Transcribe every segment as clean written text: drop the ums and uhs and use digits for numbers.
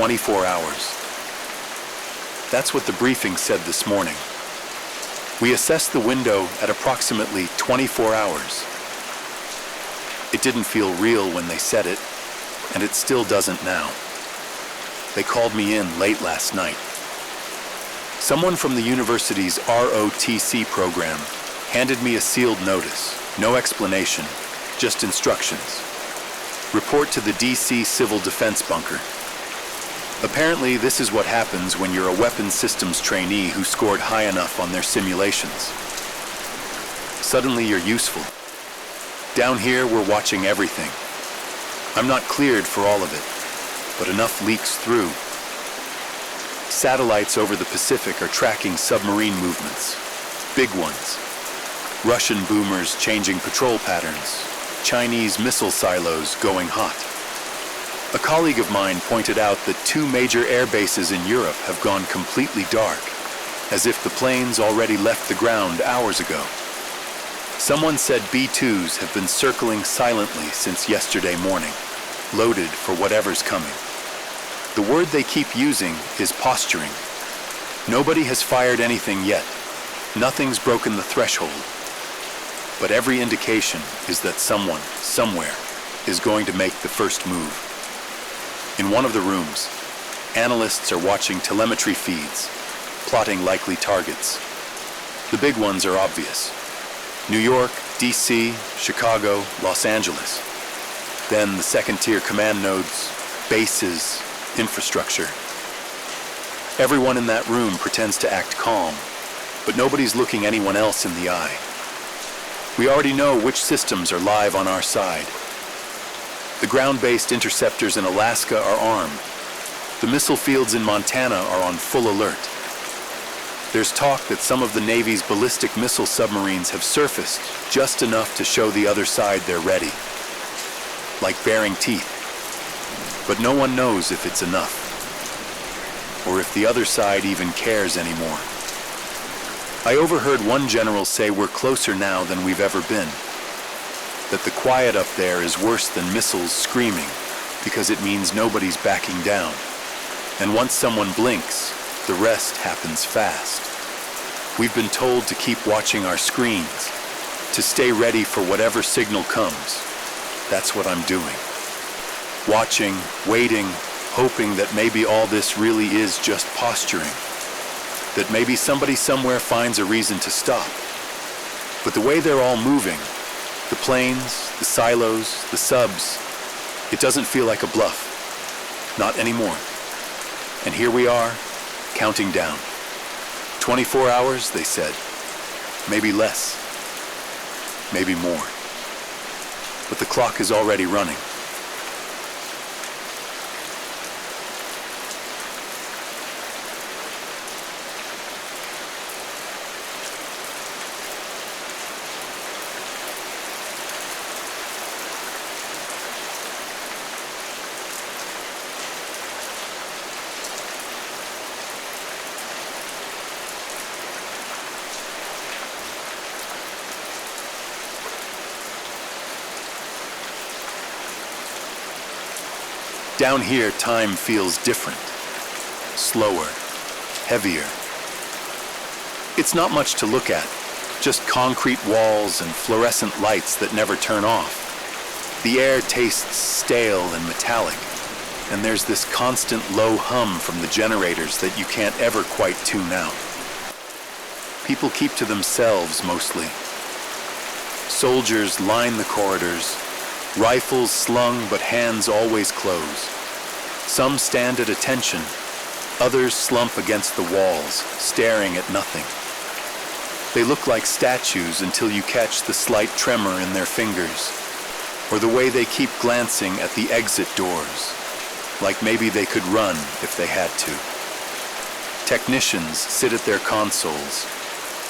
24 hours. That's what the briefing said this morning. We assessed the window at approximately 24 hours. It didn't feel real when they said it, and it still doesn't now. They called me in late last night. Someone from the university's ROTC program handed me a sealed notice, no explanation, just instructions. Report to the DC Civil Defense bunker. Apparently, this is what happens when you're a weapons systems trainee who scored high enough on their simulations. Suddenly, you're useful. Down here, we're watching everything. I'm not cleared for all of it, but enough leaks through. Satellites over the Pacific are tracking submarine movements, big ones. Russian boomers changing patrol patterns, Chinese missile silos going hot. A colleague of mine pointed out that 2 major air bases in Europe have gone completely dark, as if the planes already left the ground hours ago. Someone said B-2s have been circling silently since yesterday morning, loaded for whatever's coming. The word they keep using is posturing. Nobody has fired anything yet. Nothing's broken the threshold. But every indication is that someone, somewhere, is going to make the first move. In one of the rooms, analysts are watching telemetry feeds, plotting likely targets. The big ones are obvious. New York, DC, Chicago, Los Angeles. Then the second-tier command nodes, bases, infrastructure. Everyone in that room pretends to act calm, but nobody's looking anyone else in the eye. We already know which systems are live on our side. The ground-based interceptors in Alaska are armed. The missile fields in Montana are on full alert. There's talk that some of the Navy's ballistic missile submarines have surfaced just enough to show the other side they're ready. Like baring teeth. But no one knows if it's enough. Or if the other side even cares anymore. I overheard one general say we're closer now than we've ever been. That the quiet up there is worse than missiles screaming, because it means nobody's backing down. And once someone blinks, the rest happens fast. We've been told to keep watching our screens, to stay ready for whatever signal comes. That's what I'm doing. Watching, waiting, hoping that maybe all this really is just posturing. That maybe somebody somewhere finds a reason to stop. But the way they're all moving, the planes, the silos, the subs, it doesn't feel like a bluff. Not anymore. And here we are, counting down. 24 hours, they said. Maybe less. Maybe more. But the clock is already running. Down here, time feels different, slower, heavier. It's not much to look at, just concrete walls and fluorescent lights that never turn off. The air tastes stale and metallic, and there's this constant low hum from the generators that you can't ever quite tune out. People keep to themselves mostly. Soldiers line the corridors, rifles slung but hands always closed. Some stand at attention, others slump against the walls, staring at nothing. They look like statues until you catch the slight tremor in their fingers, or the way they keep glancing at the exit doors, like maybe they could run if they had to. Technicians sit at their consoles,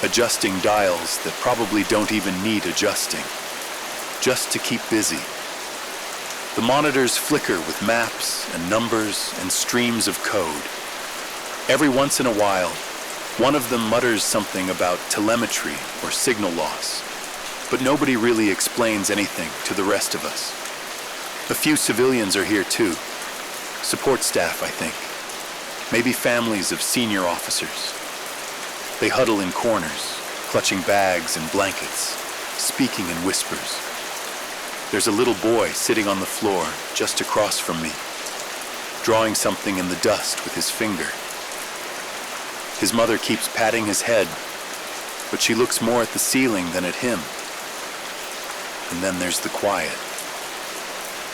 adjusting dials that probably don't even need adjusting, just to keep busy. The monitors flicker with maps and numbers and streams of code. Every once in a while, one of them mutters something about telemetry or signal loss, but nobody really explains anything to the rest of us. A few civilians are here too. Support staff, I think. maybe families of senior officers. They huddle in corners, clutching bags and blankets, speaking in whispers. There's a little boy sitting on the floor just across from me, drawing something in the dust with his finger. His mother keeps patting his head, but she looks more at the ceiling than at him. And then there's the quiet.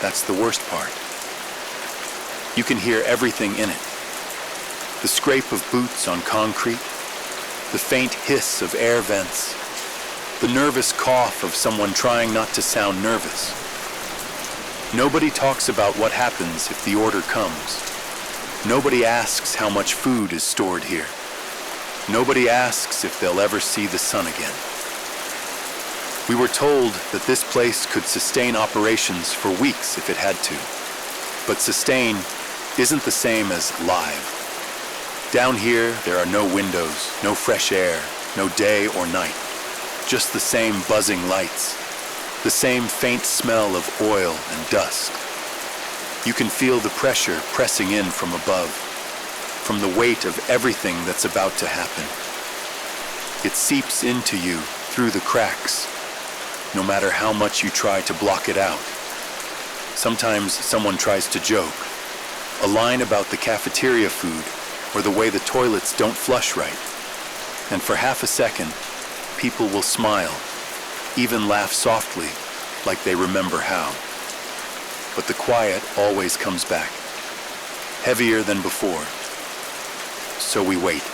That's the worst part. You can hear everything in it. The scrape of boots on concrete, the faint hiss of air vents, the nervous cough of someone trying not to sound nervous. Nobody talks about what happens if the order comes. Nobody asks how much food is stored here. Nobody asks if they'll ever see the sun again. We were told that this place could sustain operations for weeks if it had to. But sustain isn't the same as live. Down here, there are no windows, no fresh air, no day or night. Just the same buzzing lights, the same faint smell of oil and dust. You can feel the pressure pressing in from above, from the weight of everything that's about to happen. It seeps into you through the cracks, no matter how much you try to block it out. Sometimes someone tries to joke, a line about the cafeteria food or the way the toilets don't flush right. And for half a second, people will smile, even laugh softly, like they remember how. But the quiet always comes back, heavier than before. So we wait,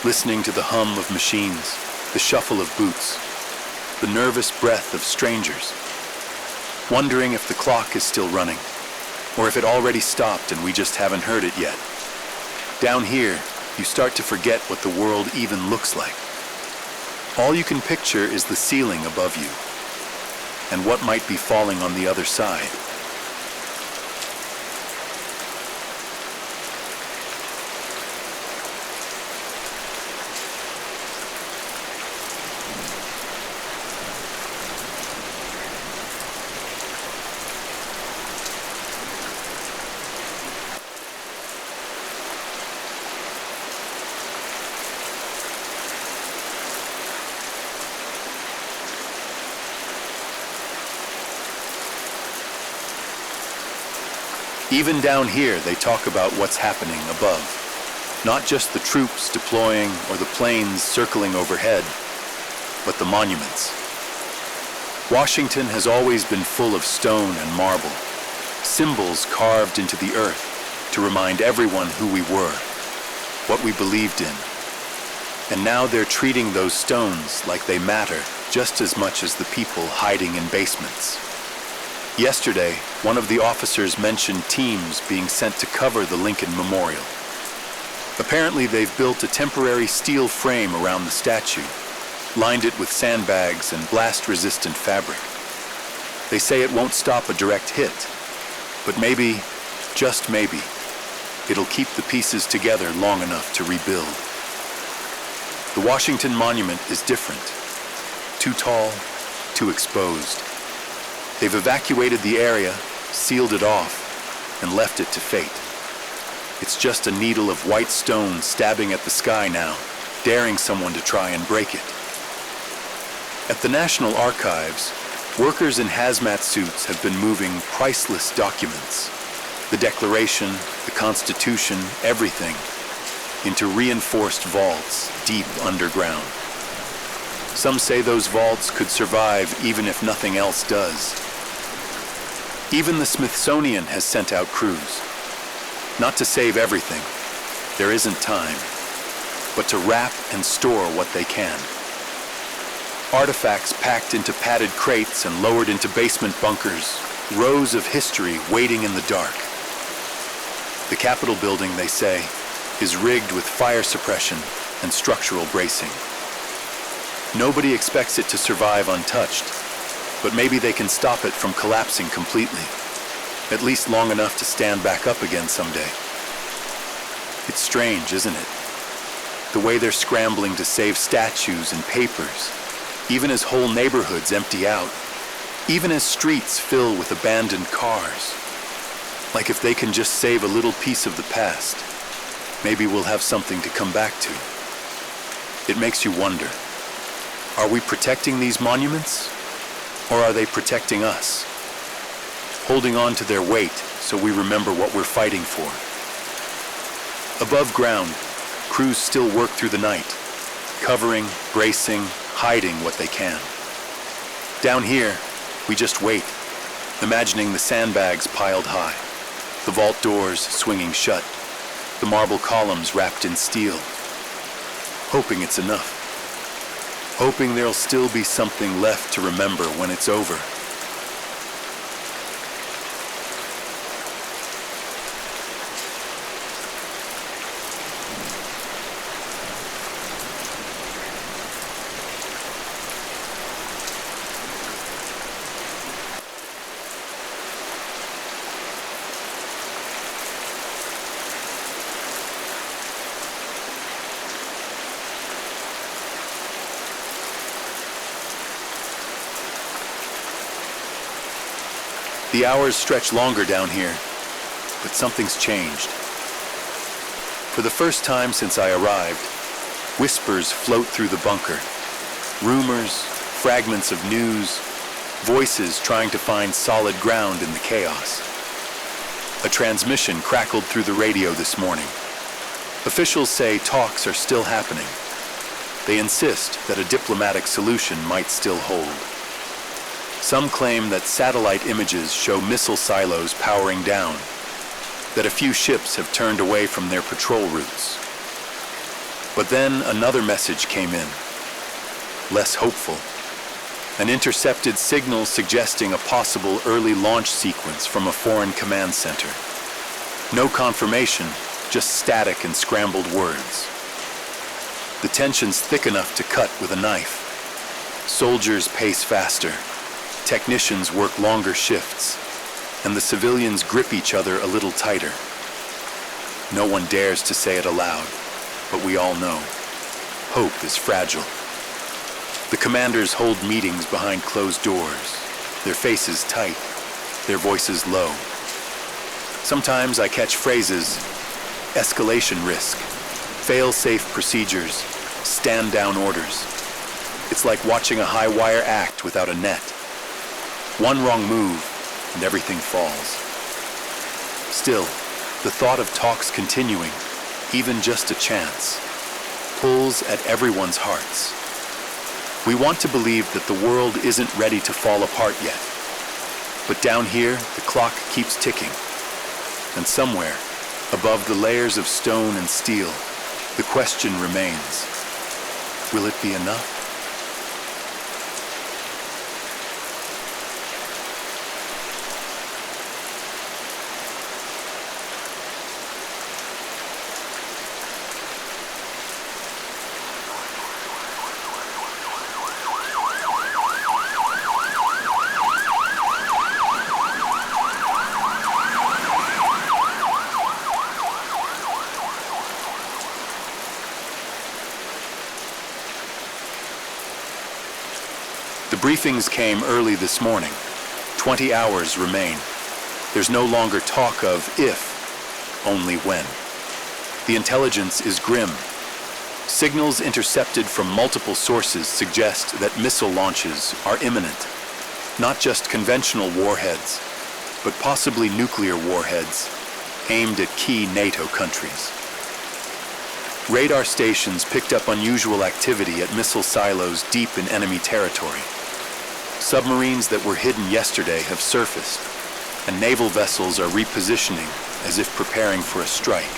listening to the hum of machines, the shuffle of boots, the nervous breath of strangers, wondering if the clock is still running, or if it already stopped and we just haven't heard it yet. Down here, you start to forget what the world even looks like. All you can picture is the ceiling above you, and what might be falling on the other side. Even down here, they talk about what's happening above. Not just the troops deploying or the planes circling overhead, but the monuments. Washington has always been full of stone and marble, symbols carved into the earth to remind everyone who we were, what we believed in. And now they're treating those stones like they matter just as much as the people hiding in basements. Yesterday, one of the officers mentioned teams being sent to cover the Lincoln Memorial. Apparently, they've built a temporary steel frame around the statue, lined it with sandbags and blast-resistant fabric. They say it won't stop a direct hit, but maybe, just maybe, it'll keep the pieces together long enough to rebuild. The Washington Monument is different. Too tall, too exposed. They've evacuated the area, sealed it off, and left it to fate. It's just a needle of white stone stabbing at the sky now, daring someone to try and break it. At the National Archives, workers in hazmat suits have been moving priceless documents, the Declaration, the Constitution, everything, into reinforced vaults deep underground. Some say those vaults could survive even if nothing else does. Even the Smithsonian has sent out crews. Not to save everything, there isn't time, but to wrap and store what they can. Artifacts packed into padded crates and lowered into basement bunkers, rows of history waiting in the dark. The Capitol building, they say, is rigged with fire suppression and structural bracing. Nobody expects it to survive untouched, but maybe they can stop it from collapsing completely, at least long enough to stand back up again someday. It's strange, isn't it? The way they're scrambling to save statues and papers, even as whole neighborhoods empty out, even as streets fill with abandoned cars. Like if they can just save a little piece of the past, maybe we'll have something to come back to. It makes you wonder, are we protecting these monuments, or are they protecting us? Holding on to their weight so we remember what we're fighting for. Above ground, crews still work through the night, covering, bracing, hiding what they can. Down here, we just wait, imagining the sandbags piled high, the vault doors swinging shut, the marble columns wrapped in steel, hoping it's enough. Hoping there'll still be something left to remember when it's over. The hours stretch longer down here, but something's changed. For the first time since I arrived, whispers float through the bunker. Rumors, fragments of news, voices trying to find solid ground in the chaos. A transmission crackled through the radio this morning. Officials say talks are still happening. They insist that a diplomatic solution might still hold. Some claim that satellite images show missile silos powering down, that a few ships have turned away from their patrol routes. But then another message came in, less hopeful. An intercepted signal suggesting a possible early launch sequence from a foreign command center. No confirmation, just static and scrambled words. The tension's thick enough to cut with a knife. Soldiers pace faster. Technicians work longer shifts, and the civilians grip each other a little tighter. No one dares to say it aloud, but we all know. Hope is fragile. The commanders hold meetings behind closed doors, their faces tight, their voices low. Sometimes I catch phrases, escalation risk, fail-safe procedures, stand-down orders. It's like watching a high-wire act without a net. One wrong move, and everything falls. Still, the thought of talks continuing, even just a chance, pulls at everyone's hearts. We want to believe that the world isn't ready to fall apart yet. But down here, the clock keeps ticking. And somewhere, above the layers of stone and steel, the question remains, will it be enough? The briefings came early this morning. 20 hours remain. There's no longer talk of if, only when. The intelligence is grim. Signals intercepted from multiple sources suggest that missile launches are imminent. Not just conventional warheads, but possibly nuclear warheads aimed at key NATO countries. Radar stations picked up unusual activity at missile silos deep in enemy territory. Submarines that were hidden yesterday have surfaced, and naval vessels are repositioning as if preparing for a strike.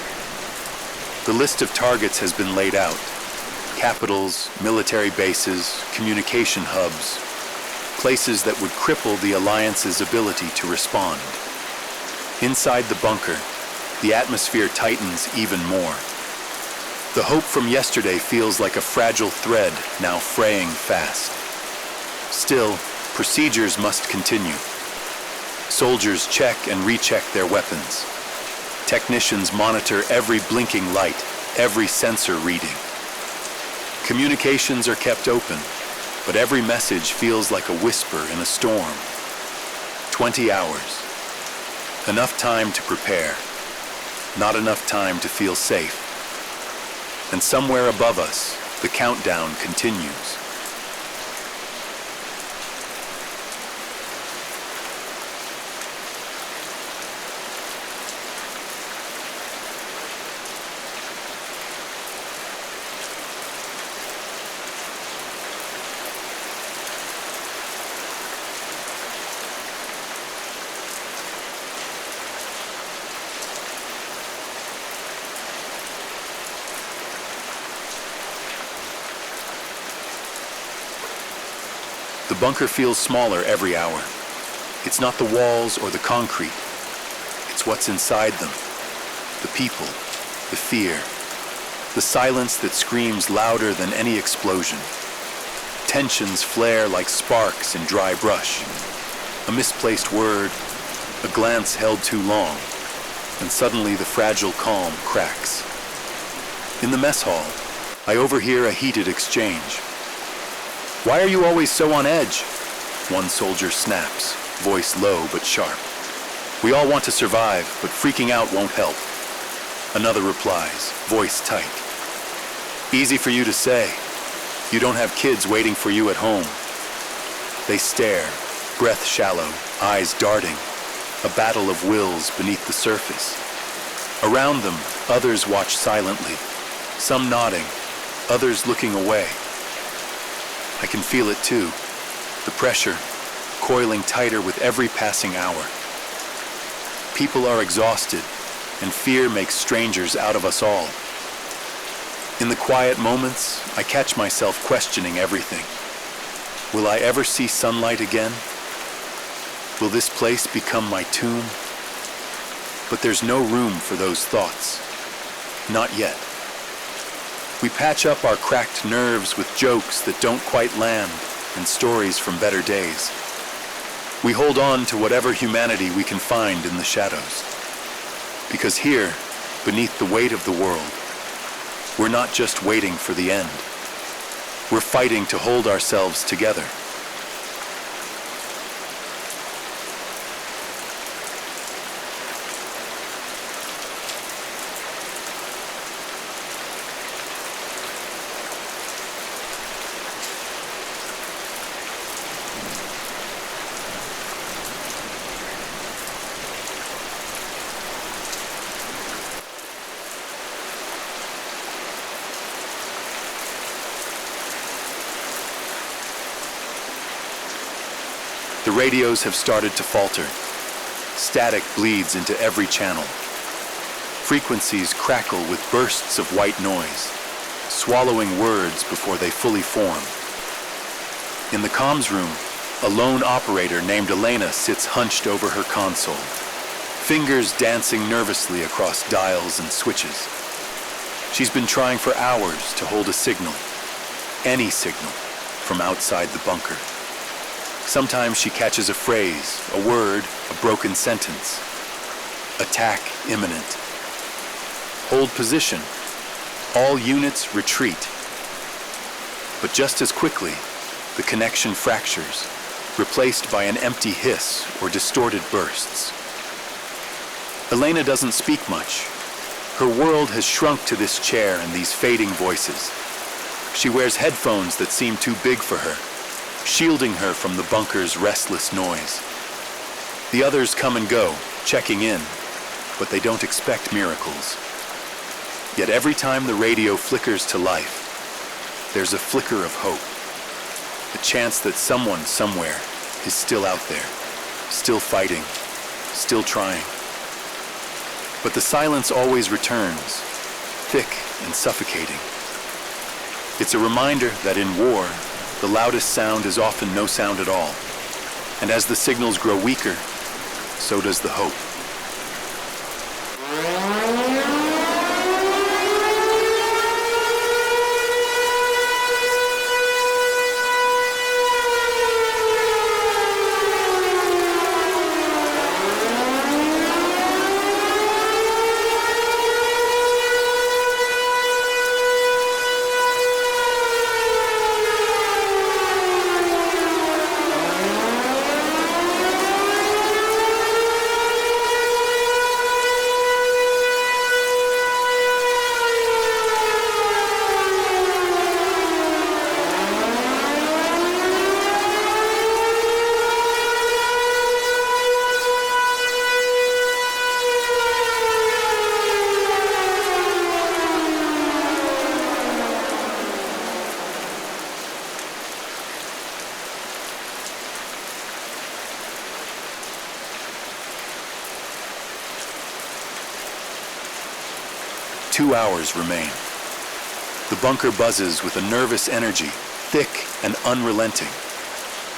The list of targets has been laid out. Capitals, military bases, communication hubs, places that would cripple the Alliance's ability to respond. Inside the bunker, the atmosphere tightens even more. The hope from yesterday feels like a fragile thread now fraying fast. Still, procedures must continue. Soldiers check and recheck their weapons. Technicians monitor every blinking light, every sensor reading. Communications are kept open, but every message feels like a whisper in a storm. 20 hours. Enough time to prepare. Not enough time to feel safe. And somewhere above us, the countdown continues. The bunker feels smaller every hour. It's not the walls or the concrete. It's what's inside them. The people, the fear, the silence that screams louder than any explosion. Tensions flare like sparks in dry brush. A misplaced word, a glance held too long, and suddenly the fragile calm cracks. In the mess hall, I overhear a heated exchange. "Why are you always so on edge?" One soldier snaps, voice low but sharp. "We all want to survive, but freaking out won't help." Another replies, voice tight. "Easy for you to say. You don't have kids waiting for you at home." They stare, breath shallow, eyes darting, a battle of wills beneath the surface. Around them, others watch silently, some nodding, others looking away. I can feel it too, the pressure, coiling tighter with every passing hour. People are exhausted, and fear makes strangers out of us all. In the quiet moments, I catch myself questioning everything. Will I ever see sunlight again? Will this place become my tomb? But there's no room for those thoughts. Not yet. We patch up our cracked nerves with jokes that don't quite land and stories from better days. We hold on to whatever humanity we can find in the shadows. Because here, beneath the weight of the world, we're not just waiting for the end. We're fighting to hold ourselves together. The radios have started to falter. Static bleeds into every channel. Frequencies crackle with bursts of white noise, swallowing words before they fully form. In the comms room, a lone operator named Elena sits hunched over her console, fingers dancing nervously across dials and switches. She's been trying for hours to hold a signal, any signal, from outside the bunker. Sometimes she catches a phrase, a word, a broken sentence. Attack imminent. Hold position. All units retreat. But just as quickly, the connection fractures, replaced by an empty hiss or distorted bursts. Elena doesn't speak much. Her world has shrunk to this chair and these fading voices. She wears headphones that seem too big for her, shielding her from the bunker's restless noise. The others come and go, checking in, but they don't expect miracles. Yet every time the radio flickers to life, there's a flicker of hope, a chance that someone somewhere is still out there, still fighting, still trying. But the silence always returns, thick and suffocating. It's a reminder that in war, the loudest sound is often no sound at all. And as the signals grow weaker, so does the hope. 2 hours remain. The bunker buzzes with a nervous energy, thick and unrelenting.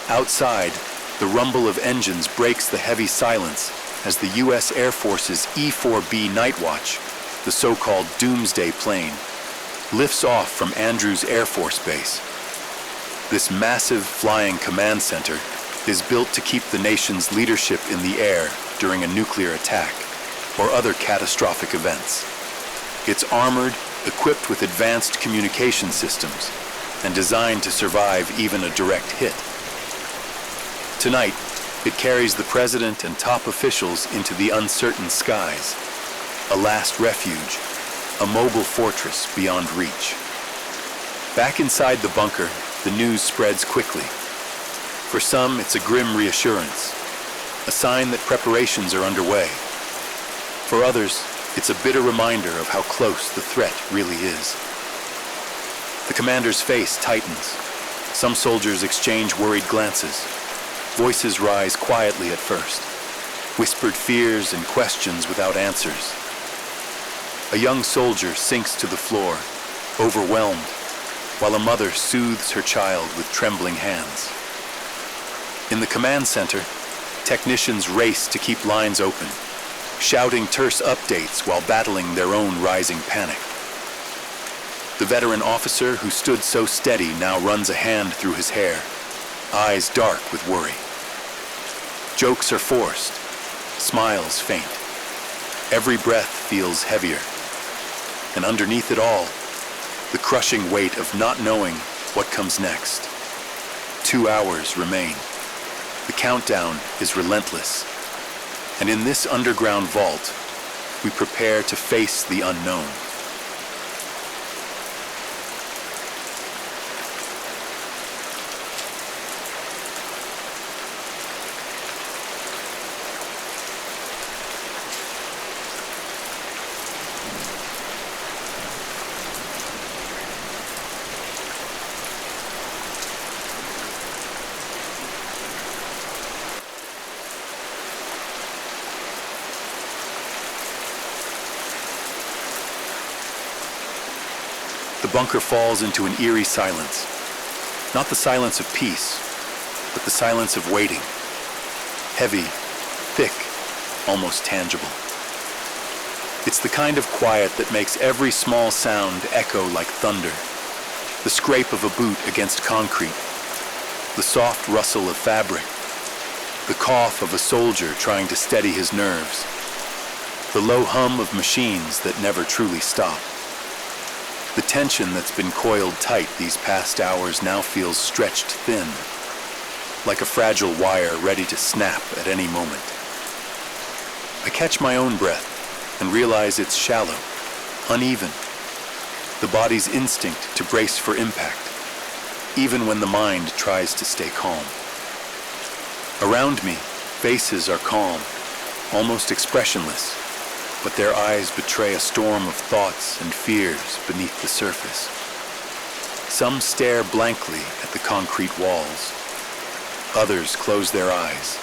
Outside, the rumble of engines breaks the heavy silence as the U.S. Air Force's E-4B Night Watch, the so-called Doomsday plane, lifts off from Andrews Air Force Base. This massive flying command center is built to keep the nation's leadership in the air during a nuclear attack or other catastrophic events. It's armored, equipped with advanced communication systems, and designed to survive even a direct hit. Tonight, it carries the president and top officials into the uncertain skies, a last refuge, a mobile fortress beyond reach. Back inside the bunker, the news spreads quickly. For some, it's a grim reassurance, a sign that preparations are underway. For others, it's a bitter reminder of how close the threat really is. The commander's face tightens. Some soldiers exchange worried glances. Voices rise quietly at first, whispered fears and questions without answers. A young soldier sinks to the floor, overwhelmed, while a mother soothes her child with trembling hands. In the command center, technicians race to keep lines open, shouting terse updates while battling their own rising panic. The veteran officer who stood so steady now runs a hand through his hair, eyes dark with worry. Jokes are forced, smiles faint. Every breath feels heavier. And underneath it all, the crushing weight of not knowing what comes next. 2 hours remain. The countdown is relentless. And in this underground vault, we prepare to face the unknown. The bunker falls into an eerie silence. Not the silence of peace, but the silence of waiting. Heavy, thick, almost tangible. It's the kind of quiet that makes every small sound echo like thunder. The scrape of a boot against concrete, the soft rustle of fabric, the cough of a soldier trying to steady his nerves, the low hum of machines that never truly stop. The tension that's been coiled tight these past hours now feels stretched thin, like a fragile wire ready to snap at any moment. I catch my own breath and realize it's shallow, uneven, the body's instinct to brace for impact, even when the mind tries to stay calm. Around me, faces are calm, almost expressionless, but their eyes betray a storm of thoughts and fears beneath the surface. Some stare blankly at the concrete walls. Others close their eyes,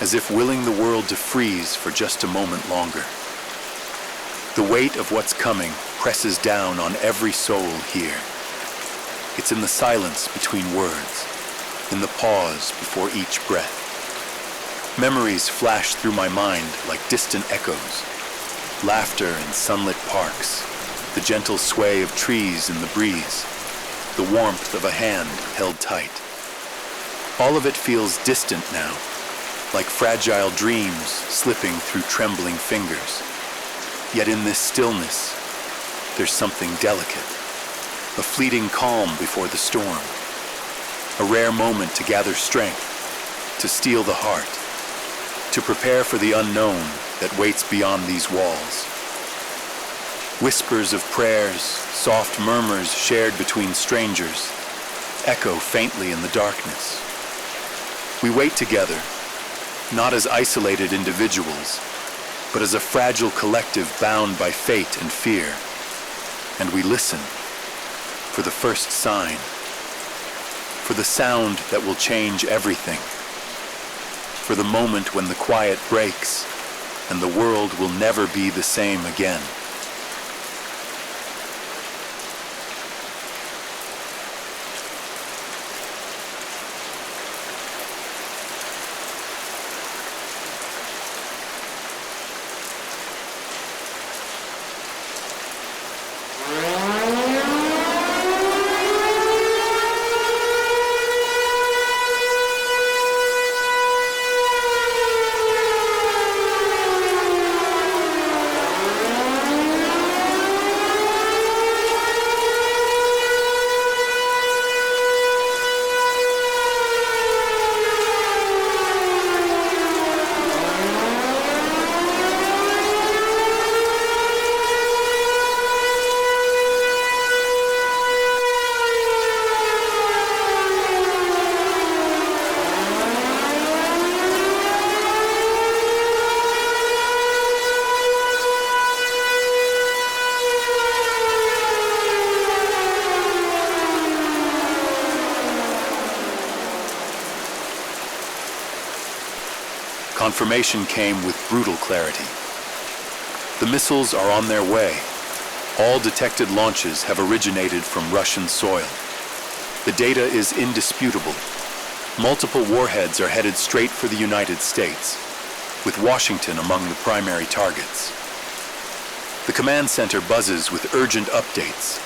as if willing the world to freeze for just a moment longer. The weight of what's coming presses down on every soul here. It's in the silence between words, in the pause before each breath. Memories flash through my mind like distant echoes. Laughter in sunlit parks, the gentle sway of trees in the breeze, the warmth of a hand held tight. All of it feels distant now, like fragile dreams slipping through trembling fingers. Yet in this stillness, there's something delicate, a fleeting calm before the storm, a rare moment to gather strength, to steel the heart, to prepare for the unknown that waits beyond these walls. Whispers of prayers, soft murmurs shared between strangers, echo faintly in the darkness. We wait together, not as isolated individuals, but as a fragile collective bound by fate and fear. And we listen for the first sign, for the sound that will change everything, for the moment when the quiet breaks and the world will never be the same again. Confirmation came with brutal clarity. The missiles are on their way. All detected launches have originated from Russian soil. The data is indisputable. Multiple warheads are headed straight for the United States, with Washington among the primary targets. The command center buzzes with urgent updates,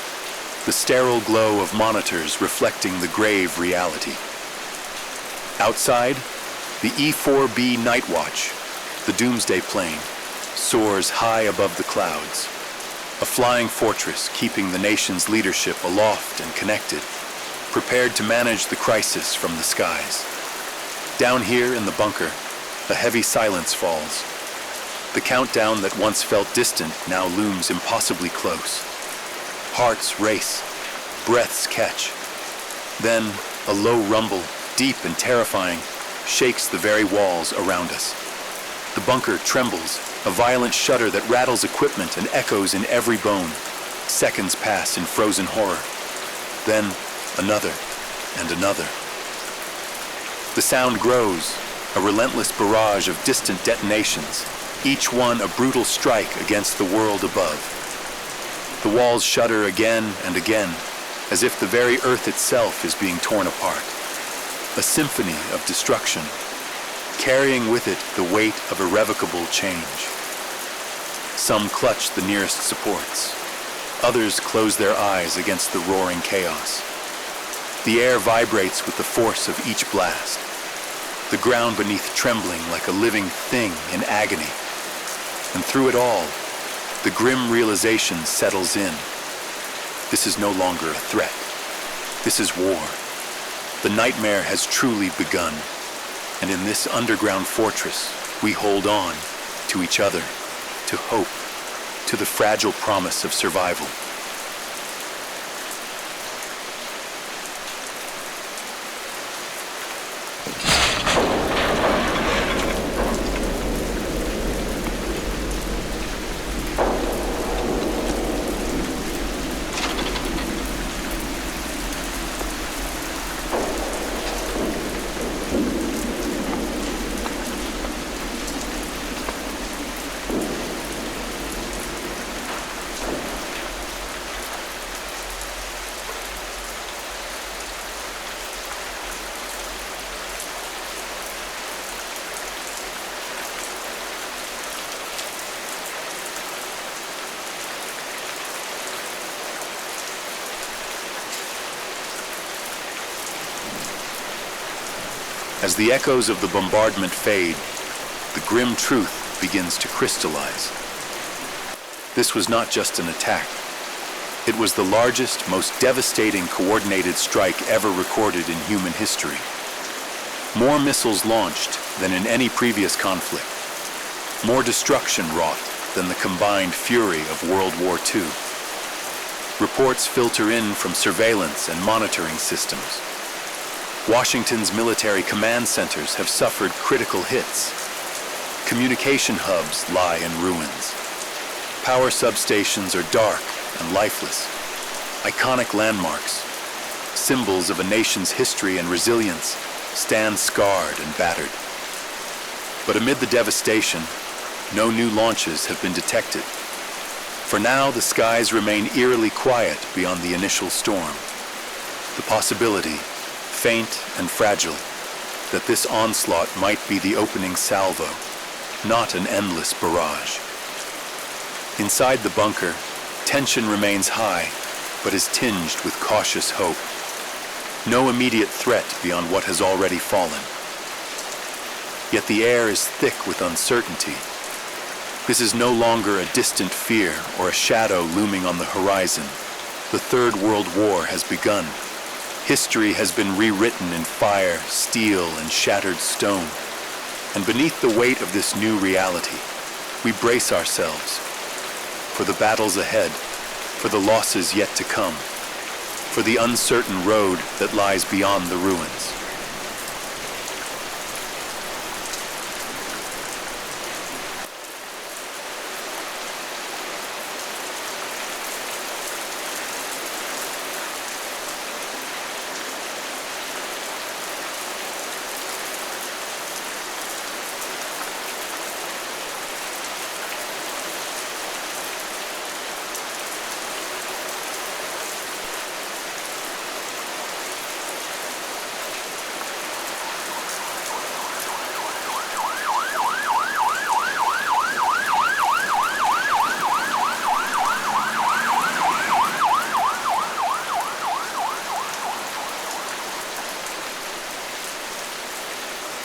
the sterile glow of monitors reflecting the grave reality. Outside, the E-4B Night Watch, the doomsday plane, soars high above the clouds, a flying fortress keeping the nation's leadership aloft and connected, prepared to manage the crisis from the skies. Down here in the bunker, a heavy silence falls. The countdown that once felt distant now looms impossibly close. Hearts race, breaths catch. Then a low rumble, deep and terrifying, shakes the very walls around us. The bunker trembles, a violent shudder that rattles equipment and echoes in every bone. Seconds pass in frozen horror. Then another and another. The sound grows, a relentless barrage of distant detonations, each one a brutal strike against the world above. The walls shudder again and again, as if the very earth itself is being torn apart. A symphony of destruction, carrying with it the weight of irrevocable change. Some clutch the nearest supports. Others close their eyes against the roaring chaos. The air vibrates with the force of each blast, the ground beneath trembling like a living thing in agony. And through it all, the grim realization settles in. This is no longer a threat. This is war. The nightmare has truly begun. And in this underground fortress, we hold on to each other, to hope, to the fragile promise of survival. As the echoes of the bombardment fade, the grim truth begins to crystallize. This was not just an attack. It was the largest, most devastating coordinated strike ever recorded in human history. More missiles launched than in any previous conflict. More destruction wrought than the combined fury of World War II. Reports filter in from surveillance and monitoring systems. Washington's military command centers have suffered critical hits. Communication hubs lie in ruins. Power substations are dark and lifeless. Iconic landmarks, symbols of a nation's history and resilience, stand scarred and battered. But amid the devastation, no new launches have been detected. For now, the skies remain eerily quiet beyond the initial storm. The possibility, faint and fragile, that this onslaught might be the opening salvo, not an endless barrage. Inside the bunker, tension remains high, but is tinged with cautious hope. No immediate threat beyond what has already fallen. Yet the air is thick with uncertainty. This is no longer a distant fear or a shadow looming on the horizon. The Third World War has begun. History has been rewritten in fire, steel, and shattered stone. And beneath the weight of this new reality, we brace ourselves for the battles ahead, for the losses yet to come, for the uncertain road that lies beyond the ruins.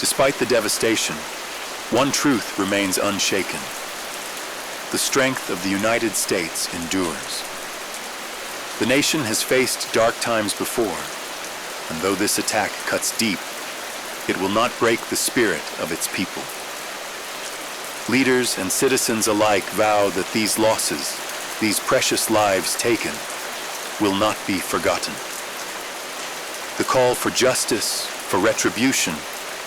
Despite the devastation, one truth remains unshaken. The strength of the United States endures. The nation has faced dark times before, and though this attack cuts deep, it will not break the spirit of its people. Leaders and citizens alike vow that these losses, these precious lives taken, will not be forgotten. The call for justice, for retribution,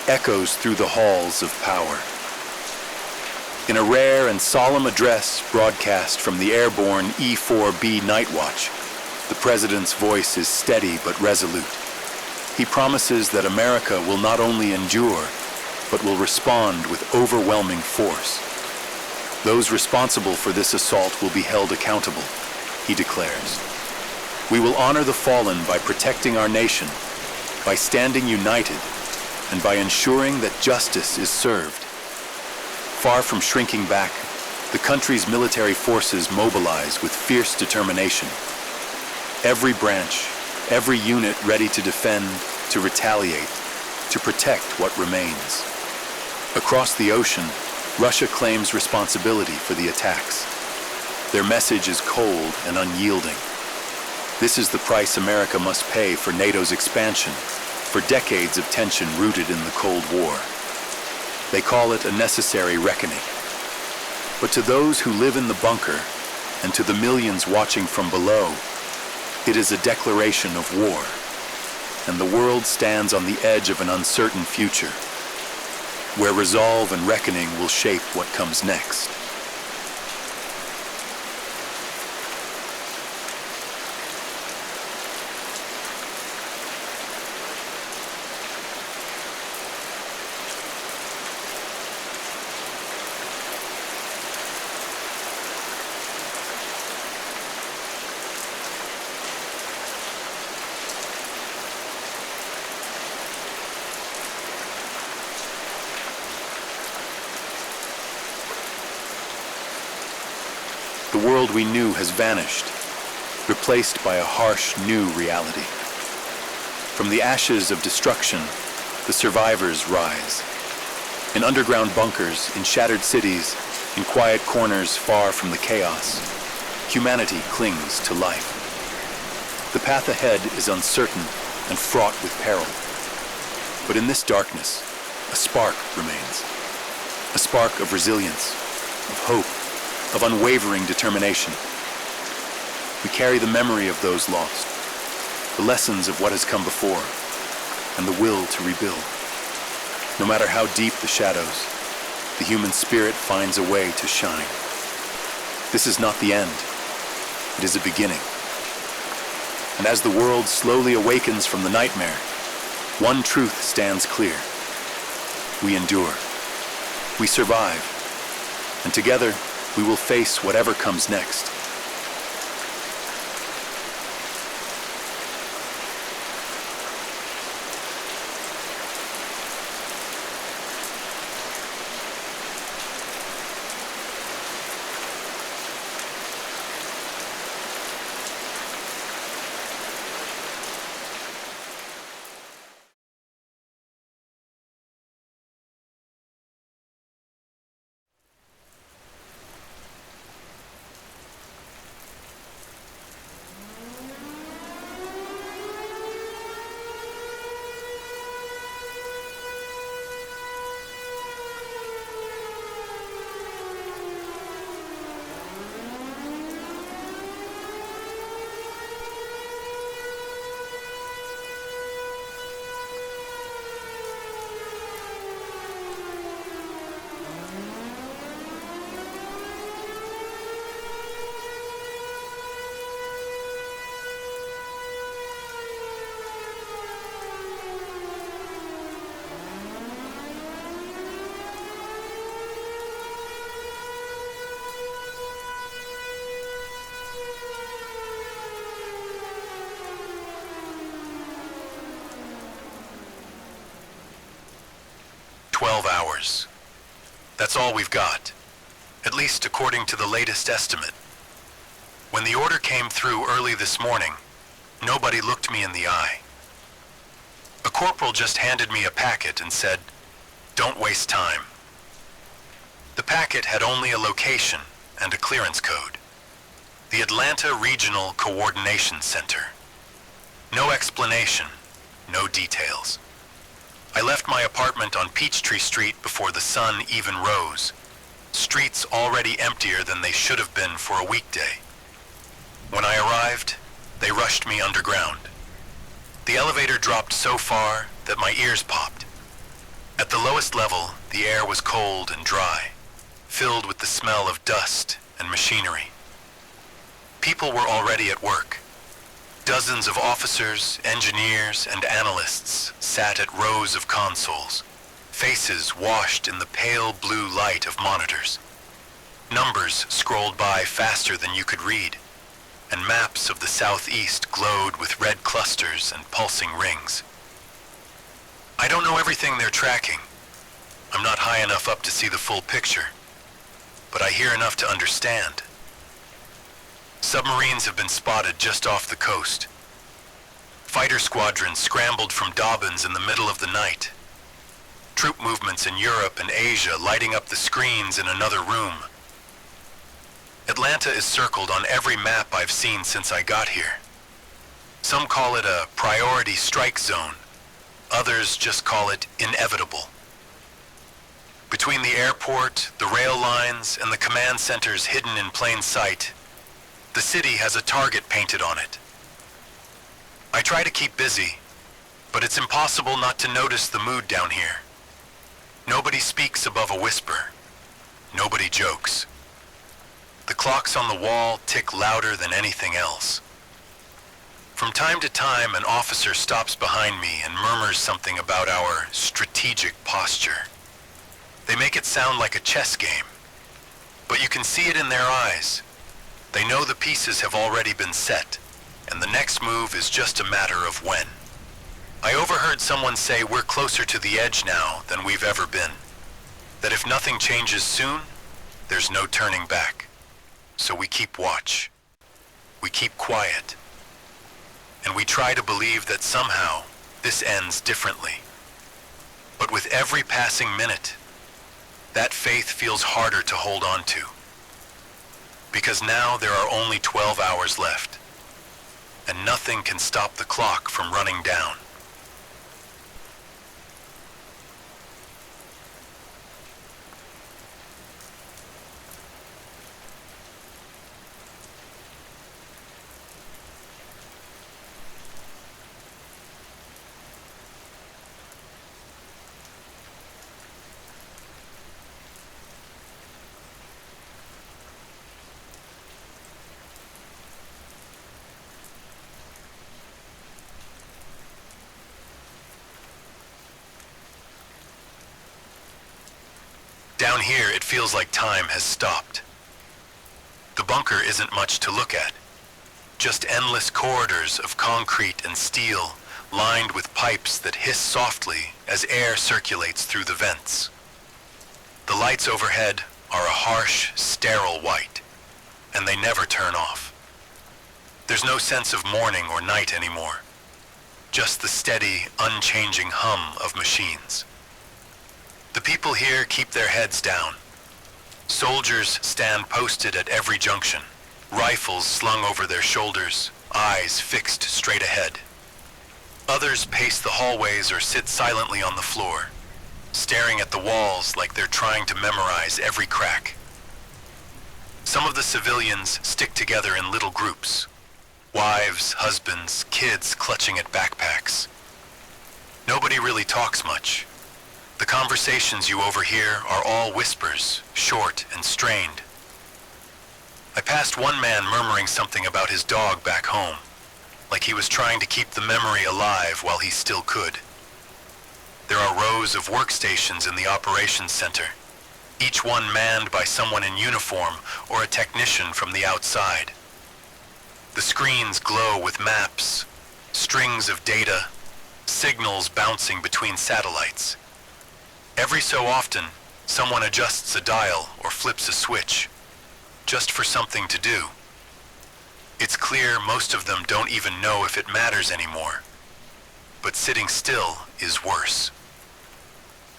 echoes through the halls of power. In a rare and solemn address broadcast from the airborne E-4B Night Watch, the President's voice is steady but resolute. He promises that America will not only endure, but will respond with overwhelming force. Those responsible for this assault will be held accountable, he declares. We will honor the fallen by protecting our nation, by standing united, and by ensuring that justice is served. Far from shrinking back, the country's military forces mobilize with fierce determination. Every branch, every unit ready to defend, to retaliate, to protect what remains. Across the ocean, Russia claims responsibility for the attacks. Their message is cold and unyielding. This is the price America must pay for NATO's expansion, for decades of tension rooted in the Cold War. They call it a necessary reckoning. But to those who live in the bunker, and to the millions watching from below, it is a declaration of war, and the world stands on the edge of an uncertain future, where resolve and reckoning will shape what comes next. The world we knew has vanished, replaced by a harsh new reality. From the ashes of destruction, the survivors rise. In underground bunkers, in shattered cities, in quiet corners far from the chaos, humanity clings to life. The path ahead is uncertain and fraught with peril. But in this darkness, a spark remains. A spark of resilience, of hope, of unwavering determination. We carry the memory of those lost, the lessons of what has come before, and the will to rebuild. No matter how deep the shadows, the human spirit finds a way to shine. This is not the end. It is a beginning. And as the world slowly awakens from the nightmare, one truth stands clear. We endure. We survive. And together, we will face whatever comes next. Hours. That's all we've got, at least according to the latest estimate. When the order came through early this morning, nobody looked me in the eye. A corporal just handed me a packet and said, Don't waste time. The packet had only a location and a clearance code. The Atlanta Regional Coordination Center. No explanation, no details. I left my apartment on Peachtree Street before the sun even rose. Streets already emptier than they should have been for a weekday. When I arrived, they rushed me underground. The elevator dropped so far that my ears popped. At the lowest level, the air was cold and dry, filled with the smell of dust and machinery. People were already at work. Dozens of officers, engineers, and analysts sat at rows of consoles, faces washed in the pale blue light of monitors. Numbers scrolled by faster than you could read, and maps of the southeast glowed with red clusters and pulsing rings. I don't know everything they're tracking. I'm not high enough up to see the full picture, but I hear enough to understand. Submarines have been spotted just off the coast. Fighter squadrons scrambled from Dobbins in the middle of the night. Troop movements in Europe and Asia lighting up the screens in another room. Atlanta is circled on every map I've seen since I got here. Some call it a priority strike zone. Others just call it inevitable. Between the airport, the rail lines, and the command centers hidden in plain sight, the city has a target painted on it. I try to keep busy, but it's impossible not to notice the mood down here. Nobody speaks above a whisper. Nobody jokes. The clocks on the wall tick louder than anything else. From time to time, an officer stops behind me and murmurs something about our strategic posture. They make it sound like a chess game, but you can see it in their eyes. They know the pieces have already been set, and the next move is just a matter of when. I overheard someone say we're closer to the edge now than we've ever been. That if nothing changes soon, there's no turning back. So we keep watch. We keep quiet. And we try to believe that somehow this ends differently. But with every passing minute, that faith feels harder to hold on to. Because now there are only 12 hours left, and nothing can stop the clock from running down. Down here, it feels like time has stopped. The bunker isn't much to look at. Just endless corridors of concrete and steel lined with pipes that hiss softly as air circulates through the vents. The lights overhead are a harsh, sterile white, and they never turn off. There's no sense of morning or night anymore, just the steady, unchanging hum of machines. The people here keep their heads down. Soldiers stand posted at every junction, rifles slung over their shoulders, eyes fixed straight ahead. Others pace the hallways or sit silently on the floor, staring at the walls like they're trying to memorize every crack. Some of the civilians stick together in little groups, wives, husbands, kids clutching at backpacks. Nobody really talks much. The conversations you overhear are all whispers, short and strained. I passed one man murmuring something about his dog back home, like he was trying to keep the memory alive while he still could. There are rows of workstations in the operations center, each one manned by someone in uniform or a technician from the outside. The screens glow with maps, strings of data, signals bouncing between satellites. Every so often, someone adjusts a dial or flips a switch, just for something to do. It's clear most of them don't even know if it matters anymore, but sitting still is worse.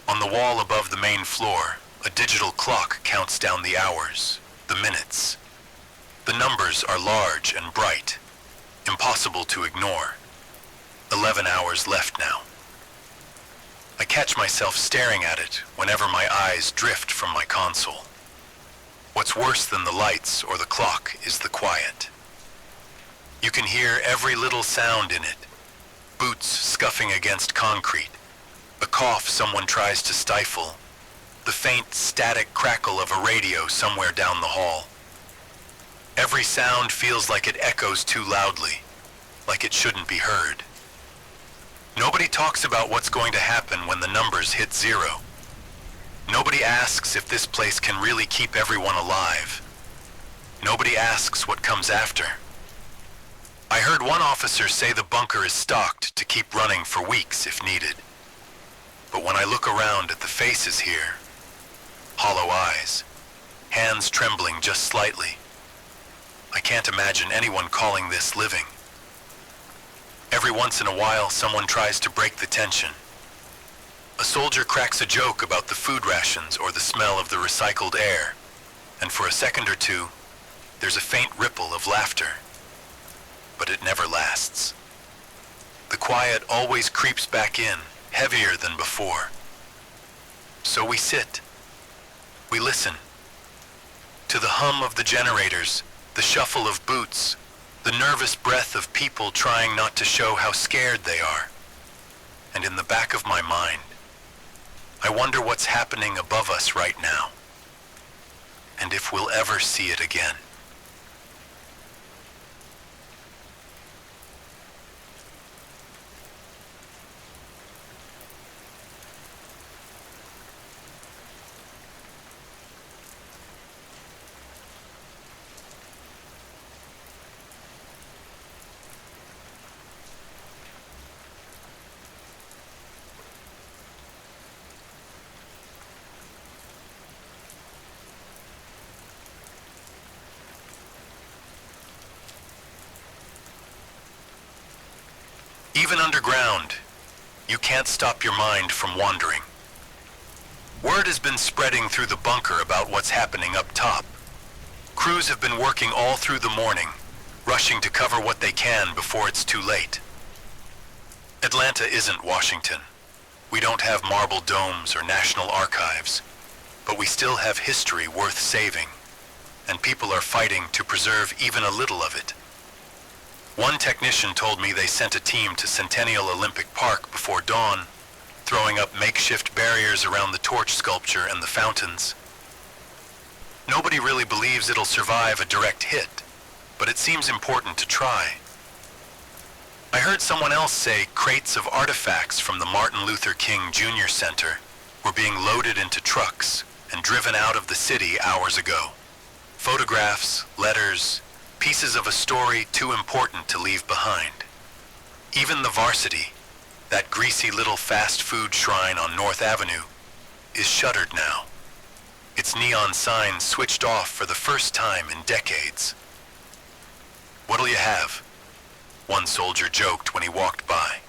On the wall above the main floor, a digital clock counts down the hours, the minutes. The numbers are large and bright, impossible to ignore. 11 hours left now. I catch myself staring at it whenever my eyes drift from my console. What's worse than the lights or the clock is the quiet. You can hear every little sound in it. Boots scuffing against concrete, a cough someone tries to stifle, the faint static crackle of a radio somewhere down the hall. Every sound feels like it echoes too loudly, like it shouldn't be heard. Nobody talks about what's going to happen when the numbers hit zero. Nobody asks if this place can really keep everyone alive. Nobody asks what comes after. I heard one officer say the bunker is stocked to keep running for weeks if needed. But when I look around at the faces here, hollow eyes, hands trembling just slightly, I can't imagine anyone calling this living. Every once in a while, someone tries to break the tension. A soldier cracks a joke about the food rations or the smell of the recycled air, and for a second or two, there's a faint ripple of laughter. But it never lasts. The quiet always creeps back in, heavier than before. So we sit. We listen. To the hum of the generators, the shuffle of boots, the nervous breath of people trying not to show how scared they are. And in the back of my mind, I wonder what's happening above us right now, and if we'll ever see it again. Even underground, you can't stop your mind from wandering. Word has been spreading through the bunker about what's happening up top. Crews have been working all through the morning, rushing to cover what they can before it's too late. Atlanta isn't Washington. We don't have marble domes or national archives, but we still have history worth saving, and people are fighting to preserve even a little of it. One technician told me they sent a team to Centennial Olympic Park before dawn, throwing up makeshift barriers around the torch sculpture and the fountains. Nobody really believes it'll survive a direct hit, but it seems important to try. I heard someone else say crates of artifacts from the Martin Luther King Jr. Center were being loaded into trucks and driven out of the city hours ago. Photographs, letters, pieces of a story too important to leave behind. Even the Varsity, that greasy little fast food shrine on North Avenue, is shuttered now. Its neon sign switched off for the first time in decades. "What'll you have?" one soldier joked when he walked by.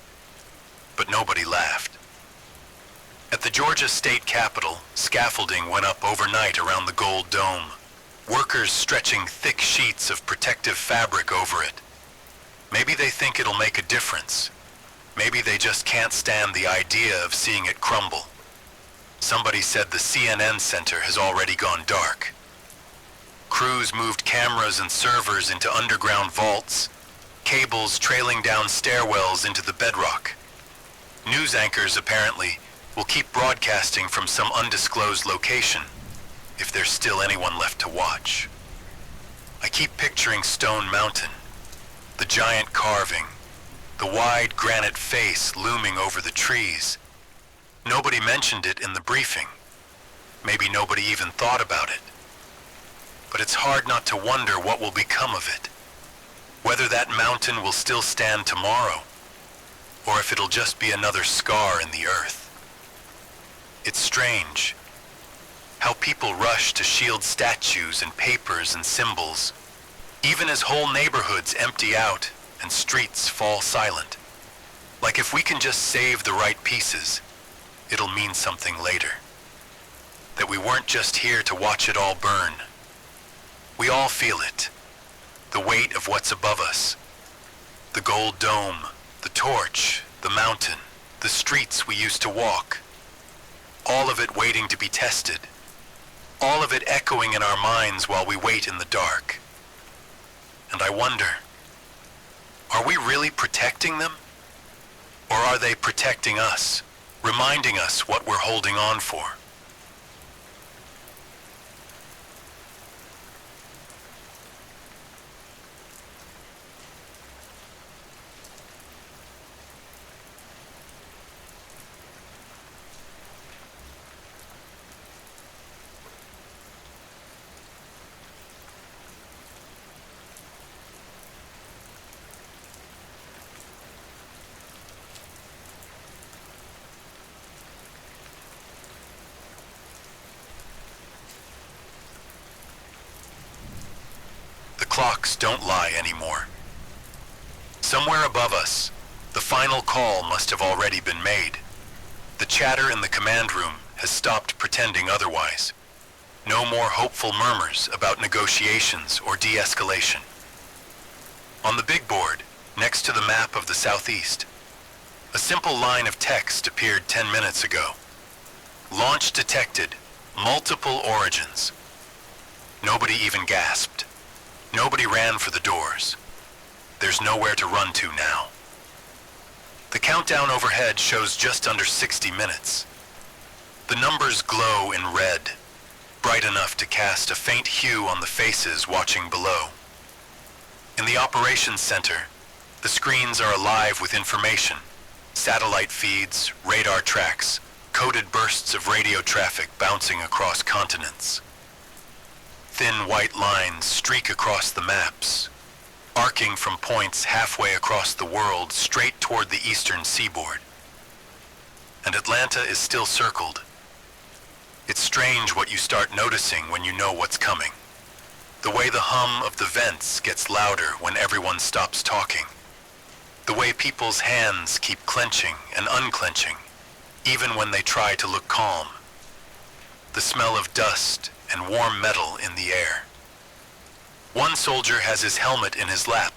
But nobody laughed. At the Georgia state capitol, scaffolding went up overnight around the gold dome, workers stretching thick sheets of protective fabric over it. Maybe they think it'll make a difference. Maybe they just can't stand the idea of seeing it crumble. Somebody said the CNN center has already gone dark. Crews moved cameras and servers into underground vaults, cables trailing down stairwells into the bedrock. News anchors, apparently, will keep broadcasting from some undisclosed location, if there's still anyone left to watch. I keep picturing Stone Mountain, the giant carving, the wide granite face looming over the trees. Nobody mentioned it in the briefing. Maybe nobody even thought about it. But it's hard not to wonder what will become of it. Whether that mountain will still stand tomorrow, or if it'll just be another scar in the earth. It's strange how people rush to shield statues and papers and symbols, even as whole neighborhoods empty out and streets fall silent. Like if we can just save the right pieces, it'll mean something later. That we weren't just here to watch it all burn. We all feel it. The weight of what's above us. The gold dome, the torch, the mountain, the streets we used to walk. All of it waiting to be tested. All of it echoing in our minds while we wait in the dark. And I wonder, are we really protecting them? Or are they protecting us, reminding us what we're holding on for? Clocks don't lie anymore. Somewhere above us, the final call must have already been made. The chatter in the command room has stopped pretending otherwise. No more hopeful murmurs about negotiations or de-escalation. On the big board, next to the map of the southeast, a simple line of text appeared 10 minutes ago. Launch detected, multiple origins. Nobody even gasped. Nobody ran for the doors. There's nowhere to run to now. The countdown overhead shows just under 60 minutes. The numbers glow in red, bright enough to cast a faint hue on the faces watching below. In the operations center, the screens are alive with information. Satellite feeds, radar tracks, coded bursts of radio traffic bouncing across continents. Thin white lines streak across the maps, arcing from points halfway across the world straight toward the eastern seaboard. And Atlanta is still circled. It's strange what you start noticing when you know what's coming. The way the hum of the vents gets louder when everyone stops talking. The way people's hands keep clenching and unclenching, even when they try to look calm. The smell of dust and warm metal in the air. One soldier has his helmet in his lap,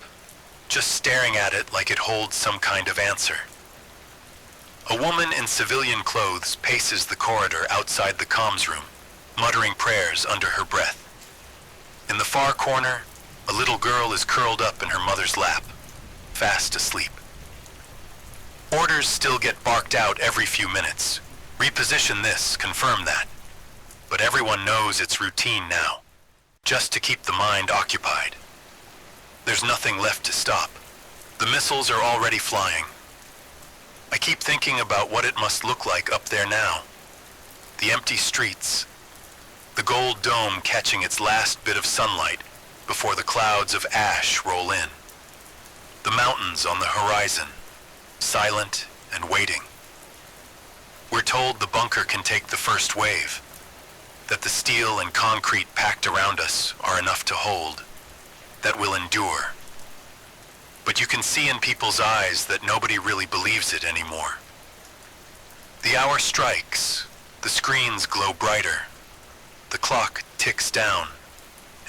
just staring at it like it holds some kind of answer. A woman in civilian clothes paces the corridor outside the comms room, muttering prayers under her breath. In the far corner, a little girl is curled up in her mother's lap, fast asleep. Orders still get barked out every few minutes. Reposition this, confirm that. But everyone knows it's routine now, just to keep the mind occupied. There's nothing left to stop. The missiles are already flying. I keep thinking about what it must look like up there now. The empty streets, the gold dome catching its last bit of sunlight before the clouds of ash roll in. The mountains on the horizon, silent and waiting. We're told the bunker can take the first wave, that the steel and concrete packed around us are enough to hold, that will endure. But you can see in people's eyes that nobody really believes it anymore. The hour strikes, the screens glow brighter, the clock ticks down,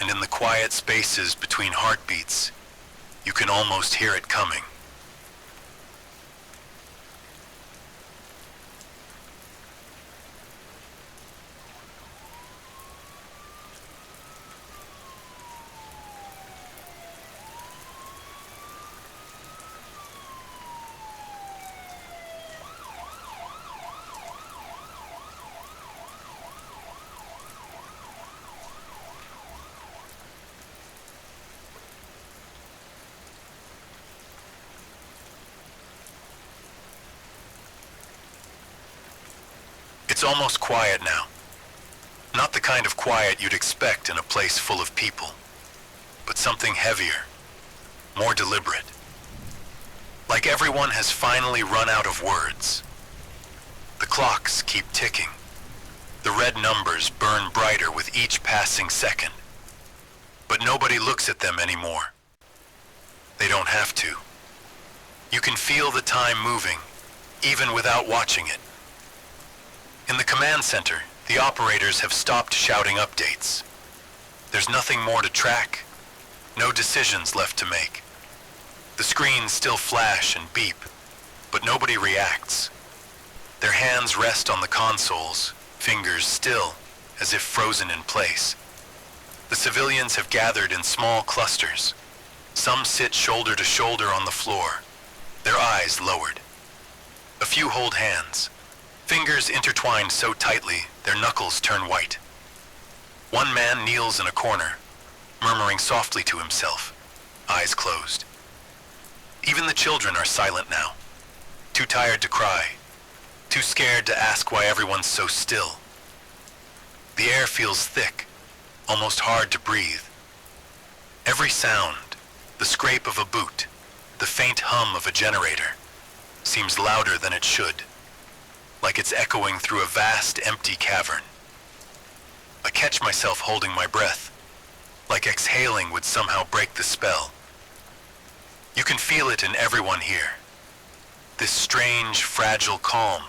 and in the quiet spaces between heartbeats, you can almost hear it coming. It's almost quiet now. Not the kind of quiet you'd expect in a place full of people, but something heavier, more deliberate. Like everyone has finally run out of words. The clocks keep ticking. The red numbers burn brighter with each passing second. But nobody looks at them anymore. They don't have to. You can feel the time moving, even without watching it. In the command center, the operators have stopped shouting updates. There's nothing more to track, no decisions left to make. The screens still flash and beep, but nobody reacts. Their hands rest on the consoles, fingers still, as if frozen in place. The civilians have gathered in small clusters. Some sit shoulder to shoulder on the floor, their eyes lowered. A few hold hands, fingers intertwined so tightly their knuckles turn white. One man kneels in a corner, murmuring softly to himself, eyes closed. Even the children are silent now, too tired to cry, too scared to ask why everyone's so still. The air feels thick, almost hard to breathe. Every sound, the scrape of a boot, the faint hum of a generator, seems louder than it should, like it's echoing through a vast, empty cavern. I catch myself holding my breath, like exhaling would somehow break the spell. You can feel it in everyone here. This strange, fragile calm.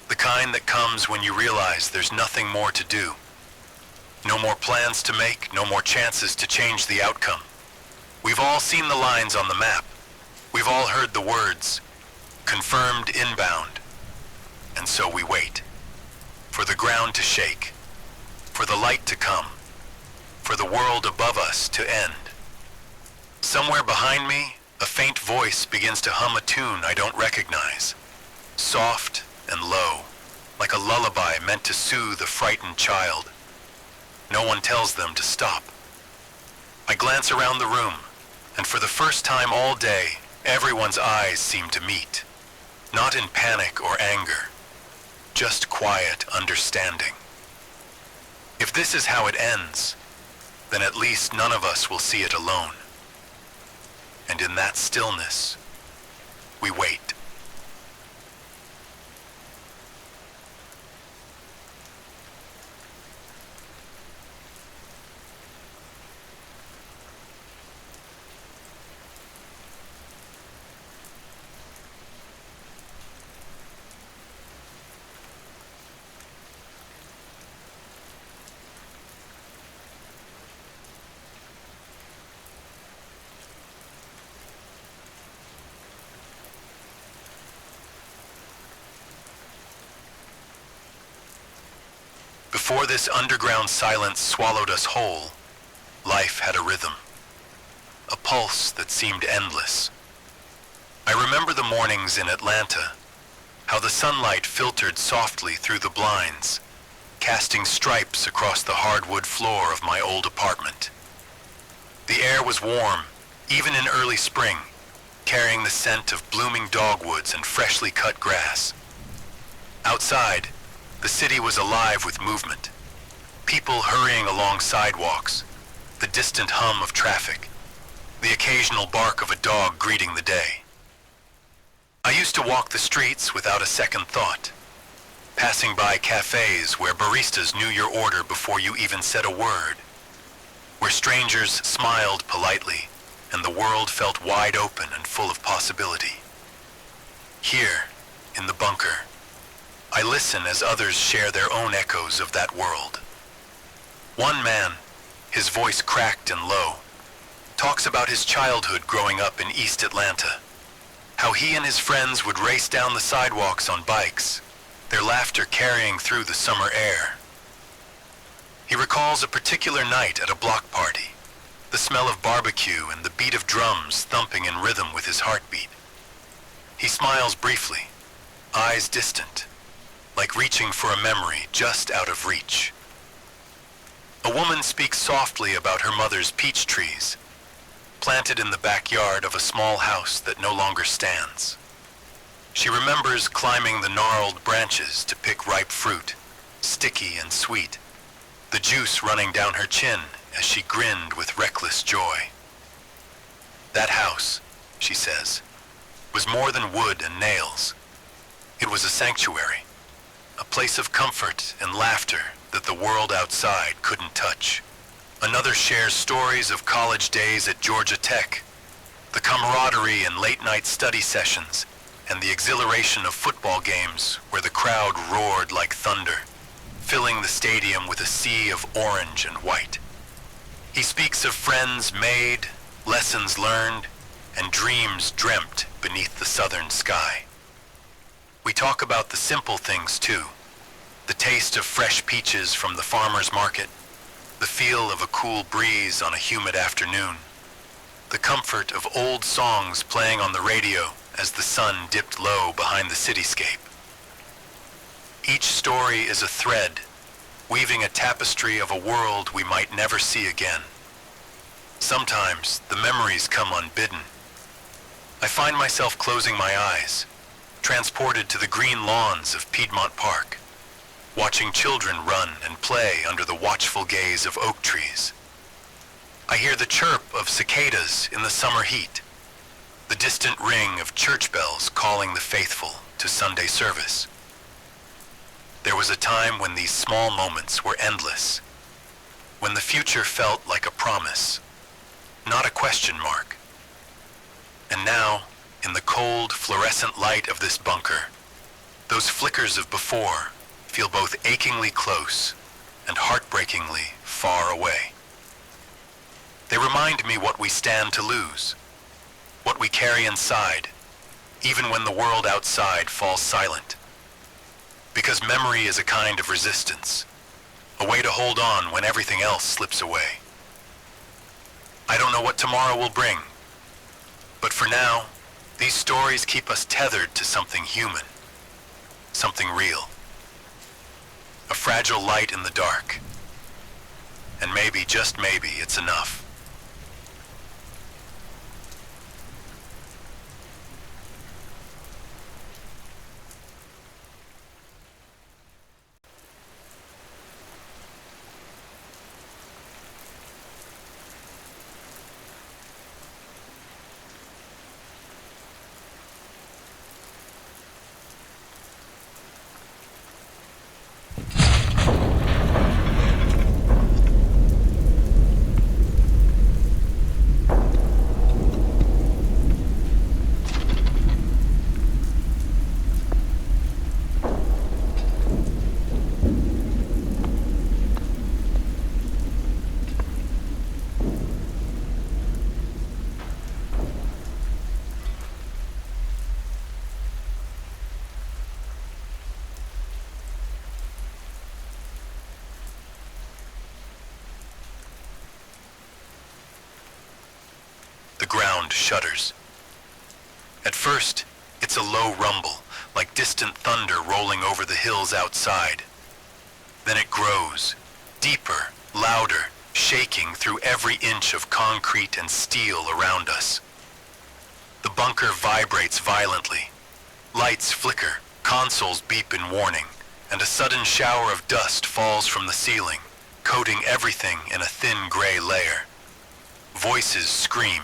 The kind that comes when you realize there's nothing more to do. No more plans to make, no more chances to change the outcome. We've all seen the lines on the map. We've all heard the words, confirmed inbound. And so we wait. For the ground to shake. For the light to come. For the world above us to end. Somewhere behind me, a faint voice begins to hum a tune I don't recognize. Soft and low, like a lullaby meant to soothe a frightened child. No one tells them to stop. I glance around the room, and for the first time all day, everyone's eyes seem to meet. Not in panic or anger, just quiet understanding. If this is how it ends, then at least none of us will see it alone. And in that stillness, we wait. Before this underground silence swallowed us whole, life had a rhythm, a pulse that seemed endless. I remember the mornings in Atlanta, how the sunlight filtered softly through the blinds, casting stripes across the hardwood floor of my old apartment. The air was warm, even in early spring, carrying the scent of blooming dogwoods and freshly cut grass. Outside, the city was alive with movement. People hurrying along sidewalks, the distant hum of traffic, the occasional bark of a dog greeting the day. I used to walk the streets without a second thought, passing by cafes where baristas knew your order before you even said a word, where strangers smiled politely and the world felt wide open and full of possibility. Here, in the bunker, I listen as others share their own echoes of that world. One man, his voice cracked and low, talks about his childhood growing up in East Atlanta, how he and his friends would race down the sidewalks on bikes, their laughter carrying through the summer air. He recalls a particular night at a block party, the smell of barbecue and the beat of drums thumping in rhythm with his heartbeat. He smiles briefly, eyes distant, like reaching for a memory just out of reach. A woman speaks softly about her mother's peach trees, planted in the backyard of a small house that no longer stands. She remembers climbing the gnarled branches to pick ripe fruit, sticky and sweet, the juice running down her chin as she grinned with reckless joy. That house, she says, was more than wood and nails. It was a sanctuary, a place of comfort and laughter that the world outside couldn't touch. Another shares stories of college days at Georgia Tech, the camaraderie in late-night study sessions, and the exhilaration of football games where the crowd roared like thunder, filling the stadium with a sea of orange and white. He speaks of friends made, lessons learned, and dreams dreamt beneath the southern sky. We talk about the simple things too, the taste of fresh peaches from the farmer's market, the feel of a cool breeze on a humid afternoon, the comfort of old songs playing on the radio as the sun dipped low behind the cityscape. Each story is a thread, weaving a tapestry of a world we might never see again. Sometimes the memories come unbidden. I find myself closing my eyes, transported to the green lawns of Piedmont Park, watching children run and play under the watchful gaze of oak trees. I hear the chirp of cicadas in the summer heat, the distant ring of church bells calling the faithful to Sunday service. There was a time when these small moments were endless, when the future felt like a promise, not a question mark. And now, in the cold, fluorescent light of this bunker, those flickers of before feel both achingly close and heartbreakingly far away. They remind me what we stand to lose, what we carry inside, even when the world outside falls silent. Because memory is a kind of resistance, a way to hold on when everything else slips away. I don't know what tomorrow will bring, but for now, these stories keep us tethered to something human, something real. A fragile light in the dark, and maybe, just maybe, it's enough. The ground shudders. At first, it's a low rumble, like distant thunder rolling over the hills outside. Then it grows, deeper, louder, shaking through every inch of concrete and steel around us. The bunker vibrates violently. Lights flicker, consoles beep in warning, and a sudden shower of dust falls from the ceiling, coating everything in a thin gray layer. Voices scream.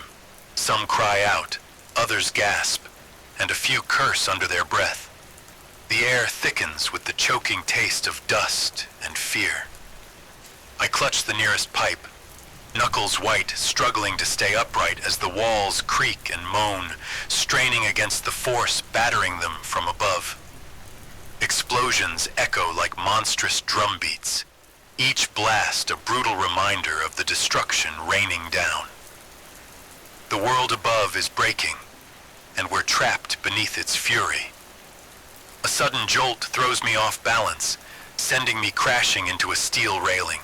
Some cry out, others gasp, and a few curse under their breath. The air thickens with the choking taste of dust and fear. I clutch the nearest pipe, knuckles white, struggling to stay upright as the walls creak and moan, straining against the force battering them from above. Explosions echo like monstrous drum beats, each blast a brutal reminder of the destruction raining down. The world above is breaking, and we're trapped beneath its fury. A sudden jolt throws me off balance, sending me crashing into a steel railing.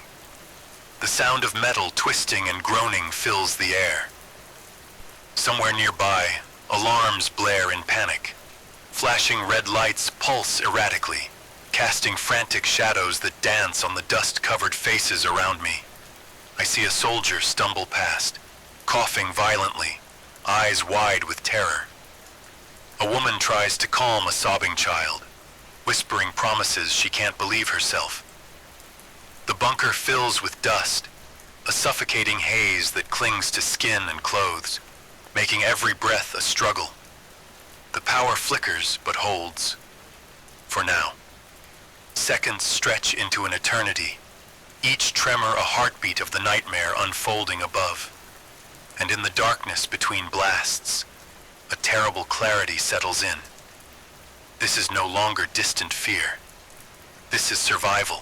The sound of metal twisting and groaning fills the air. Somewhere nearby, alarms blare in panic. Flashing red lights pulse erratically, casting frantic shadows that dance on the dust-covered faces around me. I see a soldier stumble past, coughing violently, eyes wide with terror. A woman tries to calm a sobbing child, whispering promises she can't believe herself. The bunker fills with dust, a suffocating haze that clings to skin and clothes, making every breath a struggle. The power flickers but holds, for now. Seconds stretch into an eternity, each tremor a heartbeat of the nightmare unfolding above. And in the darkness between blasts, a terrible clarity settles in. This is no longer distant fear. This is survival.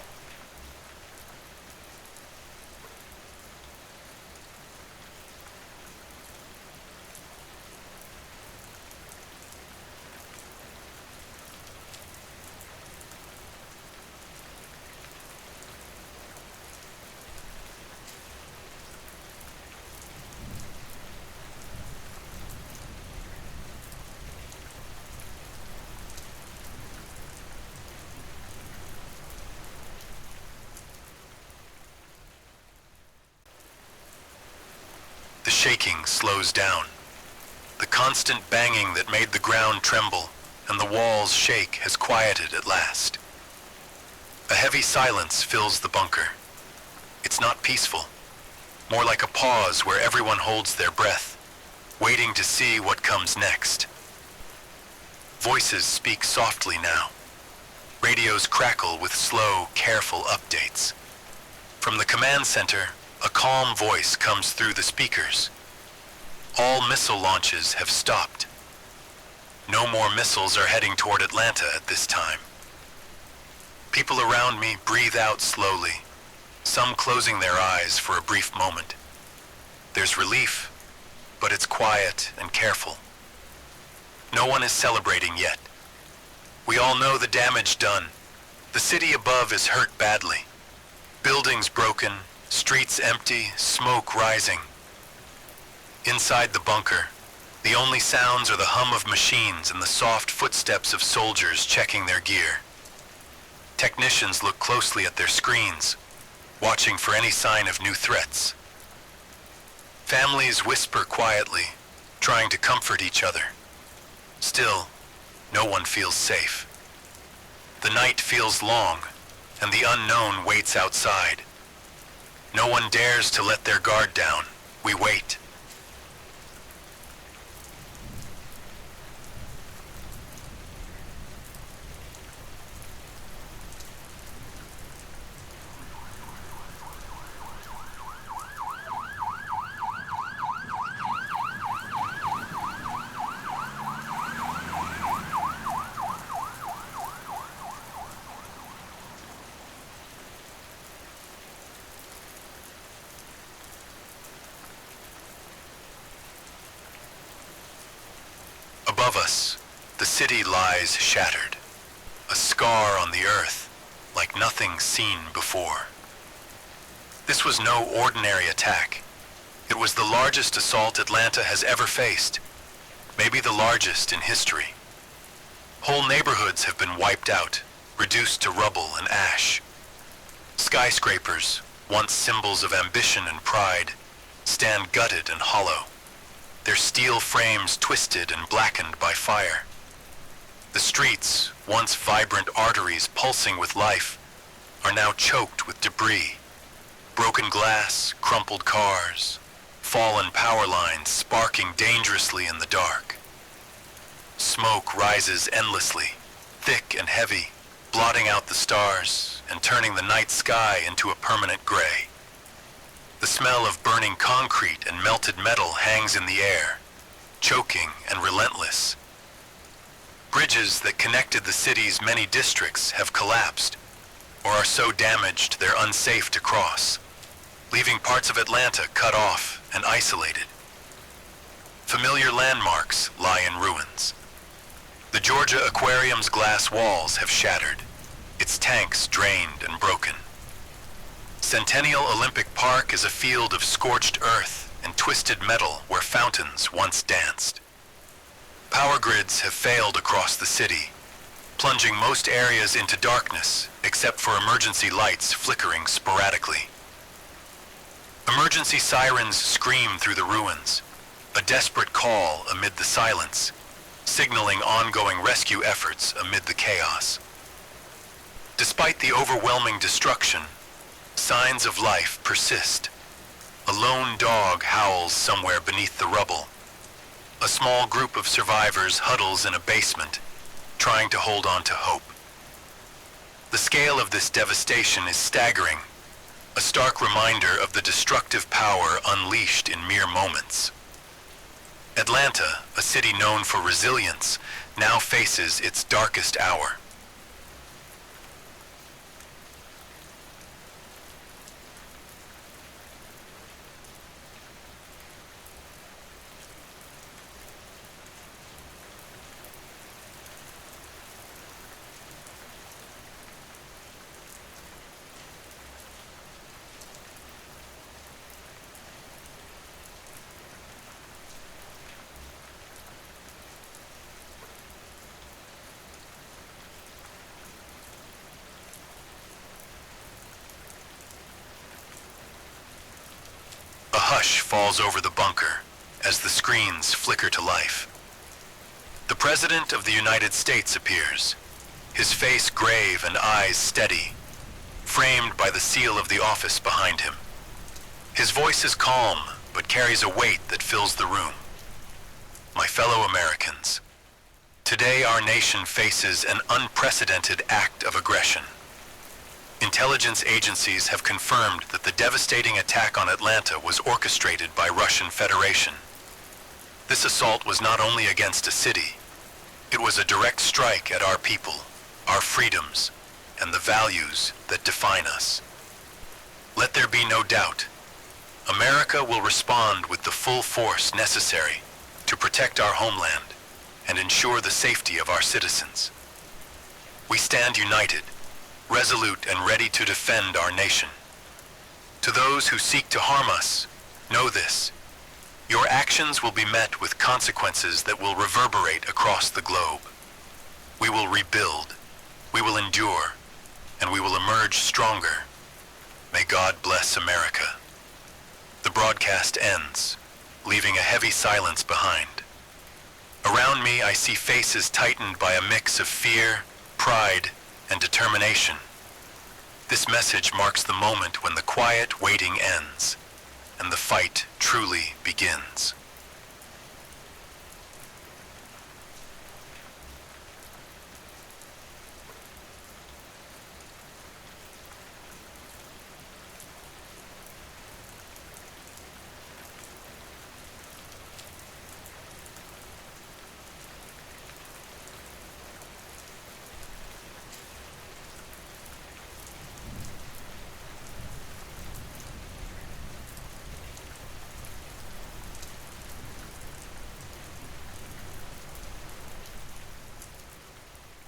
The shaking slows down. The constant banging that made the ground tremble and the walls shake has quieted at last. A heavy silence fills the bunker. It's not peaceful, more like a pause where everyone holds their breath, waiting to see what comes next. Voices speak softly now. Radios crackle with slow, careful updates. From the command center, a calm voice comes through the speakers. All missile launches have stopped. No more missiles are heading toward Atlanta at this time. People around me breathe out slowly, some closing their eyes for a brief moment. There's relief, but it's quiet and careful. No one is celebrating yet. We all know the damage done. The city above is hurt badly. Buildings broken, streets empty, smoke rising. Inside the bunker, the only sounds are the hum of machines and the soft footsteps of soldiers checking their gear. Technicians look closely at their screens, watching for any sign of new threats. Families whisper quietly, trying to comfort each other. Still, no one feels safe. The night feels long, and the unknown waits outside. No one dares to let their guard down. We wait. Above us, the city lies shattered, a scar on the earth, like nothing seen before. This was no ordinary attack. It was the largest assault Atlanta has ever faced, maybe the largest in history. Whole neighborhoods have been wiped out, reduced to rubble and ash. Skyscrapers, once symbols of ambition and pride, stand gutted and hollow, their steel frames twisted and blackened by fire. The streets, once vibrant arteries pulsing with life, are now choked with debris. Broken glass, crumpled cars, fallen power lines sparking dangerously in the dark. Smoke rises endlessly, thick and heavy, blotting out the stars and turning the night sky into a permanent gray. The smell of burning concrete and melted metal hangs in the air, choking and relentless. Bridges that connected the city's many districts have collapsed, or are so damaged they're unsafe to cross, leaving parts of Atlanta cut off and isolated. Familiar landmarks lie in ruins. The Georgia Aquarium's glass walls have shattered, its tanks drained and broken. Centennial Olympic Park is a field of scorched earth and twisted metal where fountains once danced. Power grids have failed across the city, plunging most areas into darkness except for emergency lights flickering sporadically. Emergency sirens scream through the ruins, a desperate call amid the silence, signaling ongoing rescue efforts amid the chaos. Despite the overwhelming destruction, signs of life persist. A lone dog howls somewhere beneath the rubble. A small group of survivors huddles in a basement, trying to hold on to hope. The scale of this devastation is staggering, a stark reminder of the destructive power unleashed in mere moments. Atlanta, a city known for resilience, now faces its darkest hour. A hush falls over the bunker as the screens flicker to life. The President of the United States appears, his face grave and eyes steady, framed by the seal of the office behind him. His voice is calm, but carries a weight that fills the room. My fellow Americans, today our nation faces an unprecedented act of aggression. Intelligence agencies have confirmed that the devastating attack on Atlanta was orchestrated by Russian Federation. This assault was not only against a city, it was a direct strike at our people, our freedoms, and the values that define us. Let there be no doubt, America will respond with the full force necessary to protect our homeland and ensure the safety of our citizens. We stand united, resolute and ready to defend our nation. To those who seek to harm us, know this: your actions will be met with consequences that will reverberate across the globe. We will rebuild, we will endure, and we will emerge stronger. May God bless America. The broadcast ends, leaving a heavy silence behind. Around me, I see faces tightened by a mix of fear, pride, and determination. This message marks the moment when the quiet waiting ends and the fight truly begins.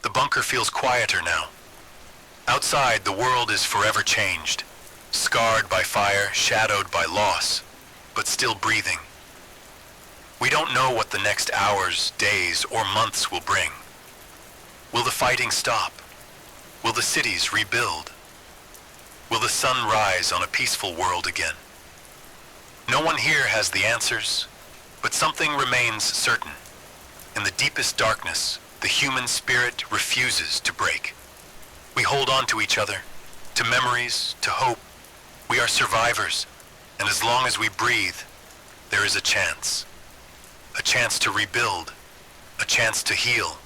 The bunker feels quieter now. Outside, the world is forever changed, scarred by fire, shadowed by loss, but still breathing. We don't know what the next hours, days, or months will bring. Will the fighting stop? Will the cities rebuild? Will the sun rise on a peaceful world again? No one here has the answers, but something remains certain. In the deepest darkness, the human spirit refuses to break. We hold on to each other, to memories, to hope. We are survivors, and as long as we breathe, there is a chance. A chance to rebuild, a chance to heal,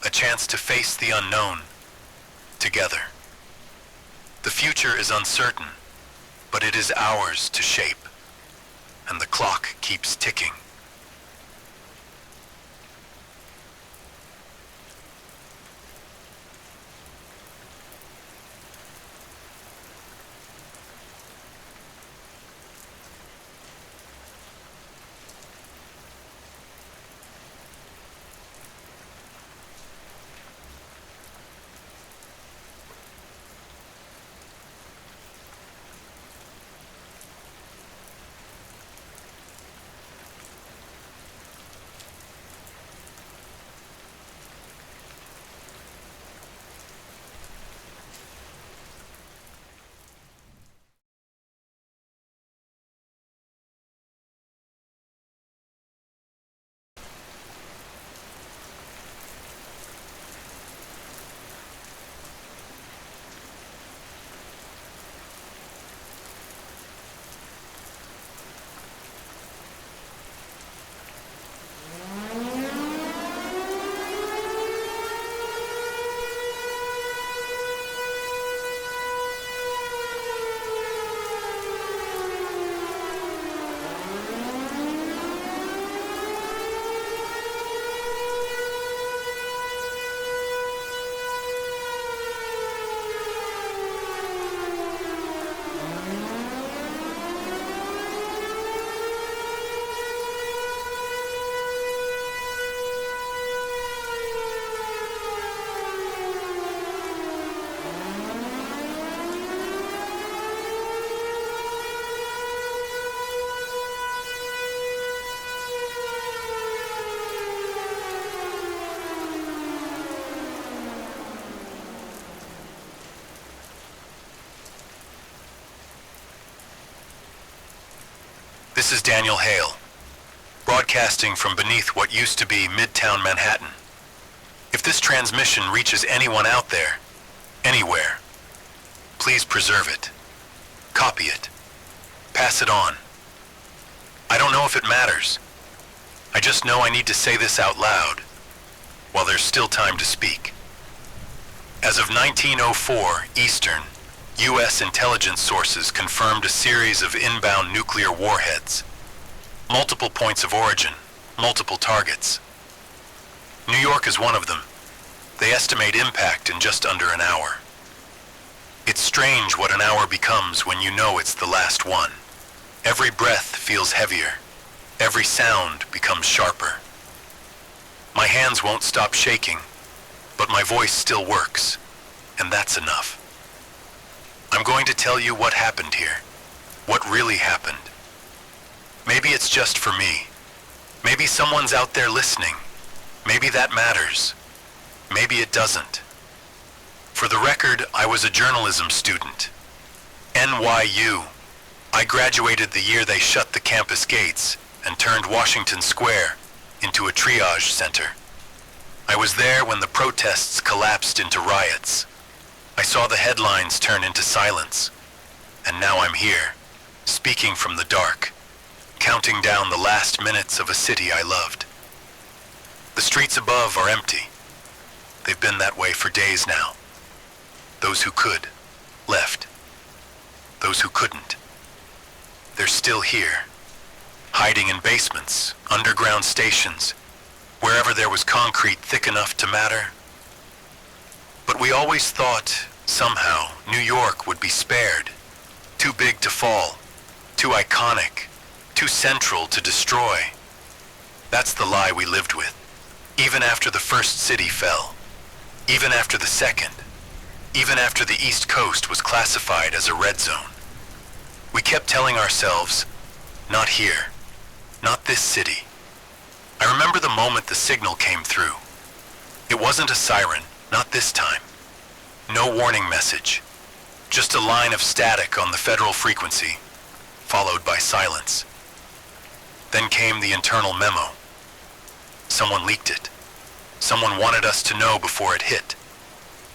a chance to face the unknown together. The future is uncertain, but it is ours to shape, and the clock keeps ticking. This is Daniel Hale, broadcasting from beneath what used to be Midtown Manhattan. If this transmission reaches anyone out there, anywhere, please preserve it. Copy it. Pass it on. I don't know if it matters. I just know I need to say this out loud, while there's still time to speak. As of 1904 Eastern, U.S. intelligence sources confirmed a series of inbound nuclear warheads. Multiple points of origin, multiple targets. New York is one of them. They estimate impact in just under an hour. It's strange what an hour becomes when you know it's the last one. Every breath feels heavier. Every sound becomes sharper. My hands won't stop shaking, but my voice still works, and that's enough. I'm going to tell you what happened here, what really happened. Maybe it's just for me. Maybe someone's out there listening. Maybe that matters. Maybe it doesn't. For the record, I was a journalism student. NYU. I graduated the year they shut the campus gates and turned Washington Square into a triage center. I was there when the protests collapsed into riots. I saw the headlines turn into silence. And now I'm here, speaking from the dark, counting down the last minutes of a city I loved. The streets above are empty. They've been that way for days now. Those who could, left. Those who couldn't, they're still here, hiding in basements, underground stations, wherever there was concrete thick enough to matter. But we always thought, somehow, New York would be spared. Too big to fall, too iconic, too central to destroy. That's the lie we lived with, even after the first city fell, even after the second, even after the East Coast was classified as a red zone. We kept telling ourselves, not here, not this city. I remember the moment the signal came through. It wasn't a siren, not this time. No warning message, just a line of static on the federal frequency, followed by silence. Then came the internal memo. Someone leaked it. Someone wanted us to know before it hit.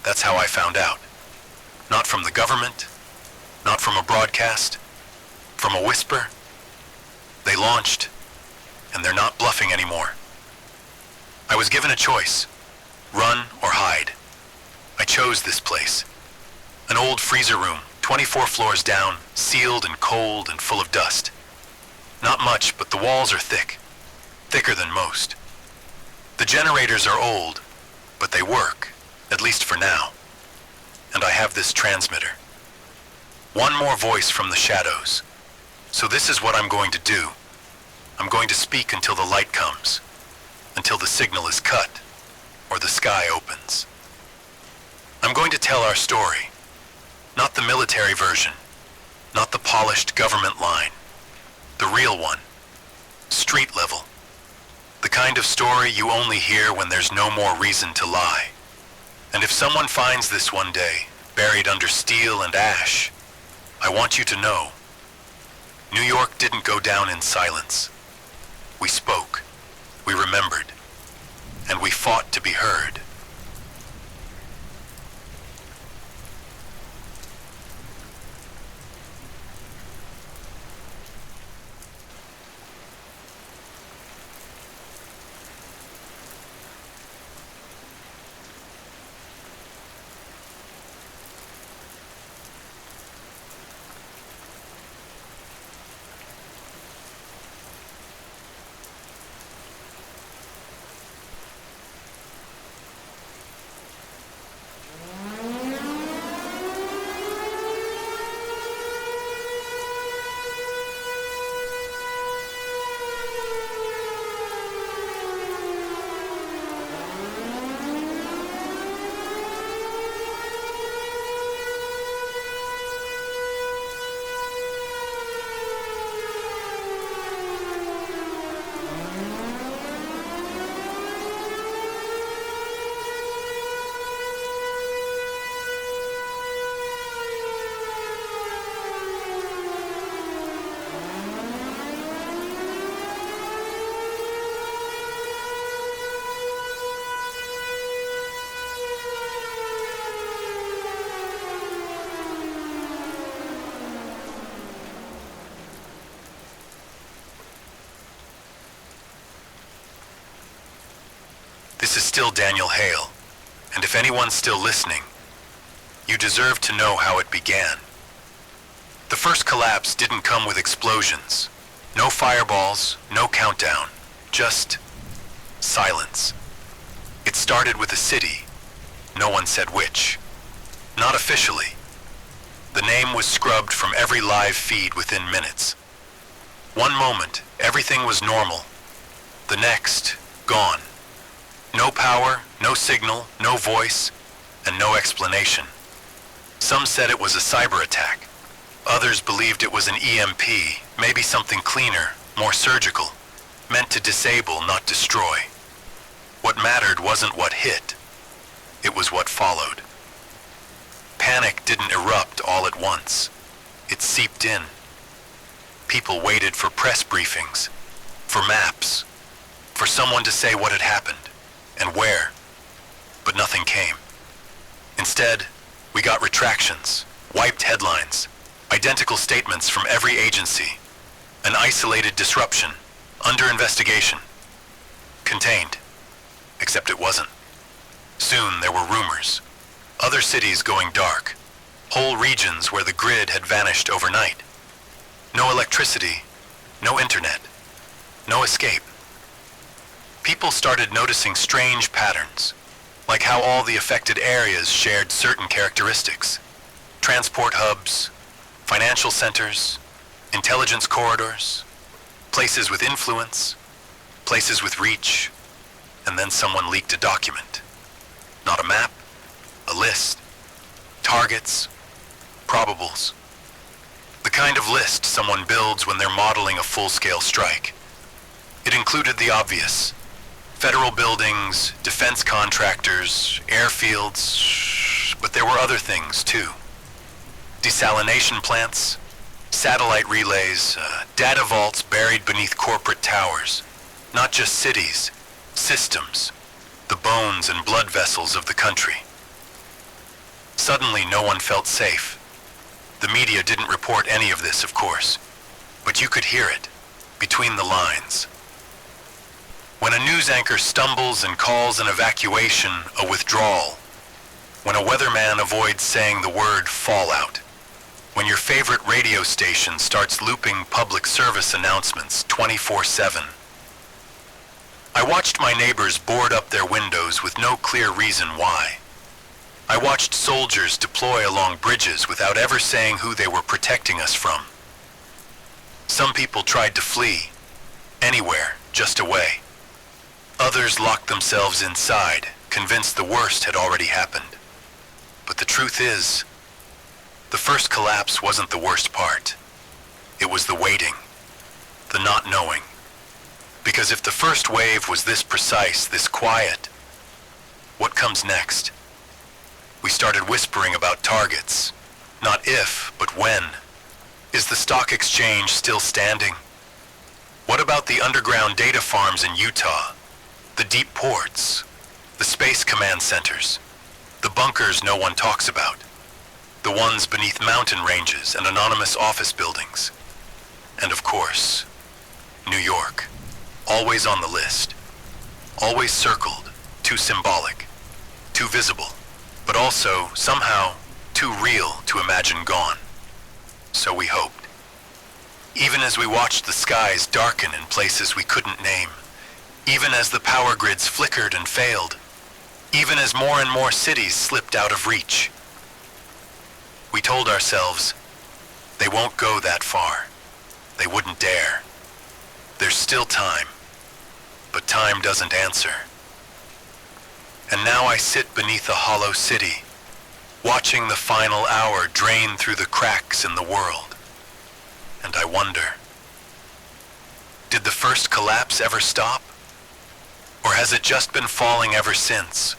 That's how I found out. Not from the government, not from a broadcast, from a whisper. They launched, and they're not bluffing anymore. I was given a choice, run or hide. I chose this place. An old freezer room, 24 floors down, sealed and cold and full of dust. Not much, but the walls are thick, thicker than most. The generators are old, but they work, at least for now. And I have this transmitter. One more voice from the shadows. So this is what I'm going to do. I'm going to speak until the light comes, until the signal is cut, or the sky opens. I'm going to tell our story, not the military version, not the polished government line, the real one, street level, the kind of story you only hear when there's no more reason to lie. And if someone finds this one day, buried under steel and ash, I want you to know, New York didn't go down in silence. We spoke, we remembered, and we fought to be heard. This is still Daniel Hale, and if anyone's still listening, you deserve to know how it began. The first collapse didn't come with explosions. No fireballs, no countdown, just silence. It started with a city. No one said which. Not officially. The name was scrubbed from every live feed within minutes. One moment, everything was normal. The next, gone. No power, no signal, no voice, and no explanation. Some said it was a cyber attack. Others believed it was an EMP, maybe something cleaner, more surgical, meant to disable, not destroy. What mattered wasn't what hit. It was what followed. Panic didn't erupt all at once. It seeped in. People waited for press briefings, for maps, for someone to say what had happened and where, but nothing came. Instead, we got retractions, wiped headlines, identical statements from every agency, an isolated disruption, under investigation, contained, except it wasn't. Soon there were rumors, other cities going dark, whole regions where the grid had vanished overnight. No electricity, no internet, no escape. People started noticing strange patterns, like how all the affected areas shared certain characteristics. Transport hubs, financial centers, intelligence corridors, places with influence, places with reach, and then someone leaked a document. Not a map, a list, targets, probables. The kind of list someone builds when they're modeling a full-scale strike. It included the obvious: federal buildings, defense contractors, airfields, but there were other things too. Desalination plants, satellite relays, data vaults buried beneath corporate towers. Not just cities, systems, the bones and blood vessels of the country. Suddenly, no one felt safe. The media didn't report any of this, of course, but you could hear it, between the lines. When a news anchor stumbles and calls an evacuation a withdrawal, when a weatherman avoids saying the word fallout, when your favorite radio station starts looping public service announcements 24/7. I watched my neighbors board up their windows with no clear reason why. I watched soldiers deploy along bridges without ever saying who they were protecting us from. Some people tried to flee, anywhere, just away. Others locked themselves inside, convinced the worst had already happened. But the truth is, the first collapse wasn't the worst part. It was the waiting, the not knowing. Because if the first wave was this precise, this quiet, what comes next? We started whispering about targets. Not if, but when. Is the stock exchange still standing? What about the underground data farms in Utah? The deep ports? The space command centers? The bunkers no one talks about? The ones beneath mountain ranges and anonymous office buildings? And of course, New York. Always on the list. Always circled, too symbolic, too visible, but also, somehow, too real to imagine gone. So we hoped. Even as we watched the skies darken in places we couldn't name, even as the power grids flickered and failed, even as more and more cities slipped out of reach, we told ourselves, they won't go that far. They wouldn't dare. There's still time, but time doesn't answer. And now I sit beneath a hollow city, watching the final hour drain through the cracks in the world. And I wonder, did the first collapse ever stop? Or has it just been falling ever since?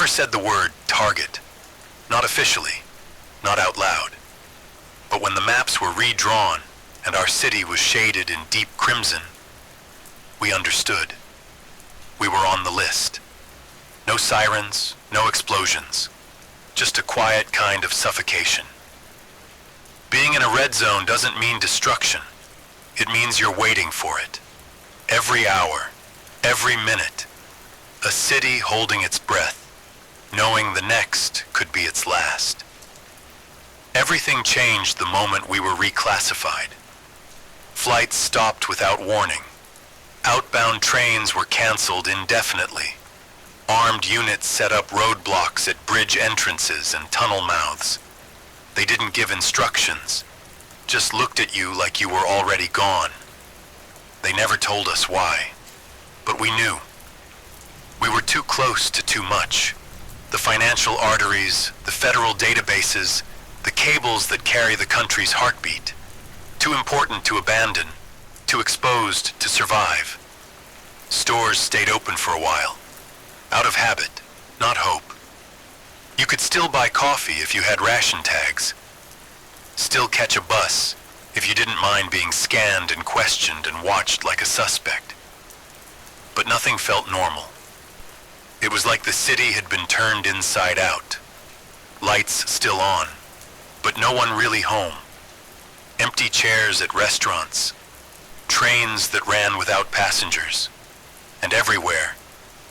never said the word target, not officially, not out loud. But when the maps were redrawn and our city was shaded in deep crimson, we understood. We were on the list. No sirens, no explosions, just a quiet kind of suffocation. Being in a red zone doesn't mean destruction. It means you're waiting for it. Every hour, every minute, a city holding its breath, knowing the next could be its last. Everything changed the moment we were reclassified. Flights stopped without warning. Outbound trains were canceled indefinitely. Armed units set up roadblocks at bridge entrances and tunnel mouths. They didn't give instructions, just looked at you like you were already gone. They never told us why, but we knew. We were too close to too much. The financial arteries, the federal databases, the cables that carry the country's heartbeat. Too important to abandon, too exposed to survive. Stores stayed open for a while, out of habit, not hope. You could still buy coffee if you had ration tags. Still catch a bus if you didn't mind being scanned and questioned and watched like a suspect. But nothing felt normal. It was like the city had been turned inside out. Lights still on, but no one really home. Empty chairs at restaurants, trains that ran without passengers, and everywhere,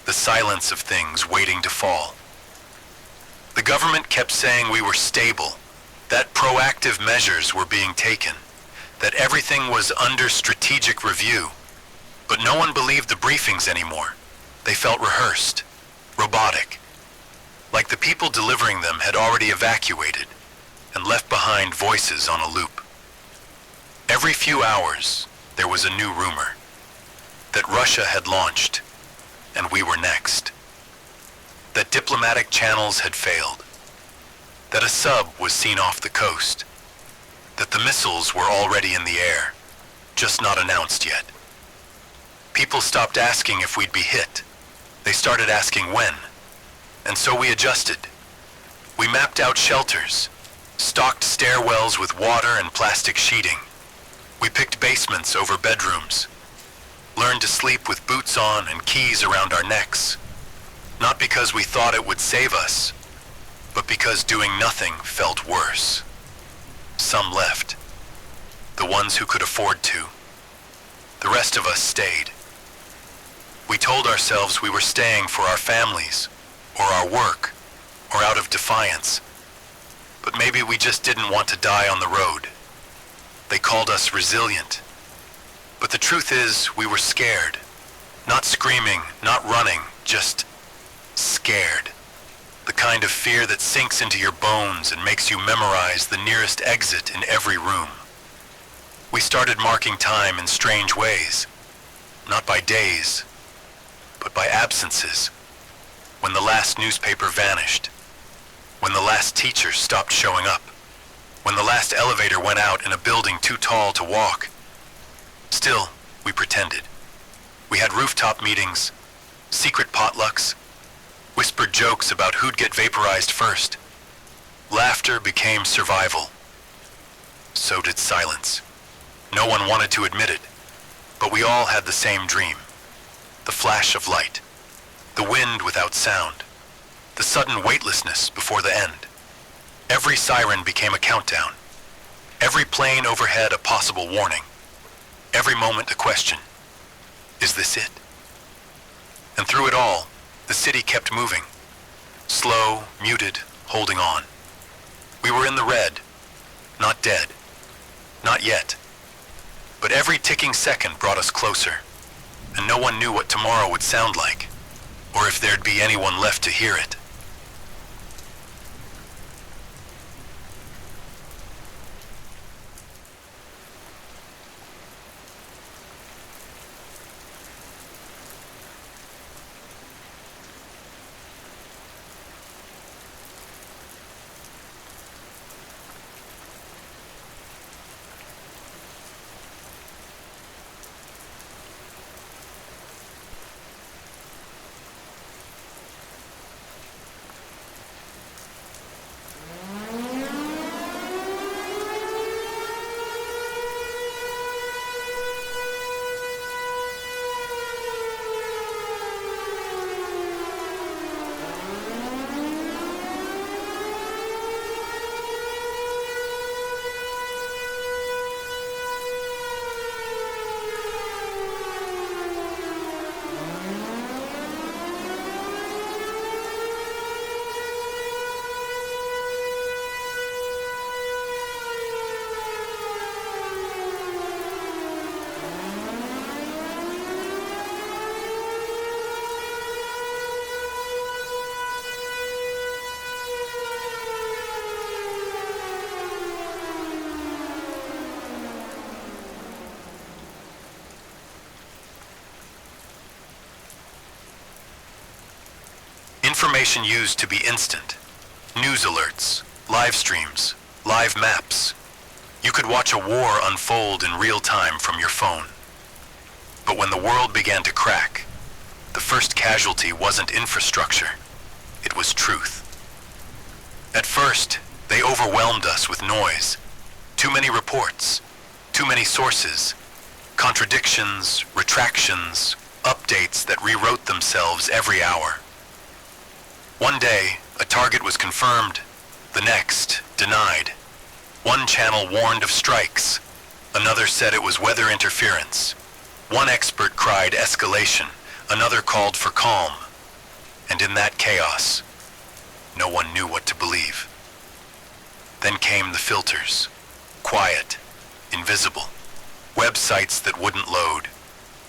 the silence of things waiting to fall. The government kept saying we were stable, that proactive measures were being taken, that everything was under strategic review, but no one believed the briefings anymore. They felt rehearsed, robotic, like the people delivering them had already evacuated and left behind voices on a loop. Every few hours, there was a new rumor that Russia had launched and we were next, that diplomatic channels had failed, that a sub was seen off the coast, that the missiles were already in the air, just not announced yet. People stopped asking if we'd be hit. They started asking when, and so we adjusted. We mapped out shelters, stocked stairwells with water and plastic sheeting. We picked basements over bedrooms, learned to sleep with boots on and keys around our necks, not because we thought it would save us, but because doing nothing felt worse. Some left, the ones who could afford to. The rest of us stayed. We told ourselves we were staying for our families, or our work, or out of defiance. But maybe we just didn't want to die on the road. They called us resilient. But the truth is, we were scared. Not screaming, not running, just scared. The kind of fear that sinks into your bones and makes you memorize the nearest exit in every room. We started marking time in strange ways, not by days, but by absences. When the last newspaper vanished, when the last teacher stopped showing up, when the last elevator went out in a building too tall to walk. Still, we pretended. We had rooftop meetings, secret potlucks, whispered jokes about who'd get vaporized first. Laughter became survival. So did silence. No one wanted to admit it, but we all had the same dream. The flash of light, the wind without sound, the sudden weightlessness before the end. Every siren became a countdown. Every plane overhead a possible warning. Every moment a question. Is this it? And through it all, the city kept moving. Slow, muted, holding on. We were in the red, not dead. Not yet. But every ticking second brought us closer, and no one knew what tomorrow would sound like, or if there'd be anyone left to hear it. Information used to be instant. News alerts, live streams, live maps. You could watch a war unfold in real time from your phone. But when the world began to crack, the first casualty wasn't infrastructure, it was truth. At first, they overwhelmed us with noise. Too many reports, too many sources, contradictions, retractions, updates that rewrote themselves every hour. One day, a target was confirmed, the next, denied. One channel warned of strikes, another said it was weather interference. One expert cried escalation, another called for calm. And in that chaos, no one knew what to believe. Then came the filters, quiet, invisible, websites that wouldn't load,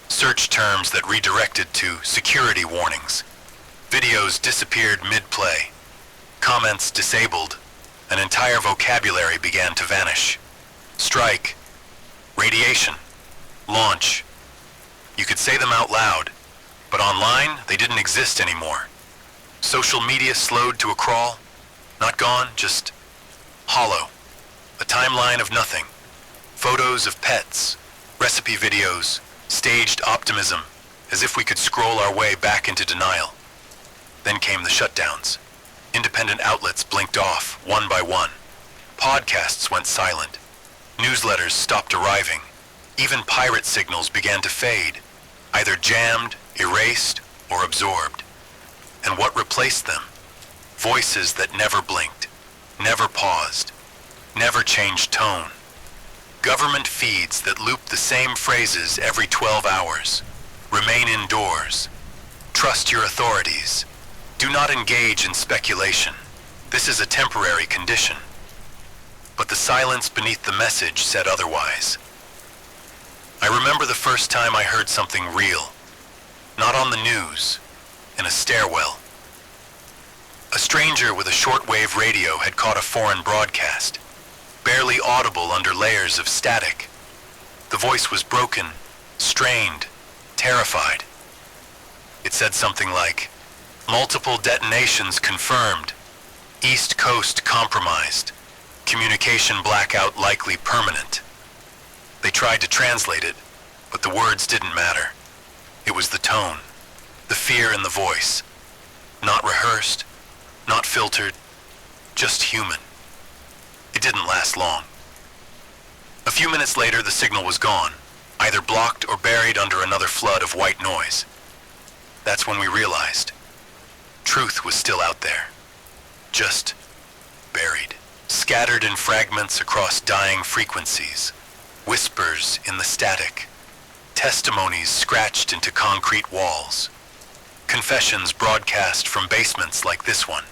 search terms that redirected to security warnings. Videos disappeared mid-play, comments disabled, an entire vocabulary began to vanish. Strike, radiation, launch. You could say them out loud, but online they didn't exist anymore. Social media slowed to a crawl, not gone, just hollow. A timeline of nothing. Photos of pets, recipe videos, staged optimism, as if we could scroll our way back into denial. Then came the shutdowns. Independent outlets blinked off, one by one. Podcasts went silent. Newsletters stopped arriving. Even pirate signals began to fade, either jammed, erased, or absorbed. And what replaced them? Voices that never blinked, never paused, never changed tone. Government feeds that loop the same phrases every 12 hours. Remain indoors. Trust your authorities. Do not engage in speculation. This is a temporary condition. But the silence beneath the message said otherwise. I remember the first time I heard something real. Not on the news, in a stairwell. A stranger with a shortwave radio had caught a foreign broadcast, barely audible under layers of static. The voice was broken, strained, terrified. It said something like, multiple detonations confirmed, East Coast compromised, communication blackout likely permanent. They tried to translate it, but the words didn't matter. It was the tone, the fear in the voice. Not rehearsed, not filtered, just human. It didn't last long. A few minutes later, the signal was gone, either blocked or buried under another flood of white noise. That's when we realized truth was still out there, just buried, scattered in fragments across dying frequencies, whispers in the static, testimonies scratched into concrete walls, confessions broadcast from basements like this one.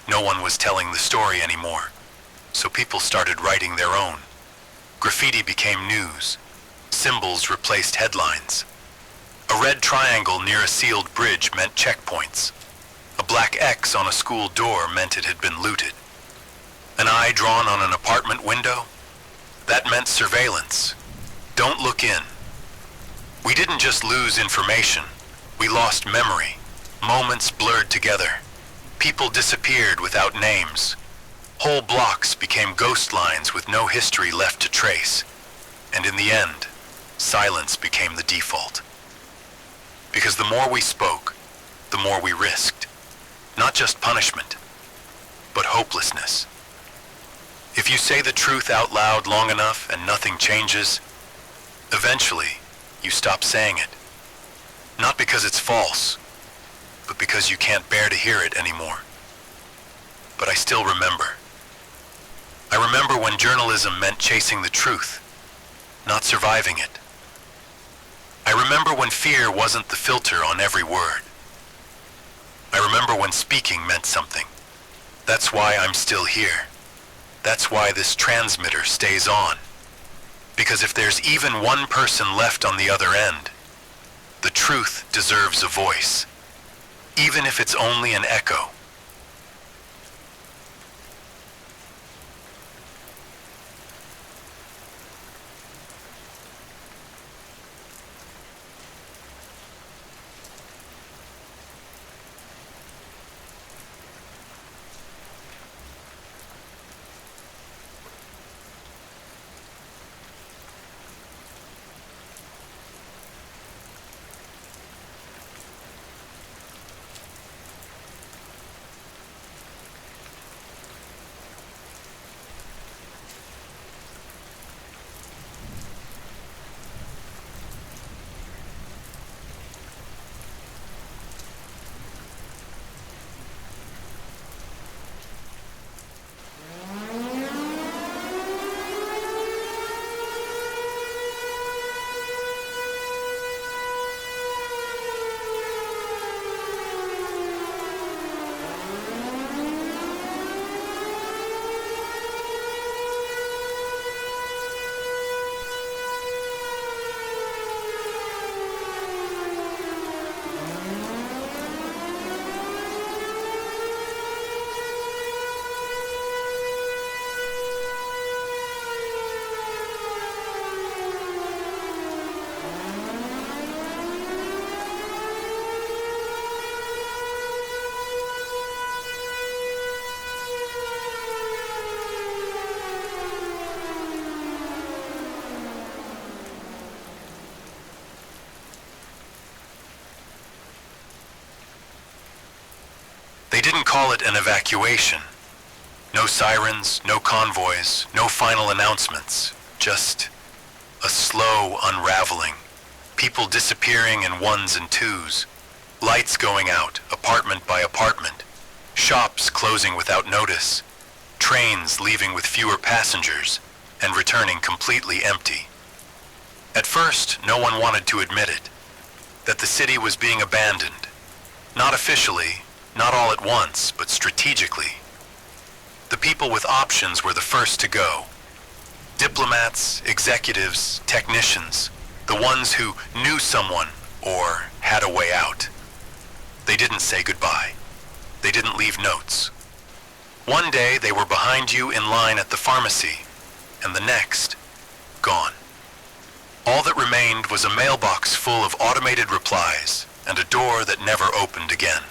No one was telling the story anymore, so people started writing their own. Graffiti became news. Symbols replaced headlines. A red triangle near a sealed bridge meant checkpoints. A black X on a school door meant it had been looted. An eye drawn on an apartment window? That meant surveillance. Don't look in. We didn't just lose information. We lost memory. Moments blurred together. People disappeared without names. Whole blocks became ghost lines with no history left to trace. And in the end, silence became the default. Because the more we spoke, the more we risked. Not just punishment, but hopelessness. If you say the truth out loud long enough and nothing changes, eventually you stop saying it. Not because it's false, but because you can't bear to hear it anymore. But I still remember. I remember when journalism meant chasing the truth, not surviving it. I remember when fear wasn't the filter on every word. I remember when speaking meant something. That's why I'm still here. That's why this transmitter stays on. Because if there's even one person left on the other end, the truth deserves a voice, even if it's only an echo. They didn't call it an evacuation. No sirens, no convoys, no final announcements. Just a slow unraveling. People disappearing in ones and twos. Lights going out, apartment by apartment. Shops closing without notice. Trains leaving with fewer passengers and returning completely empty. At first, no one wanted to admit it, that the city was being abandoned. Not officially, not all at once, but strategically. The people with options were the first to go. Diplomats, executives, technicians, the ones who knew someone or had a way out. They didn't say goodbye. They didn't leave notes. One day they were behind you in line at the pharmacy, and the next, gone. All that remained was a mailbox full of automated replies and a door that never opened again.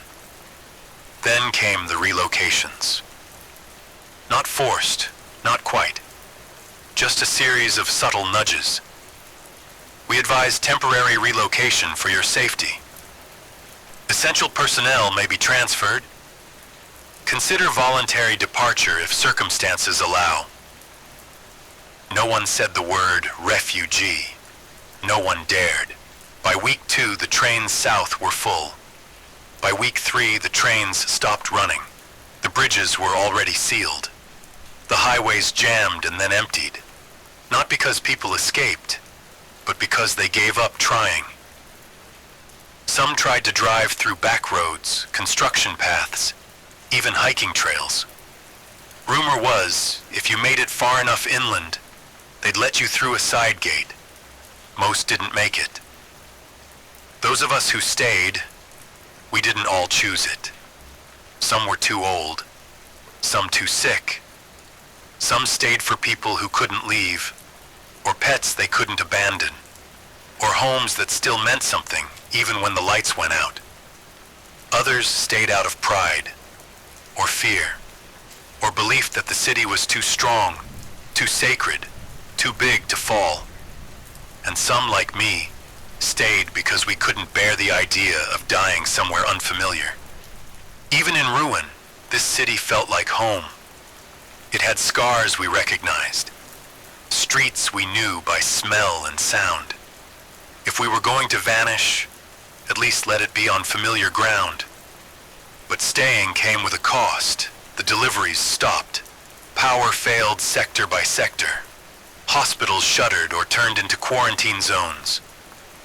Then came the relocations. Not forced, not quite. Just a series of subtle nudges. We advise temporary relocation for your safety. Essential personnel may be transferred. Consider voluntary departure if circumstances allow. No one said the word refugee. No one dared. By week 2, the trains south were full. By week 3, the trains stopped running. The bridges were already sealed. The highways jammed and then emptied. Not because people escaped, but because they gave up trying. Some tried to drive through back roads, construction paths, even hiking trails. Rumor was, if you made it far enough inland, they'd let you through a side gate. Most didn't make it. Those of us who stayed, we didn't all choose it. Some were too old, some too sick. Some stayed for people who couldn't leave, or pets they couldn't abandon, or homes that still meant something even when the lights went out. Others stayed out of pride, or fear, or belief that the city was too strong, too sacred, too big to fall. And some, like me, stayed because we couldn't bear the idea of dying somewhere unfamiliar. Even in ruin, this city felt like home. It had scars we recognized, streets we knew by smell and sound. If we were going to vanish, at least let it be on familiar ground. But staying came with a cost. The deliveries stopped. Power failed sector by sector. Hospitals shuttered or turned into quarantine zones,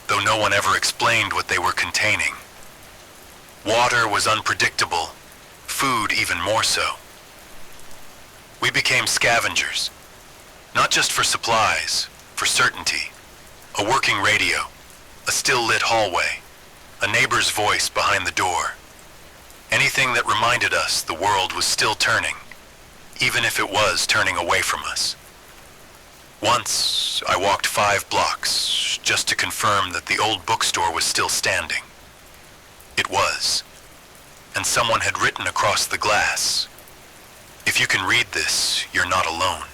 though no one ever explained what they were containing. Water was unpredictable, food even more so. We became scavengers, not just for supplies, for certainty. A working radio, a still-lit hallway, a neighbor's voice behind the door. Anything that reminded us the world was still turning, even if it was turning away from us. Once, I walked 5 blocks just to confirm that the old bookstore was still standing. It was, and someone had written across the glass, "If you can read this, you're not alone."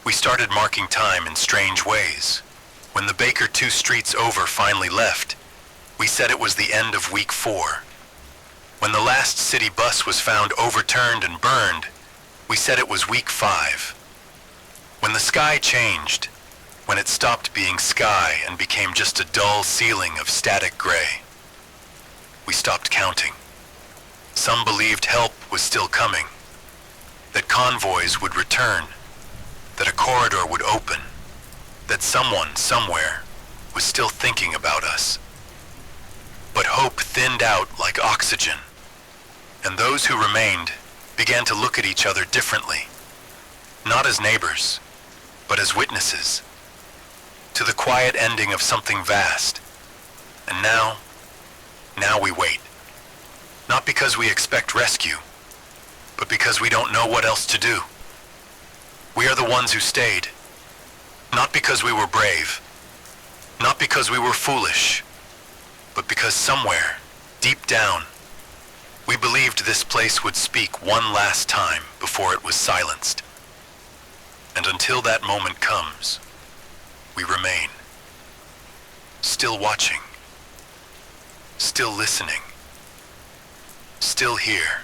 We started marking time in strange ways. When the baker 2 streets over finally left, we said it was the end of week 4. When the last city bus was found overturned and burned, we said it was week 5. When the sky changed, when it stopped being sky and became just a dull ceiling of static gray, we stopped counting. Some believed help was still coming, that convoys would return, that a corridor would open, that someone somewhere was still thinking about us. But hope thinned out like oxygen, and those who remained began to look at each other differently, not as neighbors, but as witnesses, to the quiet ending of something vast. And now we wait. Not because we expect rescue, but because we don't know what else to do. We are the ones who stayed, not because we were brave, not because we were foolish, but because somewhere, deep down, we believed this place would speak one last time before it was silenced. And until that moment comes, we remain, still watching, still listening, still still here.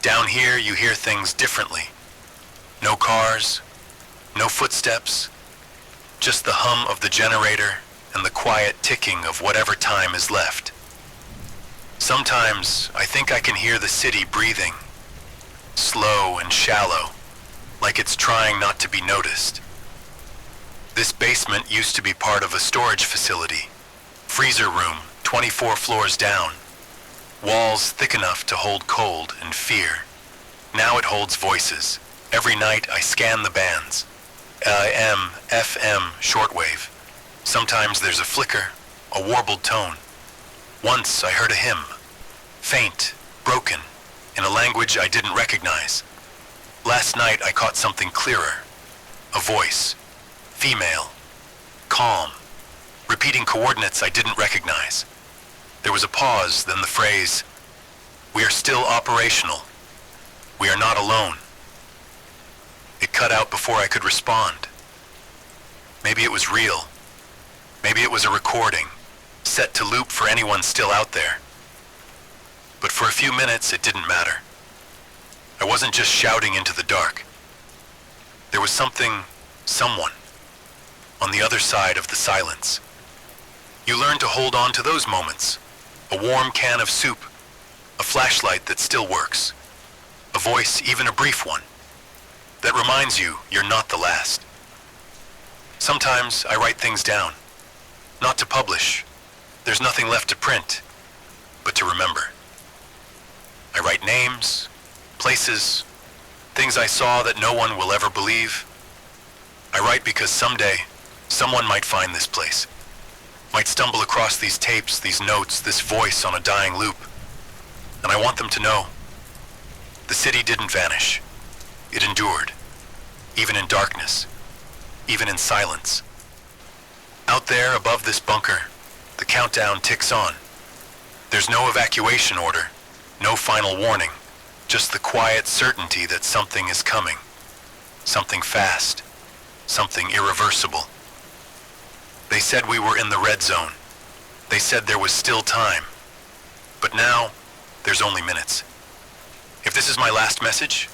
Down here, you hear things differently. No cars, no footsteps, just the hum of the generator and the quiet ticking of whatever time is left. Sometimes I think I can hear the city breathing, slow and shallow, like it's trying not to be noticed. This basement used to be part of a storage facility, freezer room 24 floors down. Walls thick enough to hold cold and fear. Now it holds voices. Every night I scan the bands. AM, FM, shortwave. Sometimes there's a flicker, a warbled tone. Once I heard a hymn. Faint, broken, in a language I didn't recognize. Last night I caught something clearer. A voice. Female. Calm. Repeating coordinates I didn't recognize. There was a pause, then the phrase, "We are still operational. We are not alone." It cut out before I could respond. Maybe it was real. Maybe it was a recording, set to loop for anyone still out there. But for a few minutes, it didn't matter. I wasn't just shouting into the dark. There was something, someone, on the other side of the silence. You learn to hold on to those moments. A warm can of soup, a flashlight that still works, a voice, even a brief one, that reminds you you're not the last. Sometimes I write things down, not to publish. There's nothing left to print, but to remember. I write names, places, things I saw that no one will ever believe. I write because someday, someone might find this place. Might stumble across these tapes, these notes, this voice on a dying loop. And I want them to know. The city didn't vanish. It endured. Even in darkness. Even in silence. Out there above this bunker, the countdown ticks on. There's no evacuation order, no final warning. Just the quiet certainty that something is coming. Something fast. Something irreversible. They said we were in the red zone. They said there was still time. But now, there's only minutes. If this is my last message,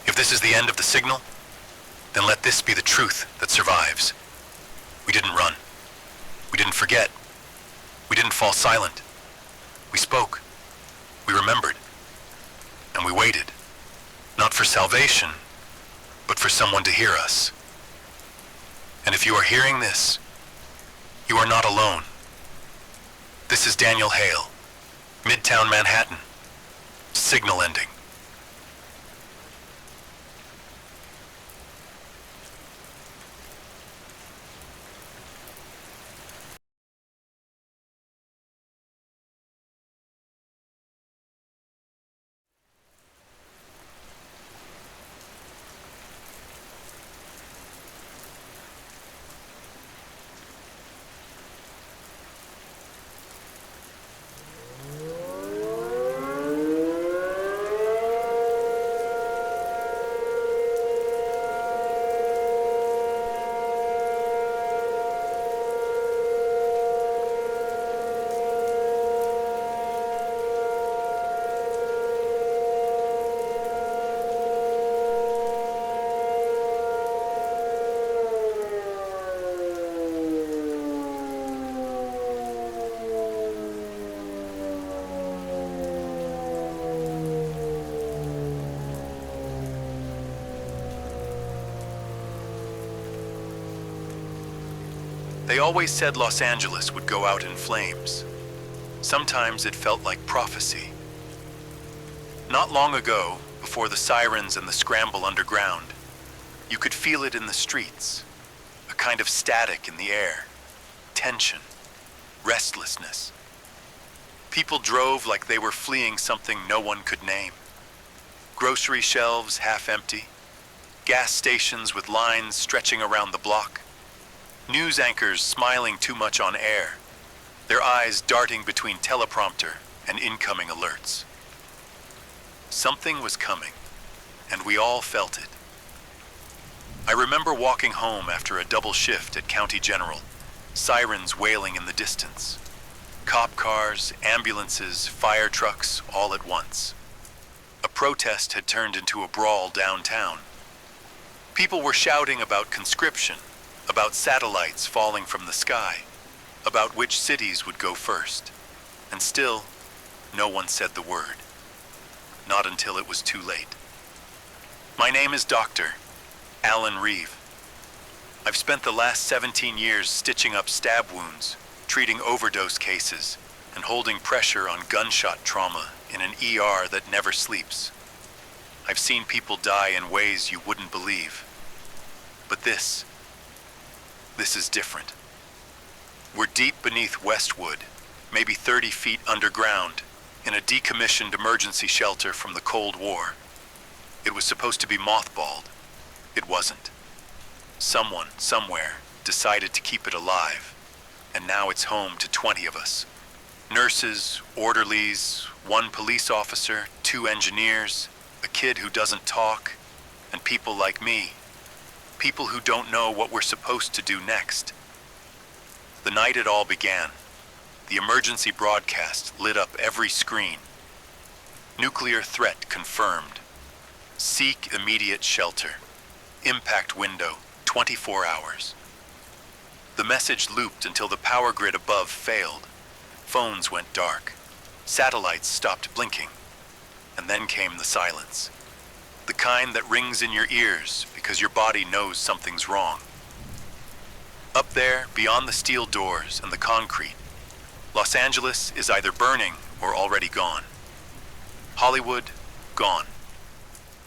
if this is the end of the signal, then let this be the truth that survives. We didn't run. We didn't forget. We didn't fall silent. We spoke. We remembered. And we waited. Not for salvation, but for someone to hear us. And if you are hearing this, you are not alone. This is Daniel Hale, Midtown Manhattan, signal ending. They always said Los Angeles would go out in flames. Sometimes it felt like prophecy. Not long ago, before the sirens and the scramble underground, you could feel it in the streets, a kind of static in the air, tension, restlessness. People drove like they were fleeing something no one could name. Grocery shelves half empty, gas stations with lines stretching around the block, news anchors smiling too much on air, their eyes darting between teleprompter and incoming alerts. Something was coming, and we all felt it. I remember walking home after a double shift at County General, sirens wailing in the distance. Cop cars, ambulances, fire trucks, all at once. A protest had turned into a brawl downtown. People were shouting about conscription, about satellites falling from the sky, about which cities would go first. And still, no one said the word. Not until it was too late. My name is Dr. Alan Reeve. I've spent the last 17 years stitching up stab wounds, treating overdose cases, and holding pressure on gunshot trauma in an ER that never sleeps. I've seen people die in ways you wouldn't believe. But this is different. We're deep beneath Westwood, maybe 30 feet underground, in a decommissioned emergency shelter from the Cold War. It was supposed to be mothballed. It wasn't. Someone, somewhere, decided to keep it alive, and now it's home to 20 of us. Nurses, orderlies, 1 police officer, 2 engineers, a kid who doesn't talk, and people like me. People who don't know what we're supposed to do next. The night it all began, the emergency broadcast lit up every screen. Nuclear threat confirmed. Seek immediate shelter. Impact window, 24 hours. The message looped until the power grid above failed. Phones went dark. Satellites stopped blinking. And then came the silence. The kind that rings in your ears because your body knows something's wrong. Up there, beyond the steel doors and the concrete, Los Angeles is either burning or already gone. Hollywood, gone.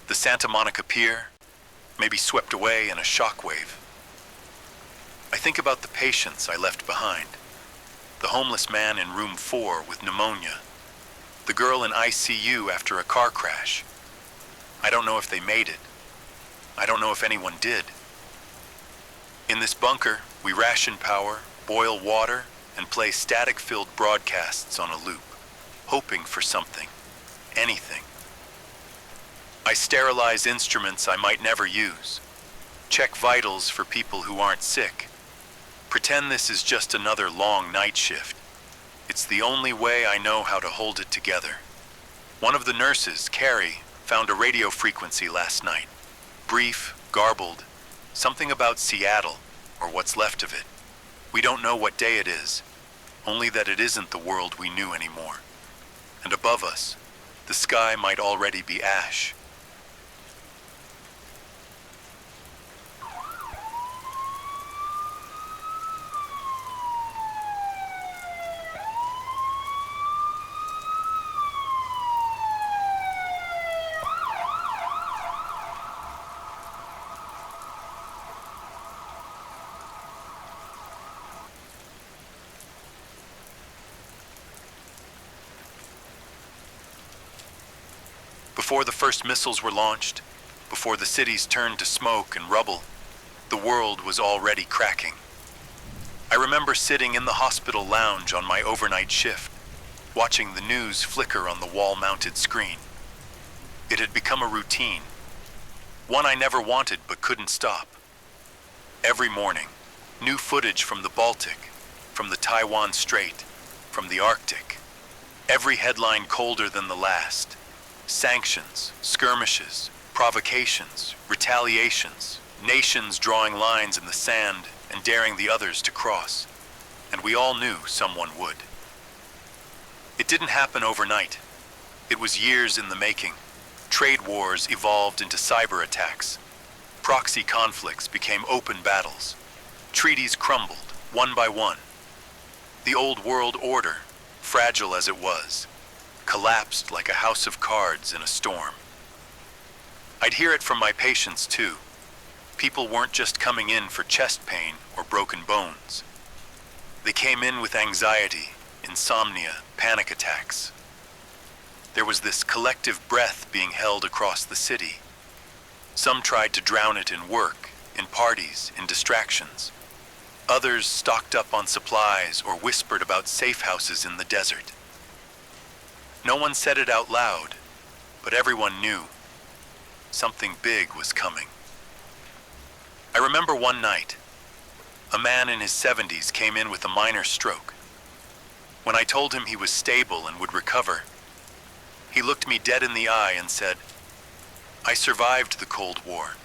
The Santa Monica Pier, maybe swept away in a shockwave. I think about the patients I left behind. The homeless man in room 4 with pneumonia. The girl in ICU after a car crash. I don't know if they made it. I don't know if anyone did. In this bunker, we ration power, boil water, and play static-filled broadcasts on a loop, hoping for something, anything. I sterilize instruments I might never use, check vitals for people who aren't sick, pretend this is just another long night shift. It's the only way I know how to hold it together. One of the nurses, Carrie, found a radio frequency last night. Brief, garbled, something about Seattle, or what's left of it. We don't know what day it is. only that it isn't the world we knew anymore. And above us, the sky might already be ash. Before the first missiles were launched, before the cities turned to smoke and rubble, the world was already cracking. I remember sitting in the hospital lounge on my overnight shift, watching the news flicker on the wall-mounted screen. It had become a routine, one I never wanted but couldn't stop. Every morning, new footage from the Baltic, from the Taiwan Strait, from the Arctic. Every headline colder than the last. Sanctions, skirmishes, provocations, retaliations, nations drawing lines in the sand and daring the others to cross. And we all knew someone would. It didn't happen overnight. It was years in the making. Trade wars evolved into cyber attacks. Proxy conflicts became open battles. Treaties crumbled, one by one. The old world order, fragile as it was, collapsed like a house of cards in a storm. I'd hear it from my patients too. People weren't just coming in for chest pain or broken bones. They came in with anxiety, insomnia, panic attacks. There was this collective breath being held across the city. Some tried to drown it in work, in parties, in distractions. Others stocked up on supplies or whispered about safe houses in the desert. No one said it out loud, but everyone knew something big was coming. I remember one night, a man in his 70s came in with a minor stroke. When I told him he was stable and would recover, he looked me dead in the eye and said, "I survived the Cold War.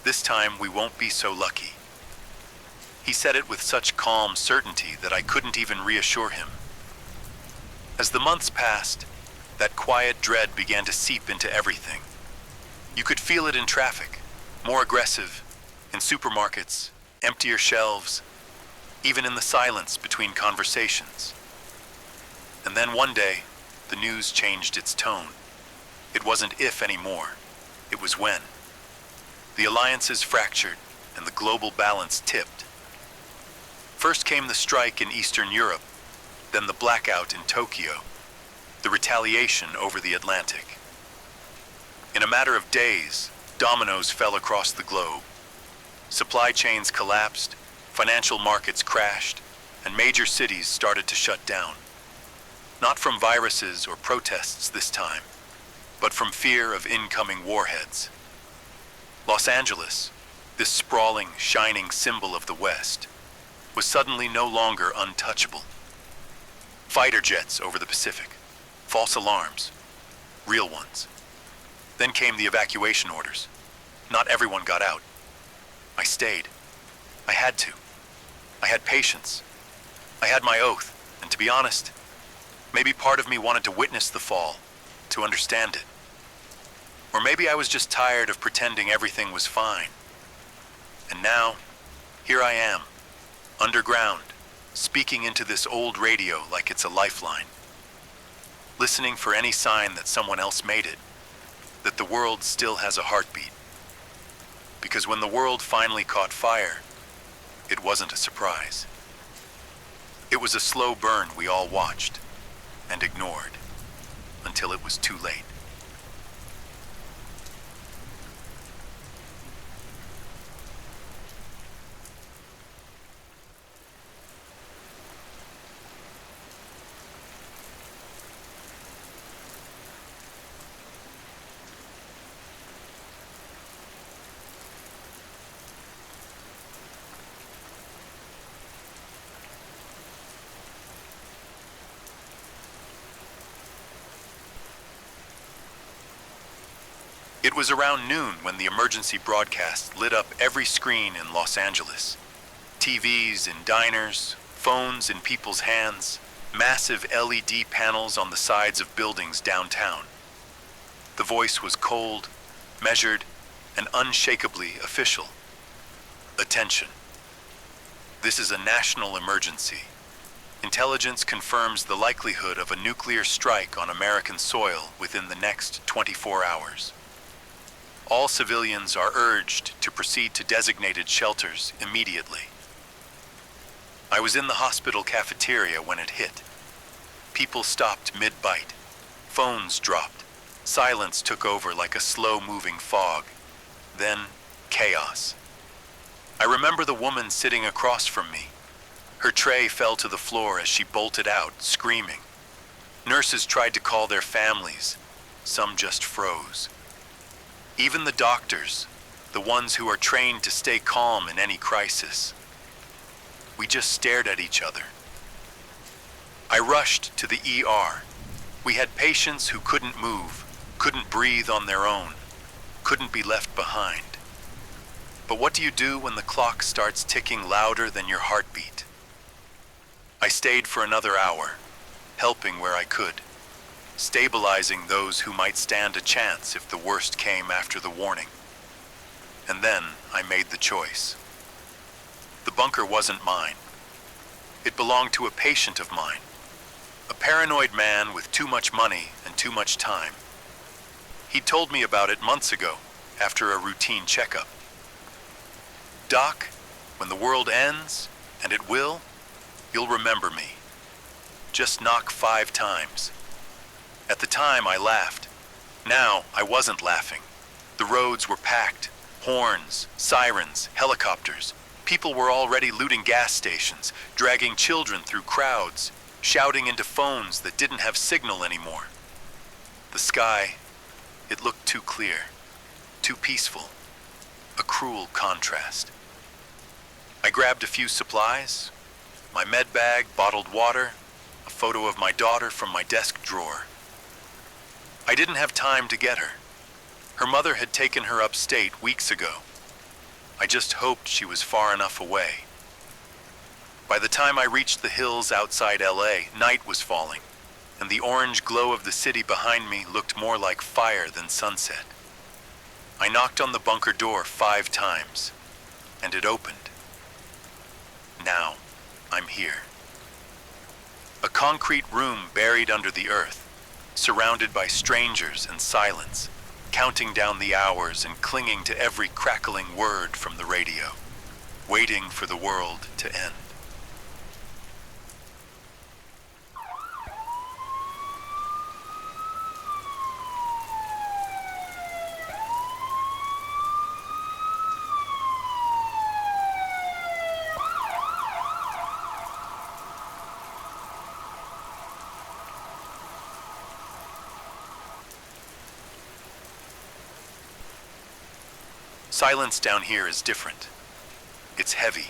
This time we won't be so lucky." He said it with such calm certainty that I couldn't even reassure him. As the months passed, that quiet dread began to seep into everything. You could feel it in traffic, more aggressive, in supermarkets, emptier shelves, even in the silence between conversations. And then one day, the news changed its tone. It wasn't if anymore, it was when. The alliances fractured and the global balance tipped. First came the strike in Eastern Europe, then the blackout in Tokyo, the retaliation over the Atlantic. In a matter of days, dominoes fell across the globe. Supply chains collapsed, financial markets crashed, and major cities started to shut down. Not from viruses or protests this time, but from fear of incoming warheads. Los Angeles, this sprawling, shining symbol of the West, was suddenly no longer untouchable. Fighter jets over the Pacific, false alarms, real ones. Then came the evacuation orders. Not everyone got out. I stayed. I had to. I had patience. I had my oath, and to be honest, maybe part of me wanted to witness the fall, to understand it. Or maybe I was just tired of pretending everything was fine. And now, here I am, underground, speaking into this old radio like it's a lifeline. Listening for any sign that someone else made it, that the world still has a heartbeat. Because when the world finally caught fire, it wasn't a surprise. It was a slow burn we all watched and ignored until it was too late. It was around noon when the emergency broadcast lit up every screen in Los Angeles. TVs in diners, phones in people's hands, massive LED panels on the sides of buildings downtown. The voice was cold, measured, and unshakably official. Attention. This is a national emergency. Intelligence confirms the likelihood of a nuclear strike on American soil within the next 24 hours. All civilians are urged to proceed to designated shelters immediately. I was in the hospital cafeteria when it hit. People stopped mid-bite. Phones dropped. Silence took over like a slow-moving fog. Then, chaos. I remember the woman sitting across from me. Her tray fell to the floor as she bolted out, screaming. Nurses tried to call their families. Some just froze. Even the doctors, the ones who are trained to stay calm in any crisis. We just stared at each other. I rushed to the ER. We had patients who couldn't move, couldn't breathe on their own, couldn't be left behind. But what do you do when the clock starts ticking louder than your heartbeat? I stayed for another hour, helping where I could, stabilizing those who might stand a chance if the worst came after the warning. And then I made the choice. The bunker wasn't mine. It belonged to a patient of mine, a paranoid man with too much money and too much time. He told me about it months ago, after a routine checkup. Doc, when the world ends, and it will, you'll remember me. Just knock 5 times. At the time, I laughed. Now, I wasn't laughing. The roads were packed. Horns, sirens, helicopters. People were already looting gas stations, dragging children through crowds, shouting into phones that didn't have signal anymore. The sky, it looked too clear, too peaceful, a cruel contrast. I grabbed a few supplies, my med bag, bottled water, a photo of my daughter from my desk drawer. I didn't have time to get her. Her mother had taken her upstate weeks ago. I just hoped she was far enough away. By the time I reached the hills outside LA, night was falling, and the orange glow of the city behind me looked more like fire than sunset. I knocked on the bunker door 5 times, and it opened. Now, I'm here. A concrete room buried under the earth, surrounded by strangers and silence, counting down the hours and clinging to every crackling word from the radio, waiting for the world to end. Silence down here is different. It's heavy,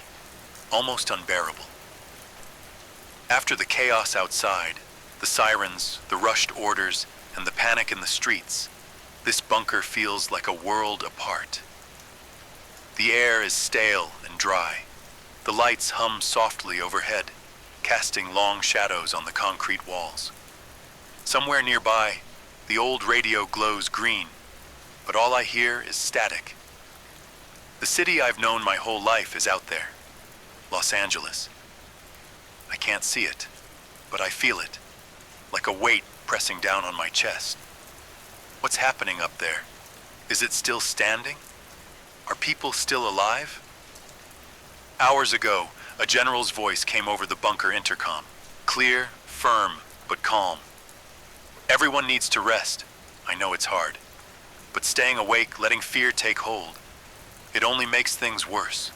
almost unbearable. After the chaos outside, the sirens, the rushed orders, and the panic in the streets, this bunker feels like a world apart. The air is stale and dry. The lights hum softly overhead, casting long shadows on the concrete walls. Somewhere nearby, the old radio glows green, but all I hear is static. The city I've known my whole life is out there, Los Angeles. I can't see it, but I feel it, like a weight pressing down on my chest. What's happening up there? Is it still standing? Are people still alive? Hours ago, a general's voice came over the bunker intercom, clear, firm, but calm. Everyone needs to rest. I know it's hard, but staying awake, letting fear take hold, it only makes things worse.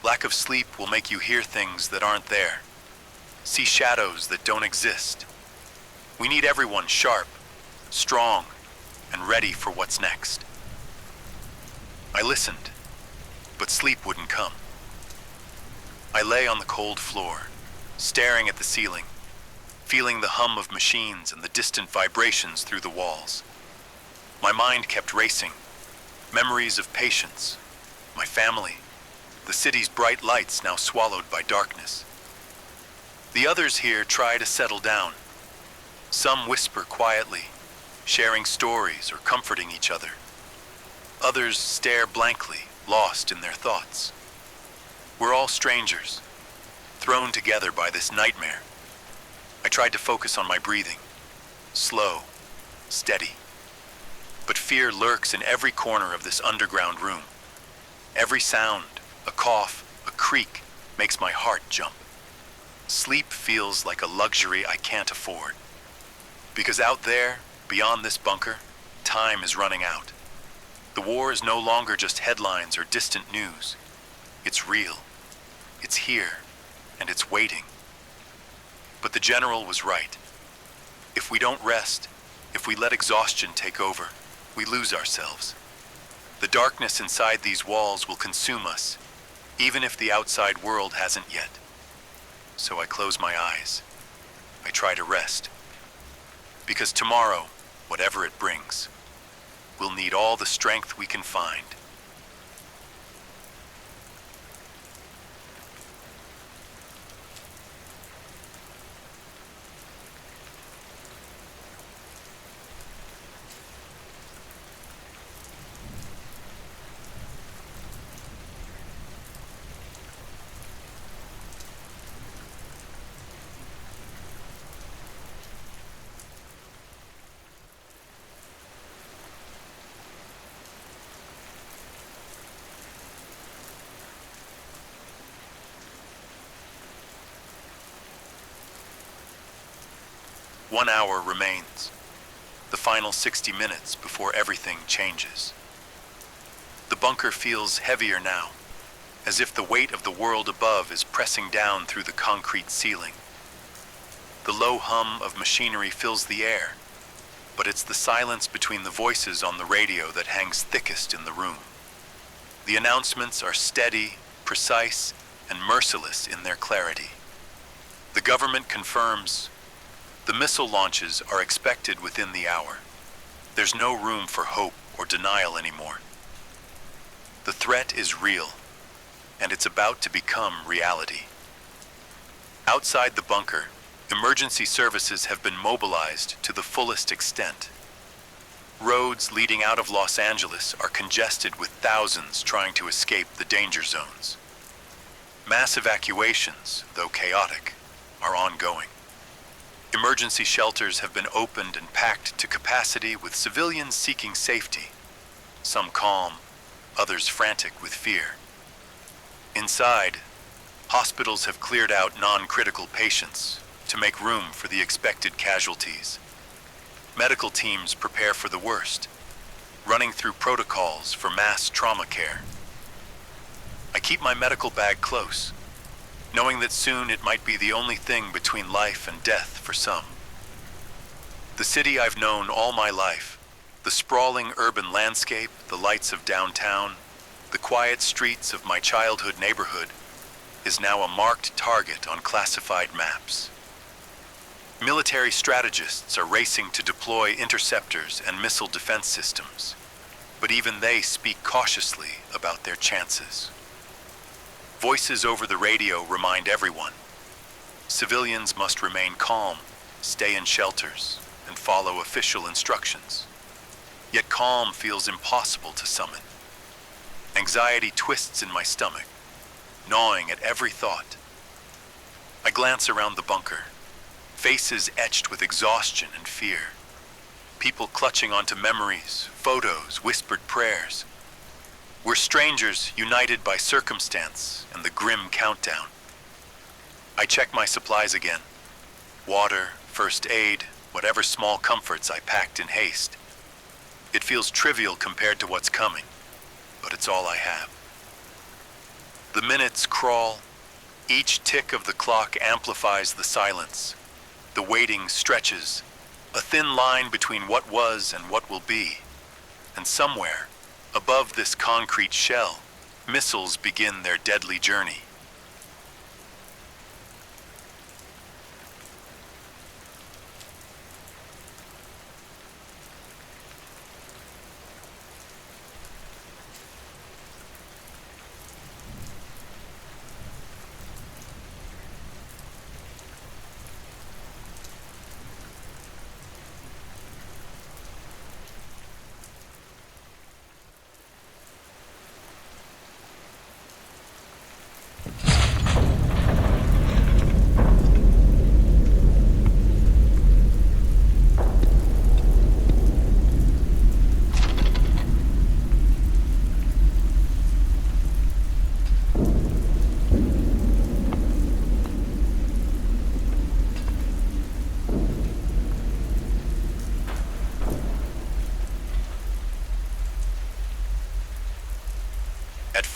Lack of sleep will make you hear things that aren't there, see shadows that don't exist. We need everyone sharp, strong, and ready for what's next. I listened, but sleep wouldn't come. I lay on the cold floor, staring at the ceiling, feeling the hum of machines and the distant vibrations through the walls. My mind kept racing, memories of patience, my family, the city's bright lights now swallowed by darkness. The others here try to settle down. Some whisper quietly, sharing stories or comforting each other. Others stare blankly, lost in their thoughts. We're all strangers, thrown together by this nightmare. I tried to focus on my breathing, slow, steady. But fear lurks in every corner of this underground room. Every sound, a cough, a creak, makes my heart jump. Sleep feels like a luxury I can't afford. Because out there, beyond this bunker, time is running out. The war is no longer just headlines or distant news. It's real. It's here, and it's waiting. But the general was right. If we don't rest, if we let exhaustion take over, we lose ourselves. The darkness inside these walls will consume us, even if the outside world hasn't yet. So I close my eyes. I try to rest. Because tomorrow, whatever it brings, we'll need all the strength we can find. One hour remains, the final 60 minutes before everything changes. The bunker feels heavier now, as if the weight of the world above is pressing down through the concrete ceiling. The low hum of machinery fills the air, but it's the silence between the voices on the radio that hangs thickest in the room. The announcements are steady, precise, and merciless in their clarity. The government confirms the missile launches are expected within the hour. There's no room for hope or denial anymore. The threat is real, and it's about to become reality. Outside the bunker, emergency services have been mobilized to the fullest extent. Roads leading out of Los Angeles are congested with thousands trying to escape the danger zones. Mass evacuations, though chaotic, are ongoing. Emergency shelters have been opened and packed to capacity with civilians seeking safety, some calm, others frantic with fear. Inside, hospitals have cleared out non-critical patients to make room for the expected casualties. Medical teams prepare for the worst, running through protocols for mass trauma care. I keep my medical bag close, knowing that soon it might be the only thing between life and death for some. The city I've known all my life, the sprawling urban landscape, the lights of downtown, the quiet streets of my childhood neighborhood, is now a marked target on classified maps. Military strategists are racing to deploy interceptors and missile defense systems, but even they speak cautiously about their chances. Voices over the radio remind everyone, civilians must remain calm, stay in shelters, and follow official instructions. Yet calm feels impossible to summon. Anxiety twists in my stomach, gnawing at every thought. I glance around the bunker, faces etched with exhaustion and fear. People clutching onto memories, photos, whispered prayers. We're strangers united by circumstance and the grim countdown. I check my supplies again. Water, first aid, whatever small comforts I packed in haste. It feels trivial compared to what's coming, but it's all I have. The minutes crawl. Each tick of the clock amplifies the silence. The waiting stretches, a thin line between what was and what will be. And somewhere, above this concrete shell, missiles begin their deadly journey.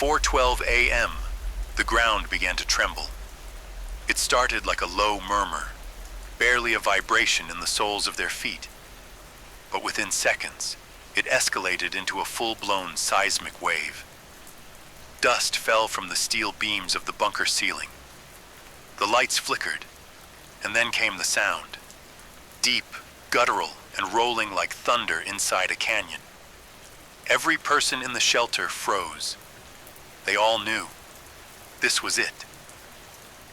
4:12 a.m., the ground began to tremble. It started like a low murmur, barely a vibration in the soles of their feet. But within seconds, it escalated into a full-blown seismic wave. Dust fell from the steel beams of the bunker ceiling. The lights flickered, and then came the sound, deep, guttural, and rolling like thunder inside a canyon. Every person in the shelter froze. They all knew. This was it.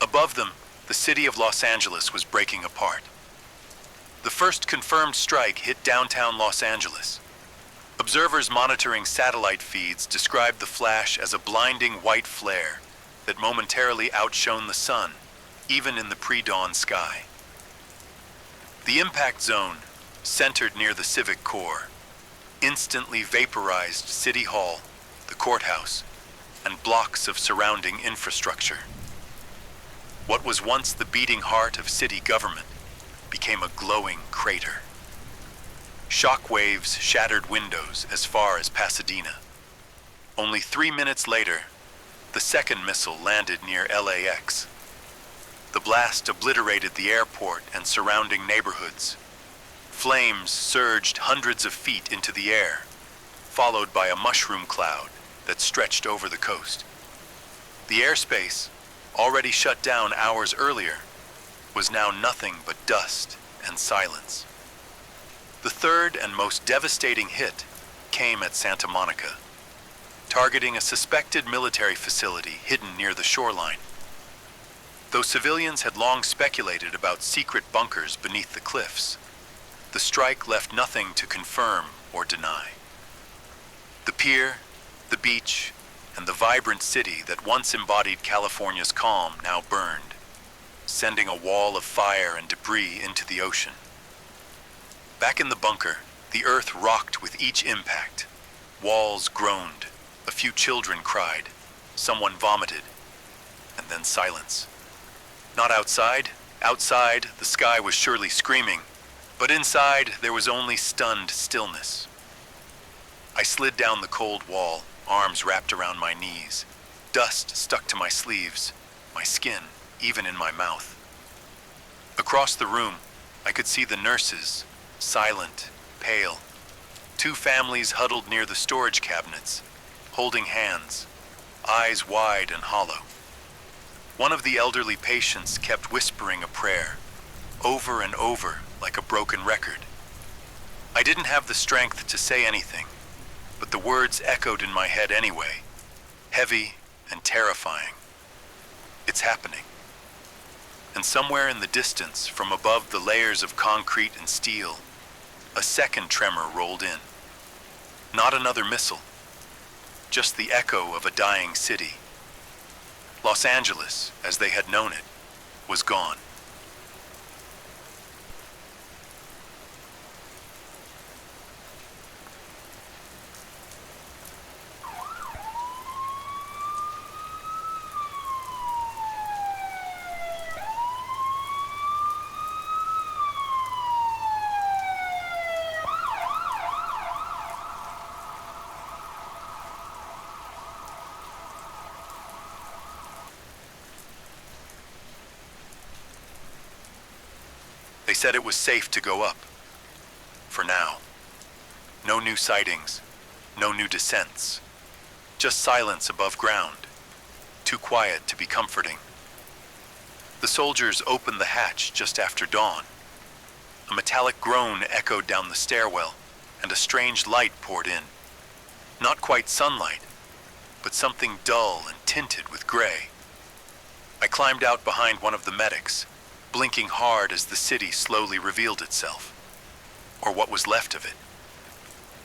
Above them, the city of Los Angeles was breaking apart. The first confirmed strike hit downtown Los Angeles. Observers monitoring satellite feeds described the flash as a blinding white flare that momentarily outshone the sun, even in the pre-dawn sky. The impact zone, centered near the Civic Core, instantly vaporized City Hall, the courthouse, and blocks of surrounding infrastructure. What was once the beating heart of city government became a glowing crater. Shock waves shattered windows as far as Pasadena. Only 3 minutes later, the second missile landed near LAX. The blast obliterated the airport and surrounding neighborhoods. Flames surged hundreds of feet into the air, followed by a mushroom cloud that stretched over the coast. The airspace, already shut down hours earlier, was now nothing but dust and silence. The third and most devastating hit came at Santa Monica, targeting a suspected military facility hidden near the shoreline. Though civilians had long speculated about secret bunkers beneath the cliffs, the strike left nothing to confirm or deny. The pier, the beach, and the vibrant city that once embodied California's calm now burned, sending a wall of fire and debris into the ocean. Back in the bunker, the earth rocked with each impact. Walls groaned, a few children cried, someone vomited, and then silence. Not outside. Outside, the sky was surely screaming, but inside there was only stunned stillness. I slid down the cold wall, arms wrapped around my knees. Dust stuck to my sleeves, my skin, even in my mouth. Across the room, I could see the nurses, silent, pale. 2 families huddled near the storage cabinets, holding hands, eyes wide and hollow. One of the elderly patients kept whispering a prayer, over and over like a broken record. I didn't have the strength to say anything, but the words echoed in my head anyway, heavy and terrifying. It's happening. And somewhere in the distance, from above the layers of concrete and steel, a second tremor rolled in. Not another missile, just the echo of a dying city. Los Angeles, as they had known it, was gone. They said it was safe to go up. For now. No new sightings, no new descents. Just silence above ground. Too quiet to be comforting. The soldiers opened the hatch just after dawn. A metallic groan echoed down the stairwell, and a strange light poured in. Not quite sunlight, but something dull and tinted with gray. I climbed out behind one of the medics, blinking hard as the city slowly revealed itself, or what was left of it.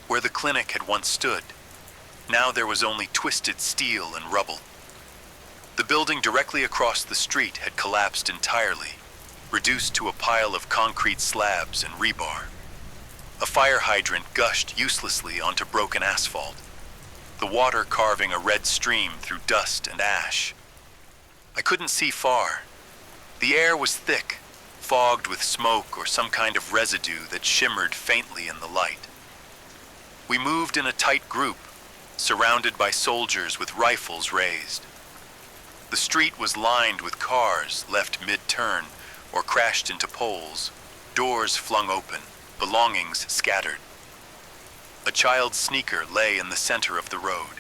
Where the clinic had once stood, now there was only twisted steel and rubble. The building directly across the street had collapsed entirely, reduced to a pile of concrete slabs and rebar. A fire hydrant gushed uselessly onto broken asphalt, the water carving a red stream through dust and ash. I couldn't see far. The air was thick, fogged with smoke or some kind of residue that shimmered faintly in the light. We moved in a tight group, surrounded by soldiers with rifles raised. The street was lined with cars left mid-turn or crashed into poles, doors flung open, belongings scattered. A child's sneaker lay in the center of the road.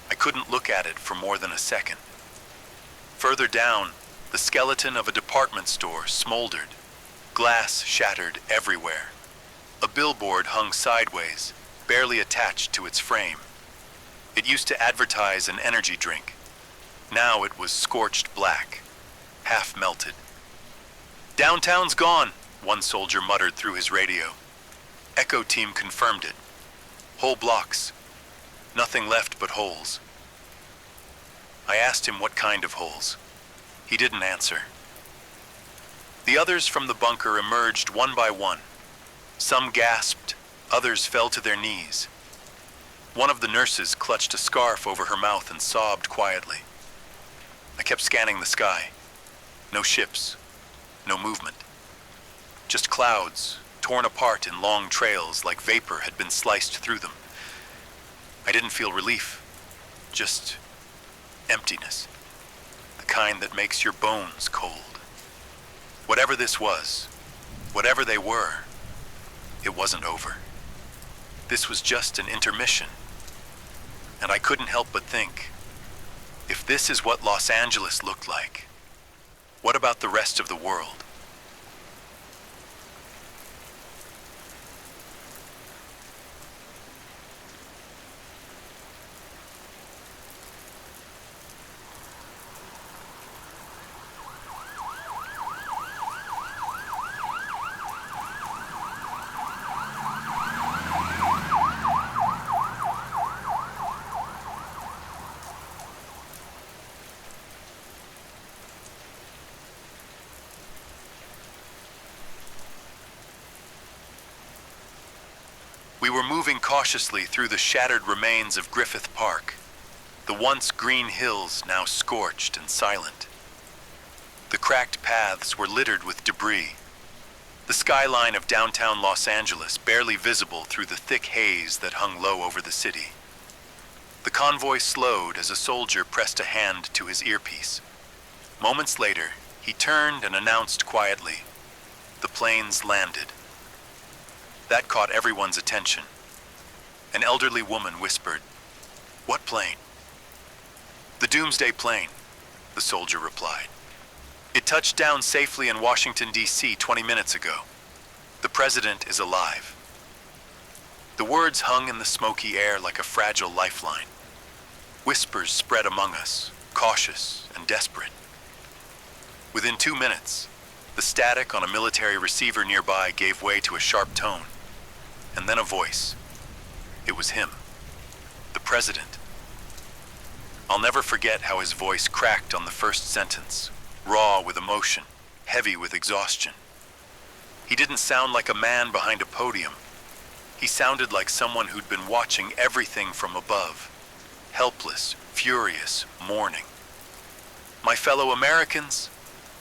I couldn't look at it for more than a second. Further down, the skeleton of a department store smoldered, glass shattered everywhere. A billboard hung sideways, barely attached to its frame. It used to advertise an energy drink. Now it was scorched black, half melted. "Downtown's gone," one soldier muttered through his radio. Echo team confirmed it. Whole blocks. Nothing left but holes. I asked him what kind of holes. He didn't answer. The others from the bunker emerged one by one. Some gasped, others fell to their knees. One of the nurses clutched a scarf over her mouth and sobbed quietly. I kept scanning the sky. No ships, no movement. Just clouds, torn apart in long trails like vapor had been sliced through them. I didn't feel relief, just emptiness, the kind that makes your bones cold. Whatever this was, whatever they were, it wasn't over. This was just an intermission. And I couldn't help but think, if this is what Los Angeles looked like, what about the rest of the world? We were moving cautiously through the shattered remains of Griffith Park, the once green hills now scorched and silent. The cracked paths were littered with debris, the skyline of downtown Los Angeles barely visible through the thick haze that hung low over the city. The convoy slowed as a soldier pressed a hand to his earpiece. Moments later, he turned and announced quietly, "The plane's landed." That caught everyone's attention. An elderly woman whispered, "What plane?" "The Doomsday plane," the soldier replied. "It touched down safely in Washington, D.C. 20 minutes ago. The president is alive." The words hung in the smoky air like a fragile lifeline. Whispers spread among us, cautious and desperate. Within 2 minutes, the static on a military receiver nearby gave way to a sharp tone. And then a voice. It was him, the president. I'll never forget how his voice cracked on the first sentence, raw with emotion, heavy with exhaustion. He didn't sound like a man behind a podium. He sounded like someone who'd been watching everything from above, helpless, furious, mourning. "My fellow Americans,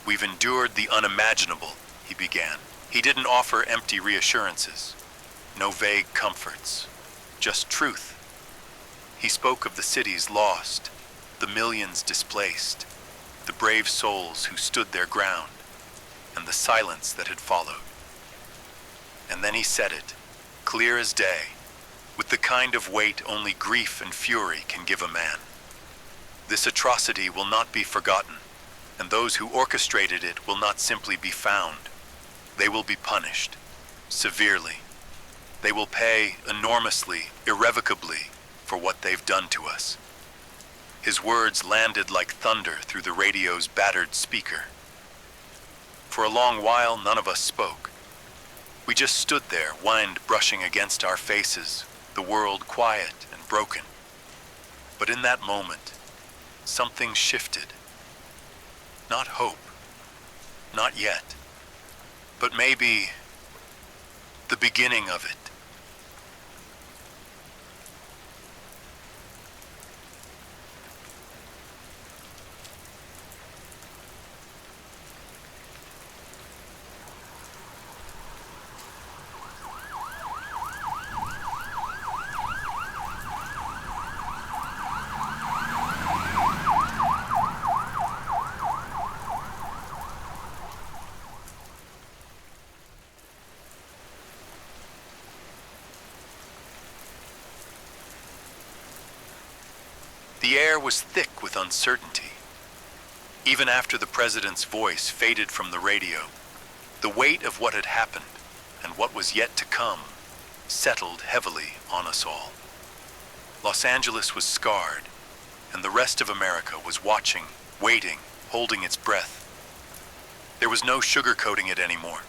we've endured the unimaginable," he began. He didn't offer empty reassurances. No vague comforts, just truth. He spoke of the cities lost, the millions displaced, the brave souls who stood their ground, and the silence that had followed. And then he said it, clear as day, with the kind of weight only grief and fury can give a man. This atrocity will not be forgotten, and those who orchestrated it will not simply be found. They will be punished, severely. They will pay enormously, irrevocably, for what they've done to us. His words landed like thunder through the radio's battered speaker. For a long while, none of us spoke. We just stood there, wind brushing against our faces, the world quiet and broken. But in that moment, something shifted. Not hope, not yet, but maybe the beginning of it. air was thick with uncertainty. Even after the president's voice faded from the radio, the weight of what had happened and what was yet to come settled heavily on us all. Los Angeles was scarred, and the rest of America was watching, waiting, holding its breath. There was no sugarcoating it anymore.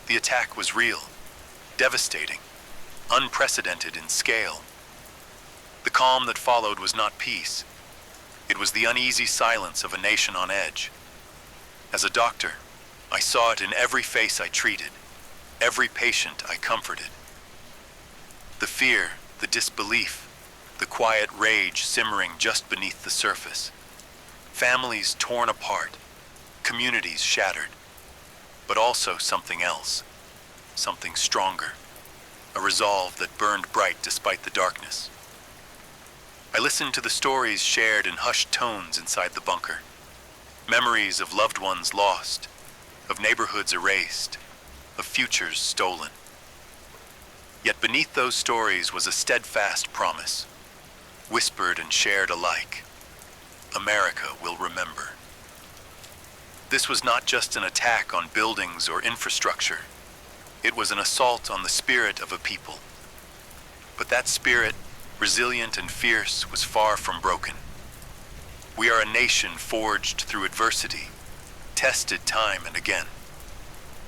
The attack was real, devastating, unprecedented in scale. The calm that followed was not peace. It was the uneasy silence of a nation on edge. As a doctor, I saw it in every face I treated, every patient I comforted. The fear, the disbelief, the quiet rage simmering just beneath the surface. Families torn apart, communities shattered, but also something else, something stronger, a resolve that burned bright despite the darkness. I listened to the stories shared in hushed tones inside the bunker, memories of loved ones lost, of neighborhoods erased, of futures stolen. Yet beneath those stories was a steadfast promise, whispered and shared alike. America will remember. This was not just an attack on buildings or infrastructure. It was an assault on the spirit of a people. But that spirit, resilient and fierce, was far from broken. We are a nation forged through adversity, tested time and again.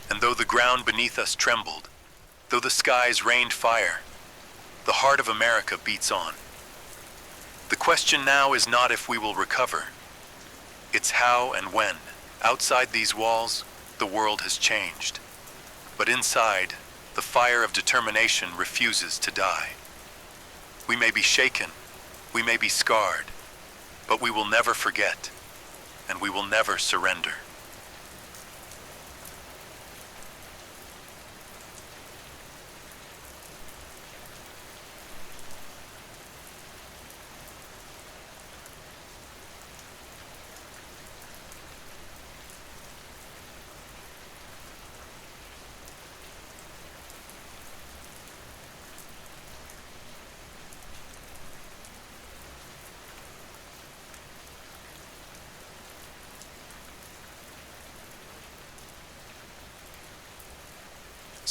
And though the ground beneath us trembled, though the skies rained fire, the heart of America beats on. The question now is not if we will recover. It's how and when. Outside these walls, the world has changed. But inside, the fire of determination refuses to die. We may be shaken, we may be scarred, but we will never forget, and we will never surrender.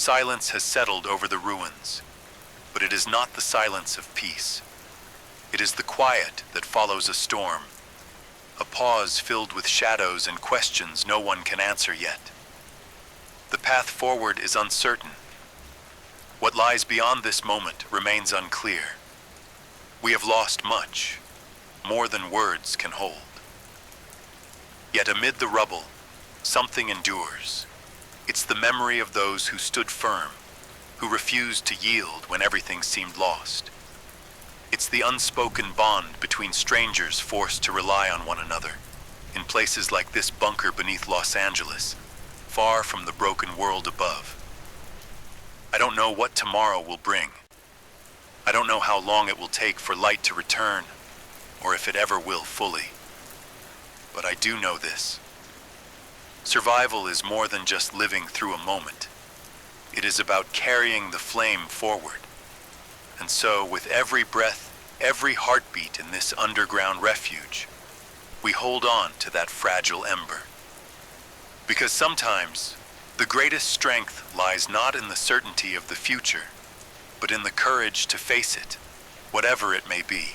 Silence has settled over the ruins, but it is not the silence of peace. It is the quiet that follows a storm, a pause filled with shadows and questions no one can answer yet. The path forward is uncertain. What lies beyond this moment remains unclear. We have lost much, more than words can hold. Yet amid the rubble, something endures. It's the memory of those who stood firm, who refused to yield when everything seemed lost. It's the unspoken bond between strangers forced to rely on one another, in places like this bunker beneath Los Angeles, far from the broken world above. I don't know what tomorrow will bring. I don't know how long it will take for light to return, or if it ever will fully. But I do know this. Survival is more than just living through a moment. It is about carrying the flame forward. And so, with every breath, every heartbeat in this underground refuge, we hold on to that fragile ember. Because sometimes, the greatest strength lies not in the certainty of the future, but in the courage to face it, whatever it may be.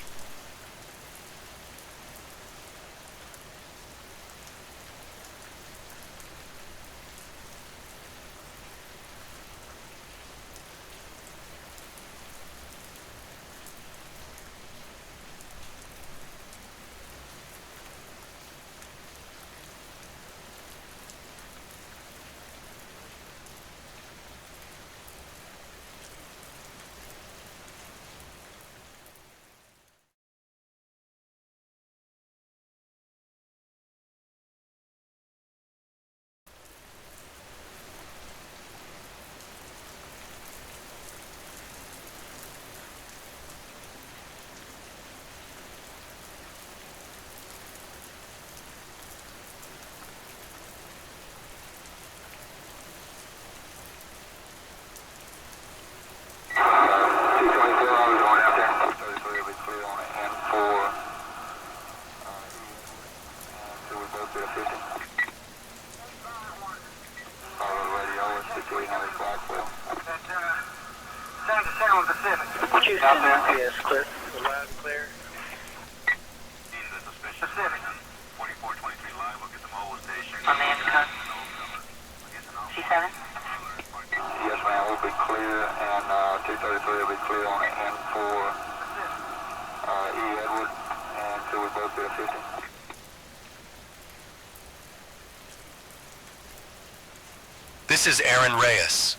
50. Radio is 6800 Blackwell. San Jacinto Pacific. Choose out there. Yes, clear. Loud and clear. Pacific. 4423 live. We'll get the mobile station. On the intercom. C7? Yes, ma'am. We'll be clear, and 233 will be clear on it, and for E. Edward, and so we both be at 50. This is Aaron Reyes,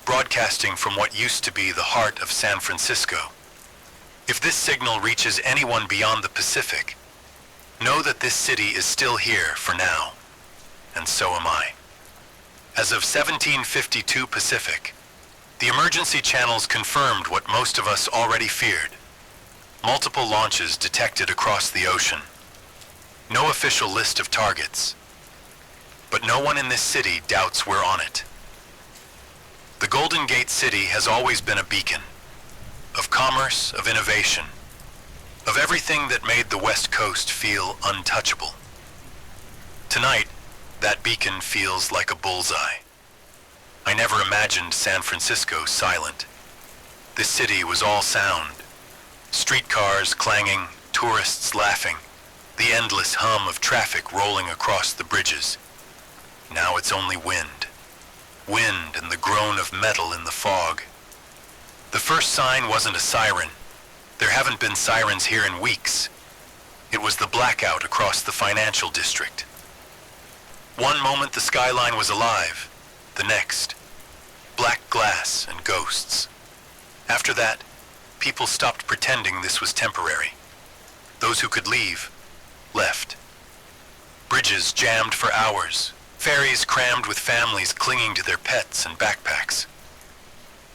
broadcasting from what used to be the heart of San Francisco. If this signal reaches anyone beyond the Pacific, know that this city is still here for now, and so am I. As of 1752 Pacific, the emergency channels confirmed what most of us already feared. Multiple launches detected across the ocean. No official list of targets. But no one in this city doubts we're on it. The Golden Gate City has always been a beacon of commerce, of innovation, of everything that made the West Coast feel untouchable. Tonight, that beacon feels like a bullseye. I never imagined San Francisco silent. This city was all sound. Streetcars clanging, tourists laughing, the endless hum of traffic rolling across the bridges. Now it's only wind. Wind and the groan of metal in the fog. The first sign wasn't a siren. There haven't been sirens here in weeks. It was the blackout across the financial district. One moment the skyline was alive, the next, black glass and ghosts. After that, people stopped pretending this was temporary. Those who could leave, left. Bridges jammed for hours, ferries crammed with families clinging to their pets and backpacks.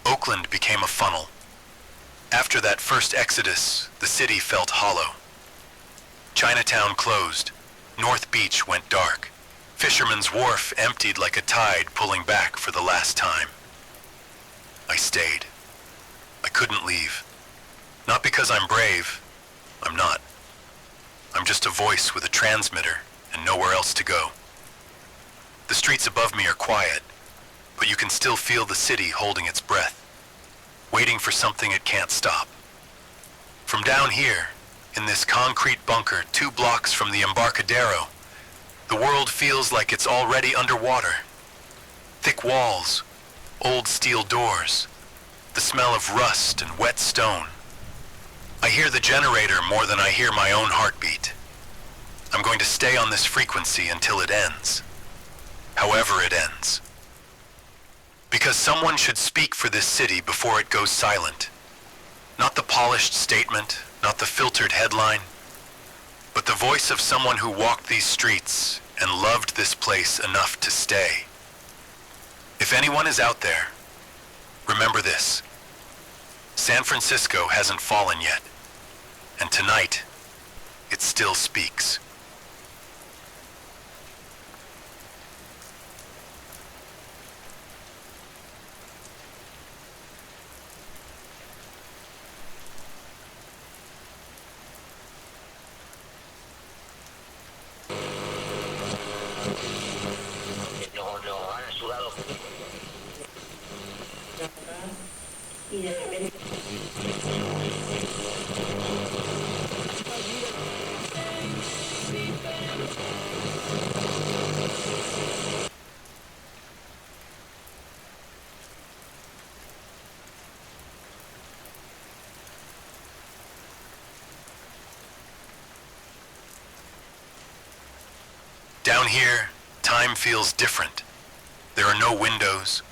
Oakland became a funnel. After that first exodus, the city felt hollow. Chinatown closed. North Beach went dark. Fisherman's Wharf emptied like a tide pulling back for the last time. I stayed. I couldn't leave. Not because I'm brave. I'm not. I'm just a voice with a transmitter and nowhere else to go. The streets above me are quiet, but you can still feel the city holding its breath, waiting for something it can't stop. From down here, in this concrete bunker 2 blocks from the Embarcadero, the world feels like it's already underwater. Thick walls, old steel doors, the smell of rust and wet stone. I hear the generator more than I hear my own heartbeat. I'm going to stay on this frequency until it ends. However it ends. Because someone should speak for this city before it goes silent. Not the polished statement, not the filtered headline, but the voice of someone who walked these streets and loved this place enough to stay. If anyone is out there, remember this. San Francisco hasn't fallen yet, and tonight, it still speaks. Down here, time feels different. There are no windows,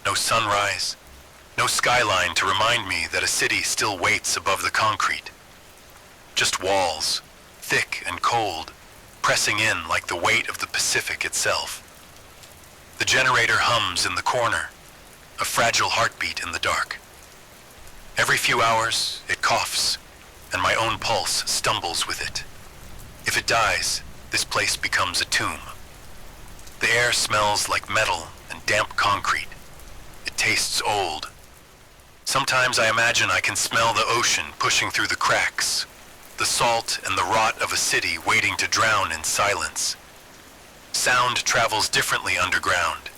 no sunrise, no skyline to remind me that a city still waits above the concrete. Just walls, thick and cold, pressing in like the weight of the Pacific itself. The generator hums in the corner, a fragile heartbeat in the dark. Every few hours, it coughs, and my own pulse stumbles with it. If it dies, this place becomes a tomb. The air smells like metal and damp concrete. It tastes old. Sometimes I imagine I can smell the ocean pushing through the cracks, the salt and the rot of a city waiting to drown in silence. Sound travels differently underground.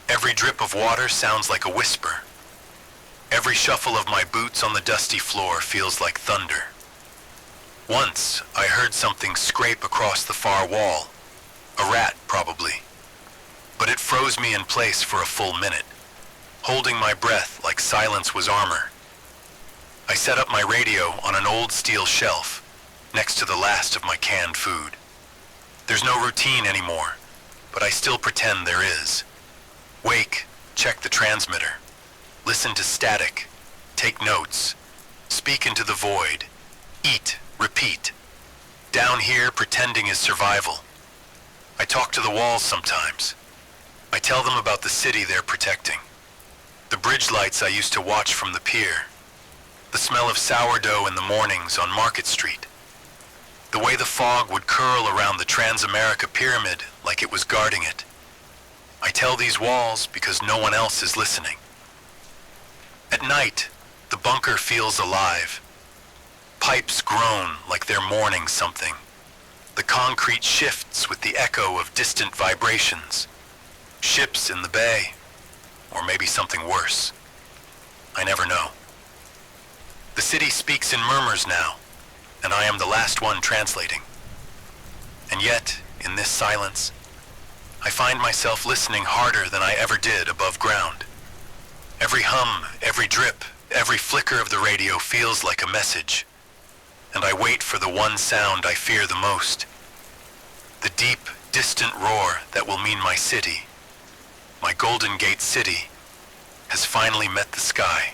Every drip of water sounds like a whisper. Every shuffle of my boots on the dusty floor feels like thunder. Once, I heard something scrape across the far wall. A rat, probably. But it froze me in place for a full minute, holding my breath like silence was armor. I set up my radio on an old steel shelf, next to the last of my canned food. There's no routine anymore, but I still pretend there is. Wake, check the transmitter. Listen to static. Take notes. Speak into the void. Eat, repeat. Down here, pretending is survival. I talk to the walls sometimes. I tell them about the city they're protecting. The bridge lights I used to watch from the pier. The smell of sourdough in the mornings on Market Street. The way the fog would curl around the Transamerica Pyramid like it was guarding it. I tell these walls because no one else is listening. At night, the bunker feels alive. Pipes groan like they're mourning something. The concrete shifts with the echo of distant vibrations. Ships in the bay, or maybe something worse. I never know. The city speaks in murmurs now, and I am the last one translating. And yet, in this silence, I find myself listening harder than I ever did above ground. Every hum, every drip, every flicker of the radio feels like a message, and I wait for the one sound I fear the most. The deep, distant roar that will mean my city, my Golden Gate City, has finally met the sky.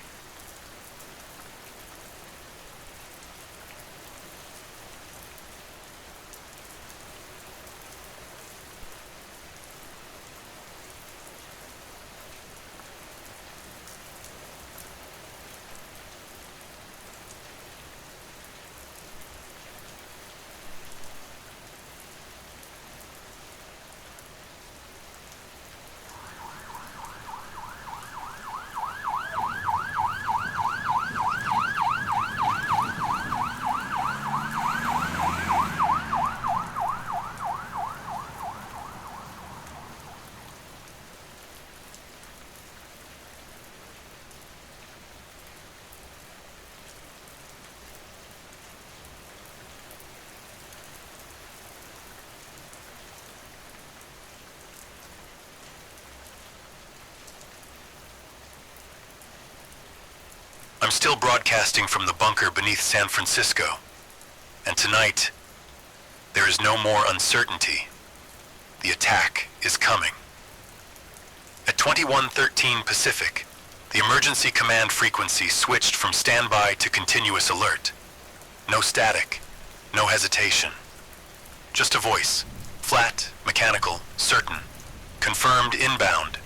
I'm still broadcasting from the bunker beneath San Francisco, and tonight, there is no more uncertainty. The attack is coming. At 2113 Pacific, the emergency command frequency switched from standby to continuous alert. No static, no hesitation. Just a voice, flat, mechanical, certain. Confirmed inbound.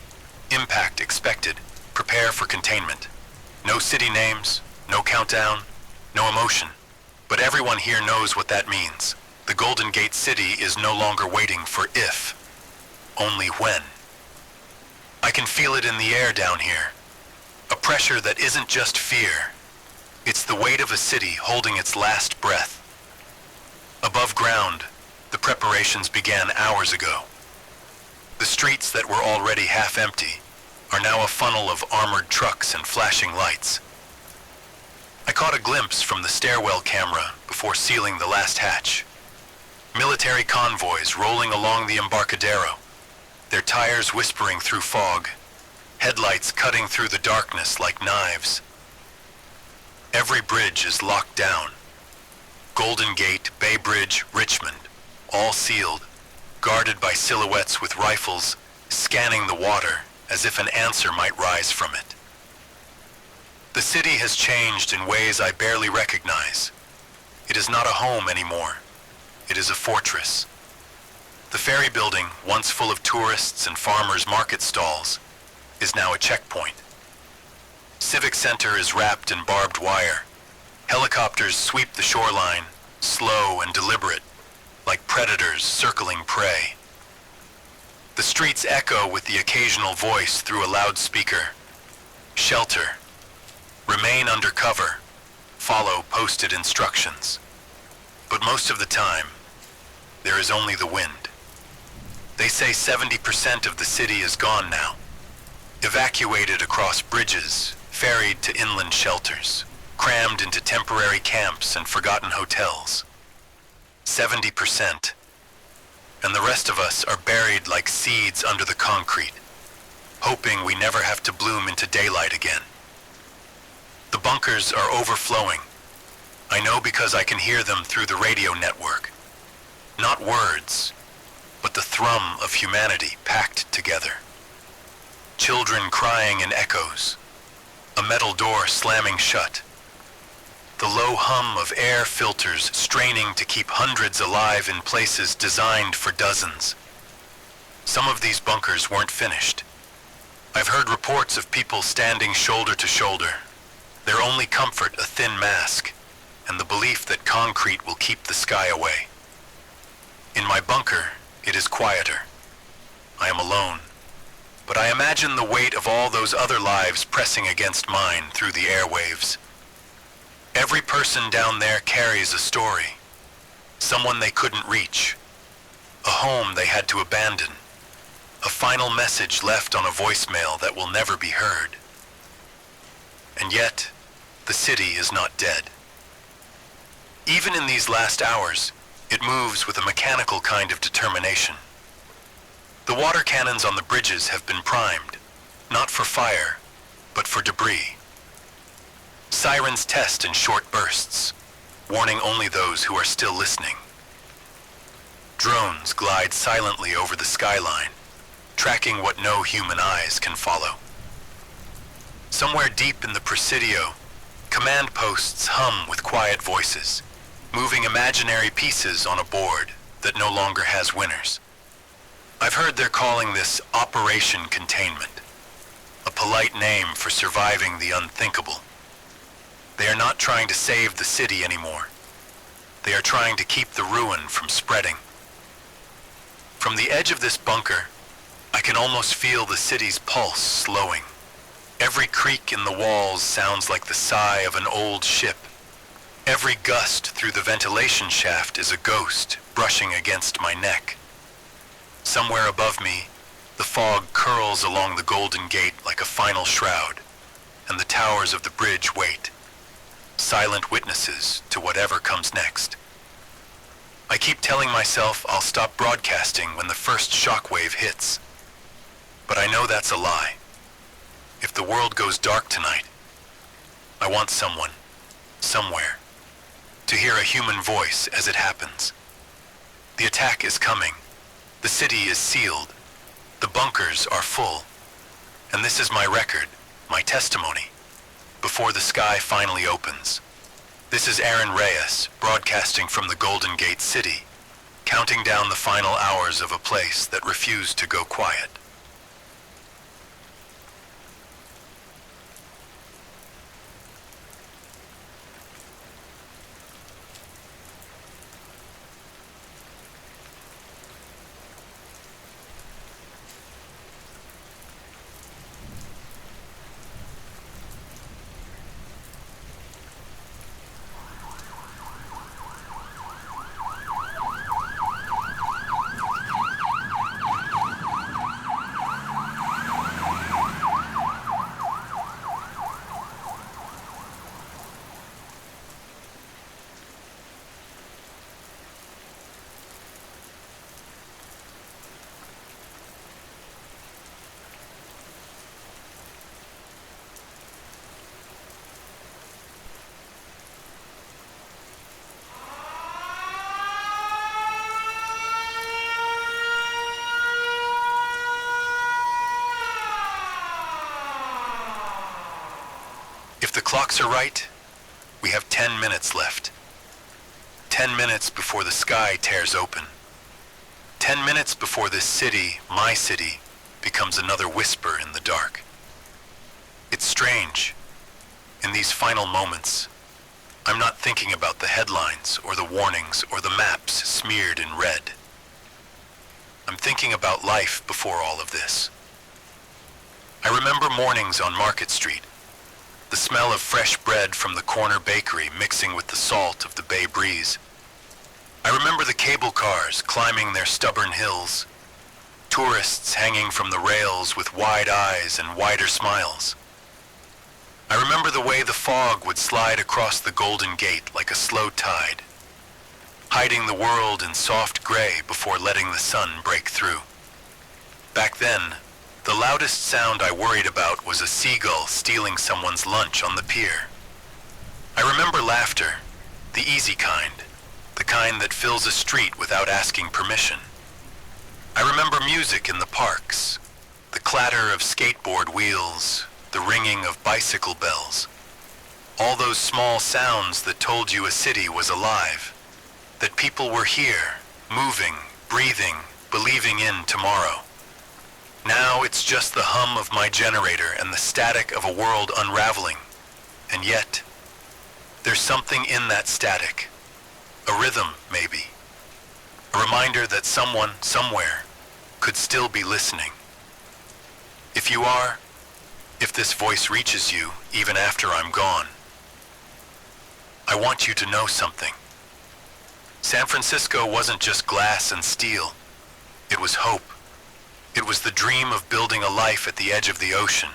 Impact expected. Prepare for containment. No city names, no countdown, no emotion. But everyone here knows what that means. The Golden Gate City is no longer waiting for if, only when. I can feel it in the air down here. A pressure that isn't just fear. It's the weight of a city holding its last breath. Above ground, the preparations began hours ago. The streets that were already half empty are now a funnel of armored trucks and flashing lights. I caught a glimpse from the stairwell camera before sealing the last hatch. Military convoys rolling along the Embarcadero, their tires whispering through fog, headlights cutting through the darkness like knives. Every bridge is locked down. Golden Gate, Bay Bridge, Richmond, all sealed, guarded by silhouettes with rifles, scanning the water as if an answer might rise from it. The city has changed in ways I barely recognize. It is not a home anymore. It is a fortress. The ferry building, once full of tourists and farmers' market stalls, is now a checkpoint. Civic Center is wrapped in barbed wire. Helicopters sweep the shoreline, slow and deliberate, like predators circling prey. The streets echo with the occasional voice through a loudspeaker. Shelter. Remain under cover. Follow posted instructions. But most of the time, there is only the wind. They say 70% of the city is gone now, evacuated across bridges, ferried to inland shelters, crammed into temporary camps and forgotten hotels. 70%. And the rest of us are buried like seeds under the concrete, hoping we never have to bloom into daylight again. The bunkers are overflowing. I know because I can hear them through the radio network. Not words, but the thrum of humanity packed together. Children crying in echoes, a metal door slamming shut, the low hum of air filters straining to keep hundreds alive in places designed for dozens. Some of these bunkers weren't finished. I've heard reports of people standing shoulder to shoulder, their only comfort a thin mask, and the belief that concrete will keep the sky away. In my bunker, it is quieter. I am alone, but I imagine the weight of all those other lives pressing against mine through the airwaves. Every person down there carries a story, someone they couldn't reach, a home they had to abandon, a final message left on a voicemail that will never be heard. And yet, the city is not dead. Even in these last hours, it moves with a mechanical kind of determination. The water cannons on the bridges have been primed, not for fire, but for debris. Sirens test in short bursts, warning only those who are still listening. Drones glide silently over the skyline, tracking what no human eyes can follow. Somewhere deep in the Presidio, command posts hum with quiet voices, moving imaginary pieces on a board that no longer has winners. I've heard they're calling this Operation Containment, a polite name for surviving the unthinkable. They are not trying to save the city anymore. They are trying to keep the ruin from spreading. From the edge of this bunker, I can almost feel the city's pulse slowing. Every creak in the walls sounds like the sigh of an old ship. Every gust through the ventilation shaft is a ghost brushing against my neck. Somewhere above me, the fog curls along the Golden Gate like a final shroud, and the towers of the bridge wait, silent witnesses to whatever comes next. I keep telling myself I'll stop broadcasting when the first shockwave hits, but I know that's a lie. If the world goes dark tonight, I want someone, somewhere, to hear a human voice as it happens. The attack is coming. The city is sealed. The bunkers are full. And this is my record, my testimony, before the sky finally opens. This is Aaron Reyes, broadcasting from the Golden Gate City, counting down the final hours of a place that refused to go quiet. If the clocks are right, we have 10 minutes left. 10 minutes before the sky tears open. 10 minutes before this city, my city, becomes another whisper in the dark. It's strange. In these final moments, I'm not thinking about the headlines or the warnings or the maps smeared in red. I'm thinking about life before all of this. I remember mornings on Market Street, the smell of fresh bread from the corner bakery mixing with the salt of the bay breeze. I remember the cable cars climbing their stubborn hills, tourists hanging from the rails with wide eyes and wider smiles. I remember the way the fog would slide across the Golden Gate like a slow tide, hiding the world in soft gray before letting the sun break through. Back then, the loudest sound I worried about was a seagull stealing someone's lunch on the pier. I remember laughter, the easy kind, the kind that fills a street without asking permission. I remember music in the parks, the clatter of skateboard wheels, the ringing of bicycle bells. All those small sounds that told you a city was alive, that people were here, moving, breathing, believing in tomorrow. Now it's just the hum of my generator and the static of a world unraveling. And yet, there's something in that static. A rhythm, maybe. A reminder that someone, somewhere, could still be listening. If you are, if this voice reaches you even after I'm gone, I want you to know something. San Francisco wasn't just glass and steel. It was hope. It was the dream of building a life at the edge of the ocean,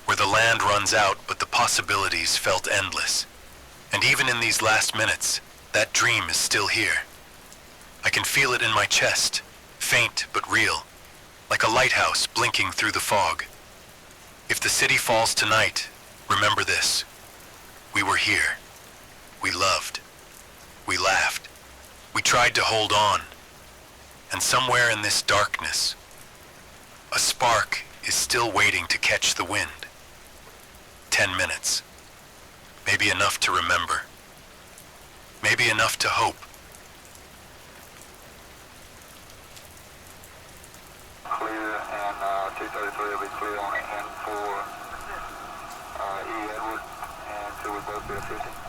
where the land runs out but the possibilities felt endless. And even in these last minutes, that dream is still here. I can feel it in my chest, faint but real, like a lighthouse blinking through the fog. If the city falls tonight, remember this. We were here. We loved. We laughed. We tried to hold on. And somewhere in this darkness, a spark is still waiting to catch the wind. 10 minutes. Maybe enough to remember. Maybe enough to hope. Clear, and 233 will be clear on hand for E. Edward, and 2 will both be at 50.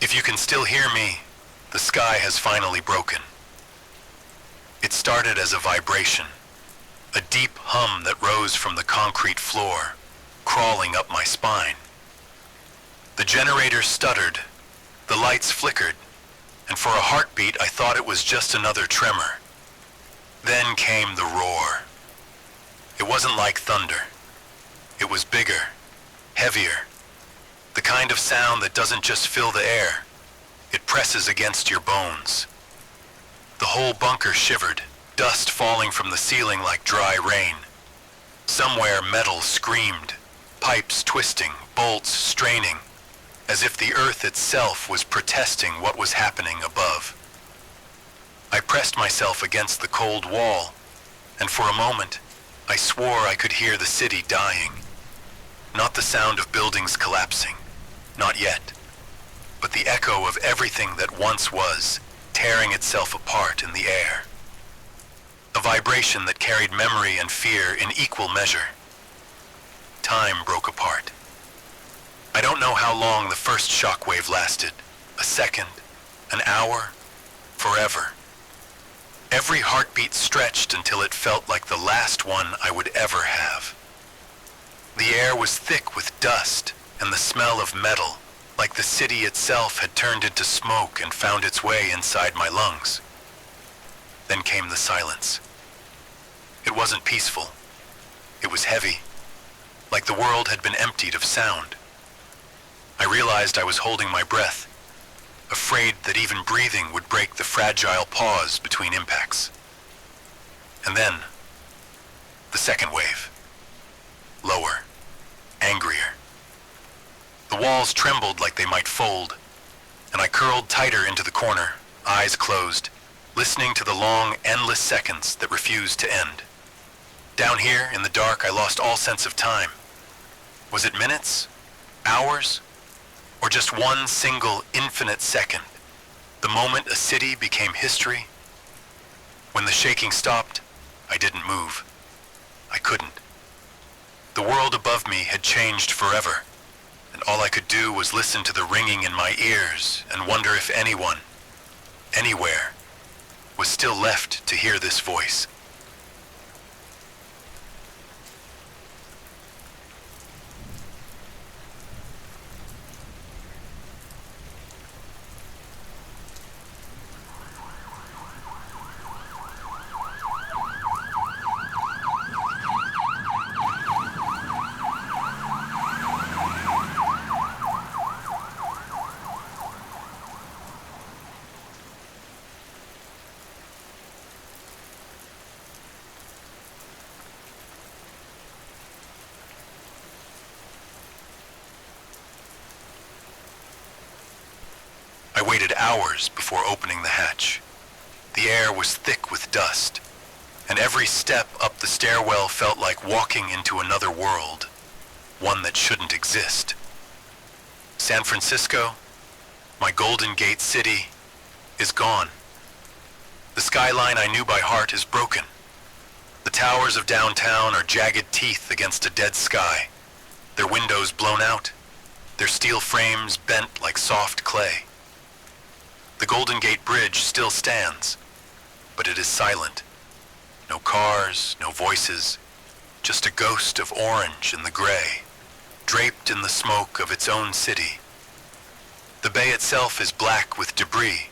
If you can still hear me, the sky has finally broken. It started as a vibration, a deep hum that rose from the concrete floor, crawling up my spine. The generator stuttered, the lights flickered, and for a heartbeat I thought it was just another tremor. Then came the roar. It wasn't like thunder. It was bigger, heavier. The kind of sound that doesn't just fill the air, it presses against your bones. The whole bunker shivered, dust falling from the ceiling like dry rain. Somewhere metal screamed, pipes twisting, bolts straining, as if the earth itself was protesting what was happening above. I pressed myself against the cold wall, and for a moment, I swore I could hear the city dying. Not the sound of buildings collapsing. Not yet, but the echo of everything that once was, tearing itself apart in the air. A vibration that carried memory and fear in equal measure. Time broke apart. I don't know how long the first shockwave lasted. A second, an hour, forever. Every heartbeat stretched until it felt like the last one I would ever have. The air was thick with dust, and the smell of metal, like the city itself had turned into smoke and found its way inside my lungs. Then came the silence. It wasn't peaceful. It was heavy, like the world had been emptied of sound. I realized I was holding my breath, afraid that even breathing would break the fragile pause between impacts. And then, the second wave. Lower, angrier. The walls trembled like they might fold, and I curled tighter into the corner, eyes closed, listening to the long, endless seconds that refused to end. Down here, in the dark, I lost all sense of time. Was it minutes? Hours? Or just one single, infinite second? The moment a city became history? When the shaking stopped, I didn't move. I couldn't. The world above me had changed forever, and all I could do was listen to the ringing in my ears and wonder if anyone, anywhere, was still left to hear this voice. I waited hours before opening the hatch. The air was thick with dust, and every step up the stairwell felt like walking into another world, one that shouldn't exist. San Francisco, my Golden Gate city, is gone. The skyline I knew by heart is broken. The towers of downtown are jagged teeth against a dead sky, their windows blown out, their steel frames bent like soft clay. The Golden Gate Bridge still stands, but it is silent. No cars, no voices, just a ghost of orange in the gray, draped in the smoke of its own city. The bay itself is black with debris,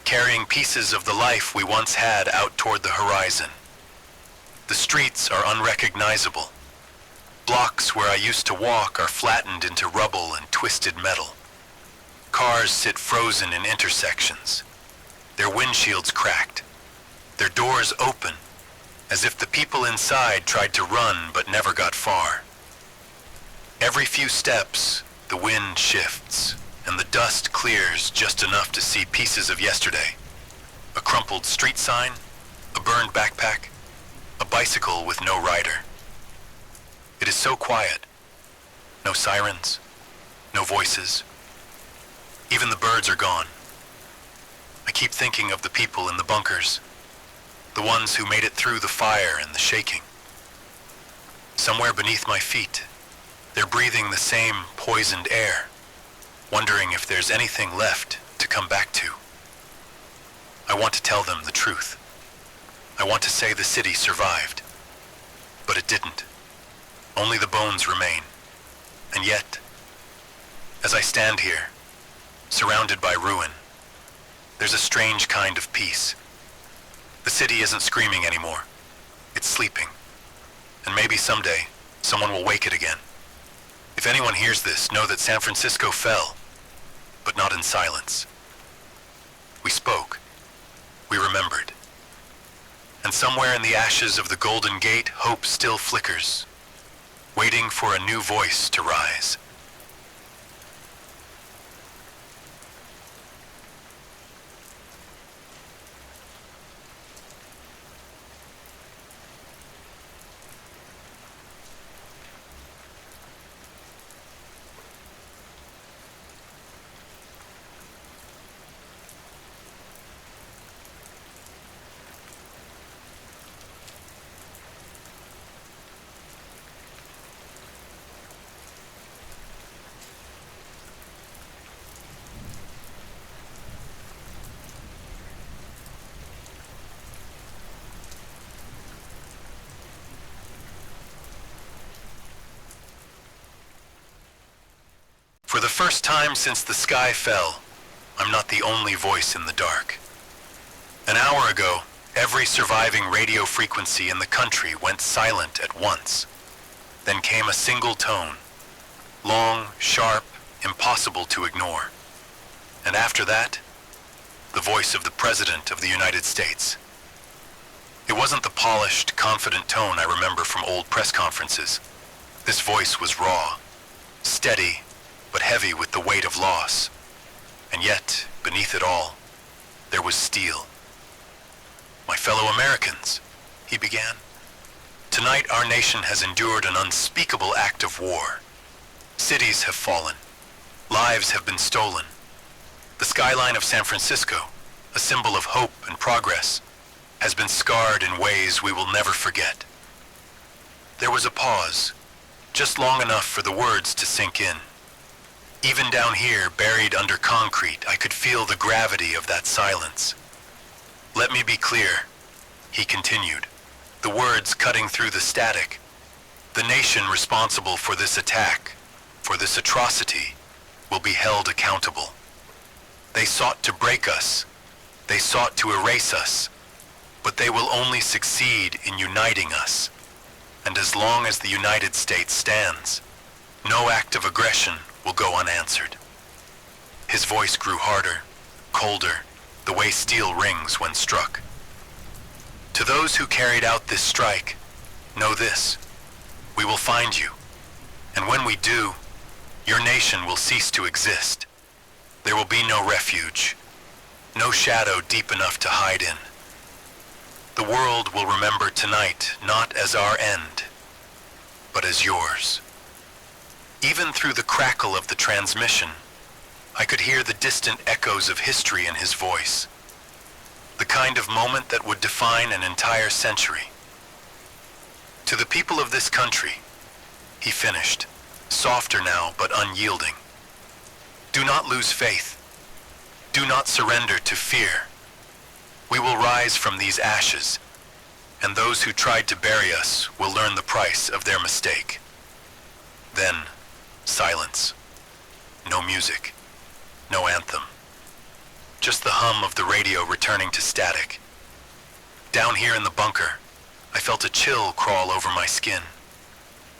carrying pieces of the life we once had out toward the horizon. The streets are unrecognizable. Blocks where I used to walk are flattened into rubble and twisted metal. Cars sit frozen in intersections, their windshields cracked, their doors open, as if the people inside tried to run but never got far. Every few steps, the wind shifts, and the dust clears just enough to see pieces of yesterday. A crumpled street sign, a burned backpack, a bicycle with no rider. It is so quiet. No sirens, no voices. Even the birds are gone. I keep thinking of the people in the bunkers, the ones who made it through the fire and the shaking. Somewhere beneath my feet, they're breathing the same poisoned air, wondering if there's anything left to come back to. I want to tell them the truth. I want to say the city survived, but it didn't. Only the bones remain. And yet, as I stand here, surrounded by ruin, there's a strange kind of peace. The city isn't screaming anymore. It's sleeping. And maybe someday, someone will wake it again. If anyone hears this, know that San Francisco fell, but not in silence. We spoke. We remembered. And somewhere in the ashes of the Golden Gate, hope still flickers, waiting for a new voice to rise. For the first time since the sky fell, I'm not the only voice in the dark. An hour ago, every surviving radio frequency in the country went silent at once. Then came a single tone, long, sharp, impossible to ignore. And after that, the voice of the President of the United States. It wasn't the polished, confident tone I remember from old press conferences. This voice was raw, steady, but heavy with the weight of loss. And yet, beneath it all, there was steel. "My fellow Americans," he began, "tonight our nation has endured an unspeakable act of war. Cities have fallen. Lives have been stolen. The skyline of San Francisco, a symbol of hope and progress, has been scarred in ways we will never forget." There was a pause, just long enough for the words to sink in. Even down here, buried under concrete, I could feel the gravity of that silence. "Let me be clear," he continued, the words cutting through the static. "The nation responsible for this attack, for this atrocity, will be held accountable. They sought to break us. They sought to erase us. But they will only succeed in uniting us. And as long as the United States stands, no act of aggression will go unanswered." His voice grew harder, colder, the way steel rings when struck. "To those who carried out this strike, know this: we will find you. And when we do, your nation will cease to exist. There will be no refuge, no shadow deep enough to hide in. The world will remember tonight not as our end, but as yours." Even through the crackle of the transmission, I could hear the distant echoes of history in his voice, the kind of moment that would define an entire century. "To the people of this country," he finished, softer now but unyielding, "do not lose faith. Do not surrender to fear. We will rise from these ashes, and those who tried to bury us will learn the price of their mistake." Then, silence. No music. No anthem. Just the hum of the radio returning to static. Down here in the bunker, I felt a chill crawl over my skin.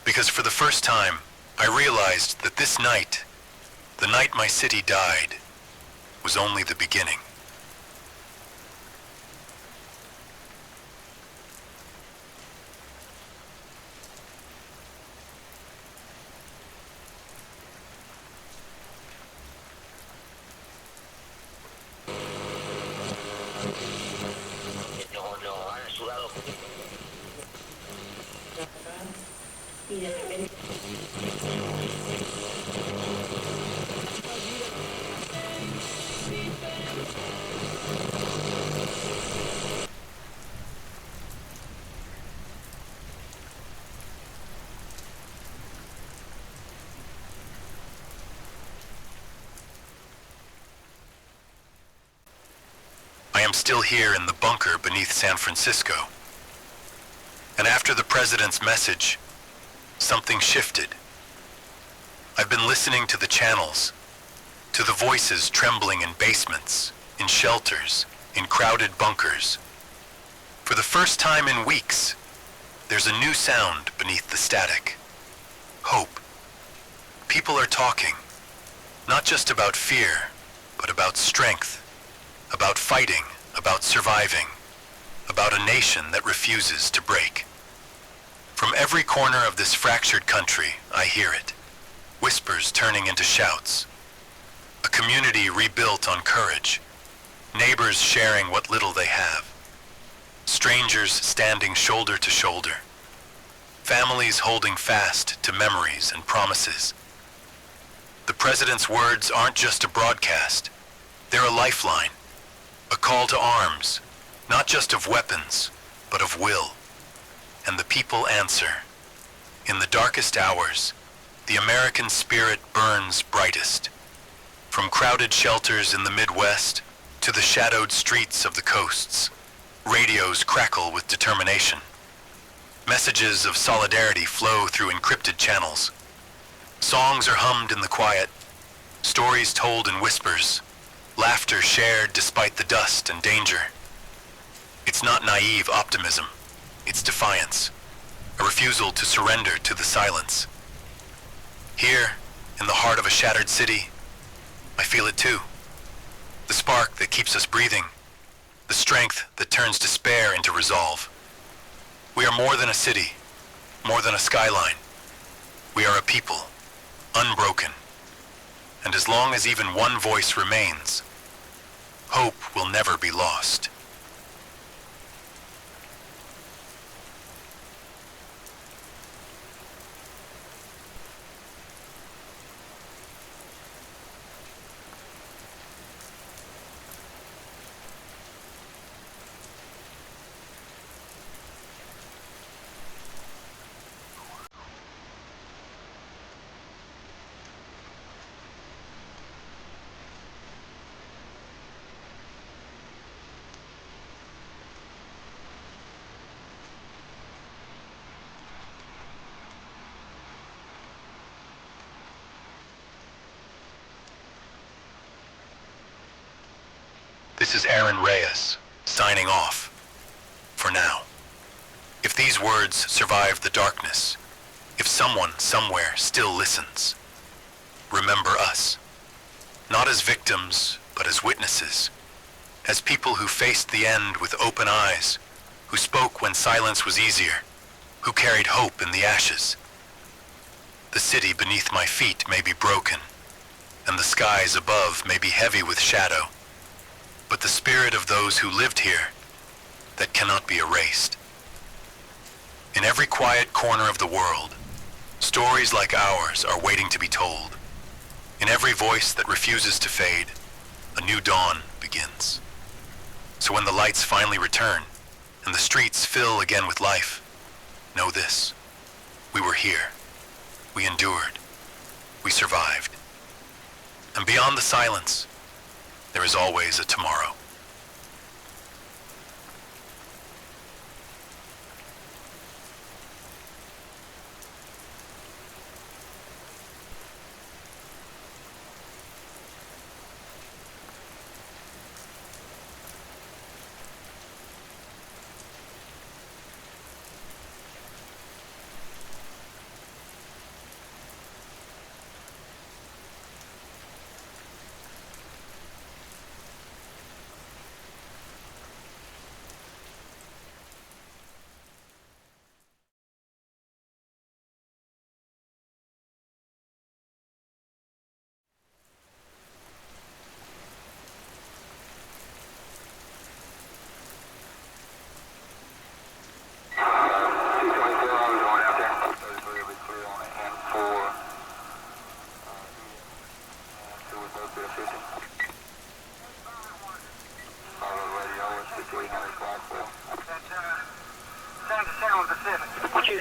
Because for the first time, I realized that this night, the night my city died, was only the beginning. I am still here in the bunker beneath San Francisco. And after the president's message, something shifted. I've been listening to the channels, to the voices trembling in basements, in shelters, in crowded bunkers. For the first time in weeks, there's a new sound beneath the static. Hope. People are talking, not just about fear, but about strength, about fighting, about surviving, about a nation that refuses to break. From every corner of this fractured country, I hear it. Whispers turning into shouts. A community rebuilt on courage. Neighbors sharing what little they have. Strangers standing shoulder to shoulder. Families holding fast to memories and promises. The president's words aren't just a broadcast. They're a lifeline. A call to arms, not just of weapons, but of will. And the people answer. In the darkest hours, the American spirit burns brightest. From crowded shelters in the Midwest to the shadowed streets of the coasts, radios crackle with determination. Messages of solidarity flow through encrypted channels. Songs are hummed in the quiet, stories told in whispers, laughter shared despite the dust and danger. It's not naive optimism, it's defiance, a refusal to surrender to the silence. Here, in the heart of a shattered city, I feel it too. The spark that keeps us breathing, the strength that turns despair into resolve. We are more than a city, more than a skyline. We are a people, unbroken. And as long as even one voice remains, hope will never be lost. This is Aaron Reyes, signing off, for now. If these words survive the darkness, if someone somewhere still listens, remember us, not as victims, but as witnesses, as people who faced the end with open eyes, who spoke when silence was easier, who carried hope in the ashes. The city beneath my feet may be broken, and the skies above may be heavy with shadow, but the spirit of those who lived here, that cannot be erased. In every quiet corner of the world, stories like ours are waiting to be told. In every voice that refuses to fade, a new dawn begins. So when the lights finally return, and the streets fill again with life, know this: we were here, we endured, we survived. And beyond the silence, there is always a tomorrow.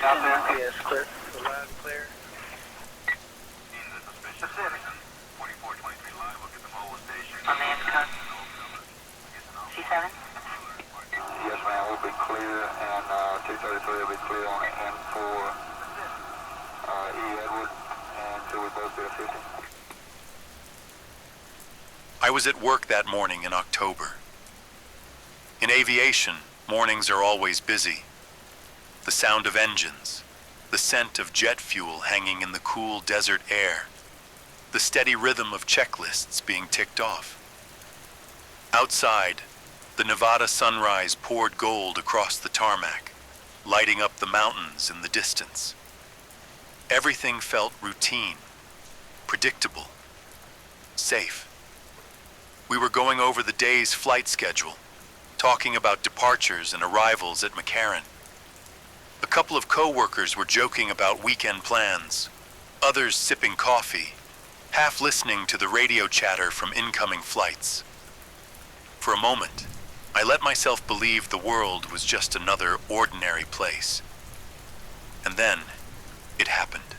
Out there? Yes, clear. Loud and clear. Pacific. 4423 live, look at the mobile station. On the intercom. C7? Yes, ma'am, we'll be clear, and 233 will be clear on the N4 E. Edward, and 2 will both be assisting. I was at work that morning in October. In aviation, mornings are always busy. The sound of engines, the scent of jet fuel hanging in the cool desert air, the steady rhythm of checklists being ticked off. Outside, the Nevada sunrise poured gold across the tarmac, lighting up the mountains in the distance. Everything felt routine, predictable, safe. We were going over the day's flight schedule, talking about departures and arrivals at McCarran. A couple of co-workers were joking about weekend plans, others sipping coffee, half listening to the radio chatter from incoming flights. For a moment, I let myself believe the world was just another ordinary place. And then, it happened.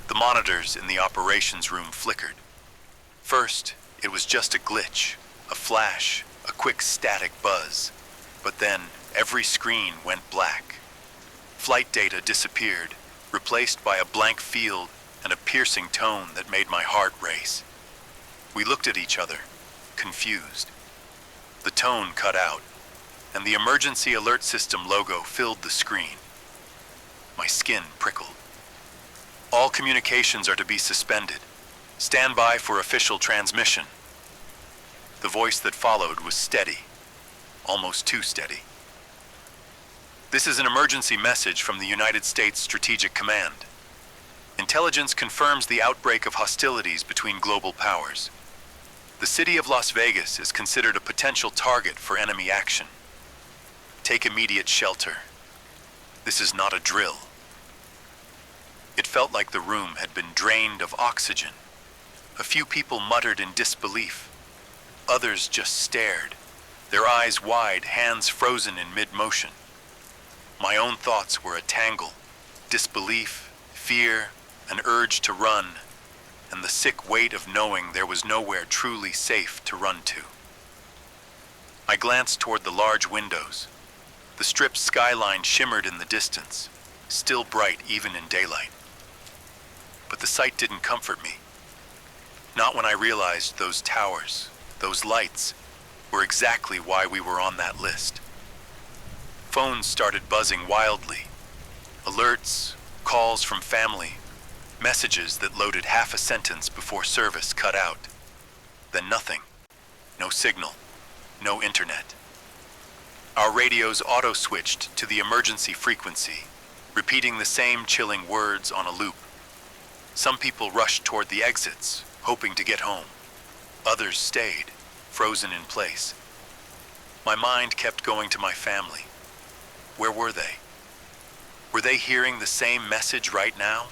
The monitors in the operations room flickered. First, it was just a glitch, a flash, a quick static buzz. But then, every screen went black. Flight data disappeared, replaced by a blank field and a piercing tone that made my heart race. We looked at each other, confused. The tone cut out, and the emergency alert system logo filled the screen. My skin prickled. All communications are to be suspended. Stand by for official transmission. The voice that followed was steady, almost too steady. This is an emergency message from the United States Strategic Command. Intelligence confirms the outbreak of hostilities between global powers. The city of Las Vegas is considered a potential target for enemy action. Take immediate shelter. This is not a drill. It felt like the room had been drained of oxygen. A few people muttered in disbelief. Others just stared, their eyes wide, hands frozen in mid-motion. My own thoughts were a tangle: disbelief, fear, an urge to run, and the sick weight of knowing there was nowhere truly safe to run to. I glanced toward the large windows. The strip's skyline shimmered in the distance, still bright even in daylight. But the sight didn't comfort me. Not when I realized those towers, those lights, were exactly why we were on that list. Phones started buzzing wildly. Alerts, calls from family, messages that loaded half a sentence before service cut out. Then nothing. No signal. No internet. Our radios auto-switched to the emergency frequency, repeating the same chilling words on a loop. Some people rushed toward the exits, hoping to get home. Others stayed, frozen in place. My mind kept going to my family. Where were they? Were they hearing the same message right now?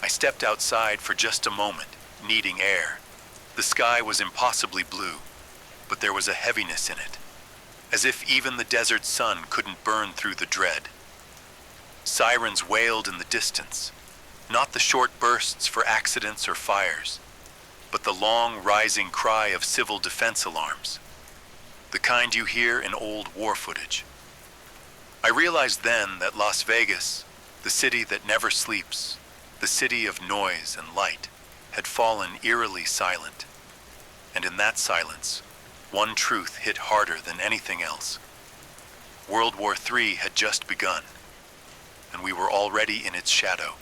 I stepped outside for just a moment, needing air. The sky was impossibly blue, but there was a heaviness in it, as if even the desert sun couldn't burn through the dread. Sirens wailed in the distance, not the short bursts for accidents or fires, but the long rising cry of civil defense alarms, the kind you hear in old war footage. I realized then that Las Vegas, the city that never sleeps, the city of noise and light, had fallen eerily silent. And in that silence, one truth hit harder than anything else. World War III had just begun, and we were already in its shadow.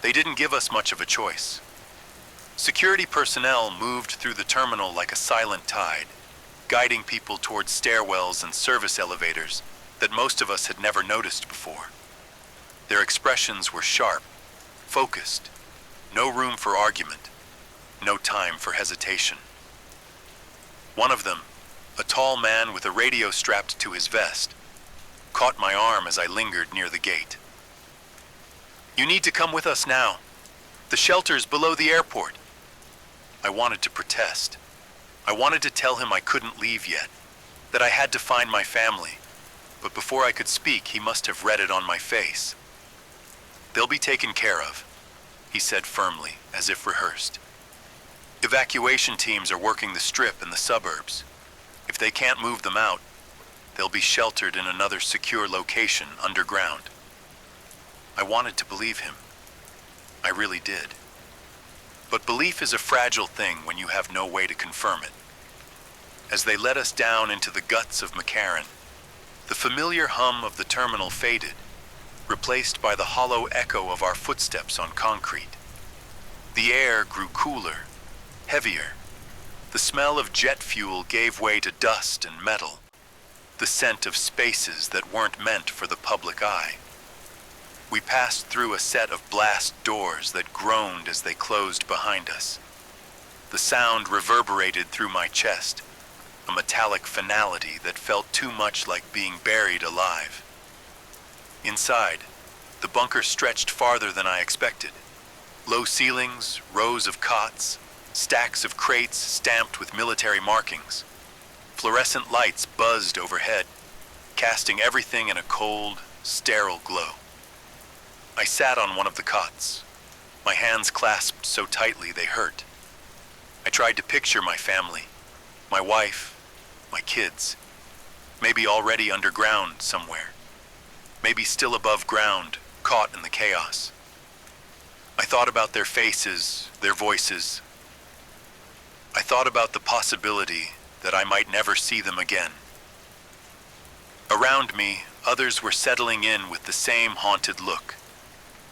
They didn't give us much of a choice. Security personnel moved through the terminal like a silent tide, guiding people towards stairwells and service elevators that most of us had never noticed before. Their expressions were sharp, focused, no room for argument, no time for hesitation. One of them, a tall man with a radio strapped to his vest, caught my arm as I lingered near the gate. "You need to come with us now. The shelter's below the airport." I wanted to protest. I wanted to tell him I couldn't leave yet, that I had to find my family, but before I could speak, he must have read it on my face. "They'll be taken care of," he said firmly, as if rehearsed. "Evacuation teams are working the strip and the suburbs. If they can't move them out, they'll be sheltered in another secure location underground." I wanted to believe him. I really did. But belief is a fragile thing when you have no way to confirm it. As they led us down into the guts of McCarran, the familiar hum of the terminal faded, replaced by the hollow echo of our footsteps on concrete. The air grew cooler, heavier. The smell of jet fuel gave way to dust and metal, the scent of spaces that weren't meant for the public eye. We passed through a set of blast doors that groaned as they closed behind us. The sound reverberated through my chest, a metallic finality that felt too much like being buried alive. Inside, the bunker stretched farther than I expected, Low ceilings, rows of cots, stacks of crates stamped with military markings. Fluorescent lights buzzed overhead, casting everything in a cold, sterile glow. I sat on one of the cots, my hands clasped so tightly they hurt. I tried to picture my family, my wife, my kids, maybe already underground somewhere, maybe still above ground, caught in the chaos. I thought about their faces, their voices. I thought about the possibility that I might never see them again. Around me, others were settling in with the same haunted look.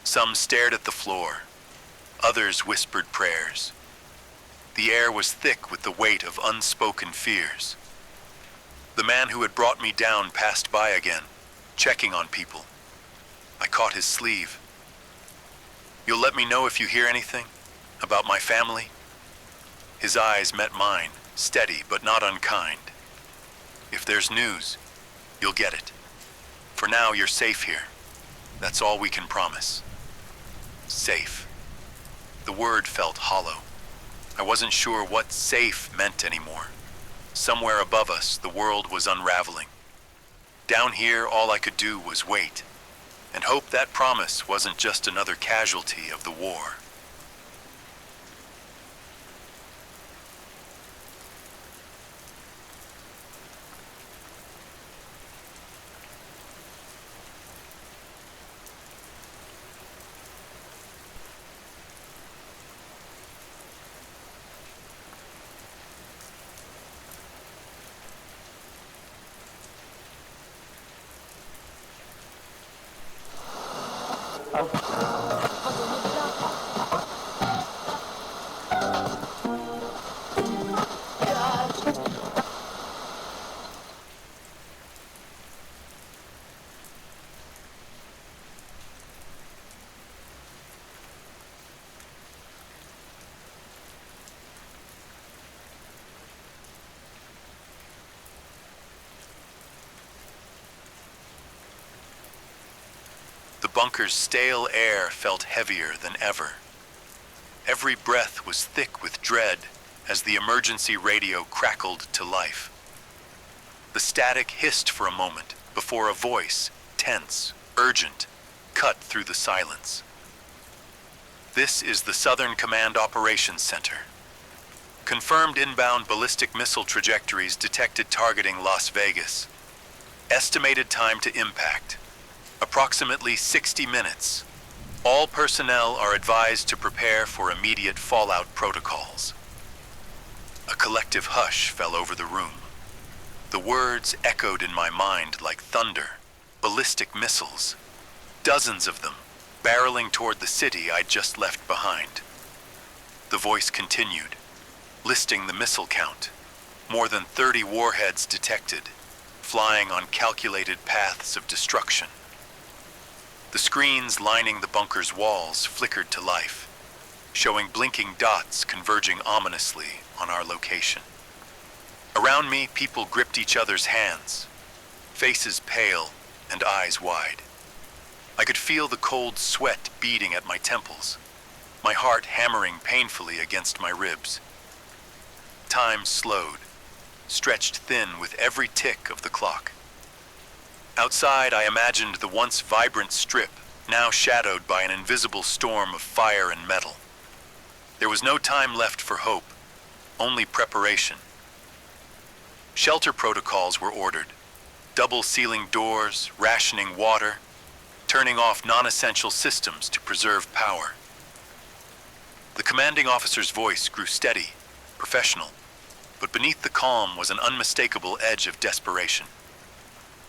Some stared at the floor, others whispered prayers. The air was thick with the weight of unspoken fears. The man who had brought me down passed by again, checking on people. I caught his sleeve. "You'll let me know if you hear anything about my family?" His eyes met mine, steady but not unkind. "If there's news, you'll get it. For now, you're safe here. That's all we can promise." Safe. The word felt hollow. I wasn't sure what safe meant anymore. Somewhere above us, the world was unraveling. Down here, all I could do was wait, and hope that promise wasn't just another casualty of the war. The bunker's stale air felt heavier than ever. Every breath was thick with dread as the emergency radio crackled to life. The static hissed for a moment before a voice, tense, urgent, cut through the silence. "This is the Southern Command Operations Center. Confirmed inbound ballistic missile trajectories detected targeting Las Vegas. Estimated time to impact, approximately 60 minutes. All personnel are advised to prepare for immediate fallout protocols." A collective hush fell over the room. The words echoed in my mind like thunder. Ballistic missiles. Dozens of them, barreling toward the city I'd just left behind. The voice continued, listing the missile count. More than 30 warheads detected, flying on calculated paths of destruction. The screens lining the bunker's walls flickered to life, showing blinking dots converging ominously on our location. Around me, people gripped each other's hands, faces pale and eyes wide. I could feel the cold sweat beating at my temples, my heart hammering painfully against my ribs. Time slowed, stretched thin with every tick of the clock. Outside, I imagined the once vibrant strip, now shadowed by an invisible storm of fire and metal. There was no time left for hope, only preparation. Shelter protocols were ordered, double sealing doors, rationing water, turning off non-essential systems to preserve power. The commanding officer's voice grew steady, professional, but beneath the calm was an unmistakable edge of desperation.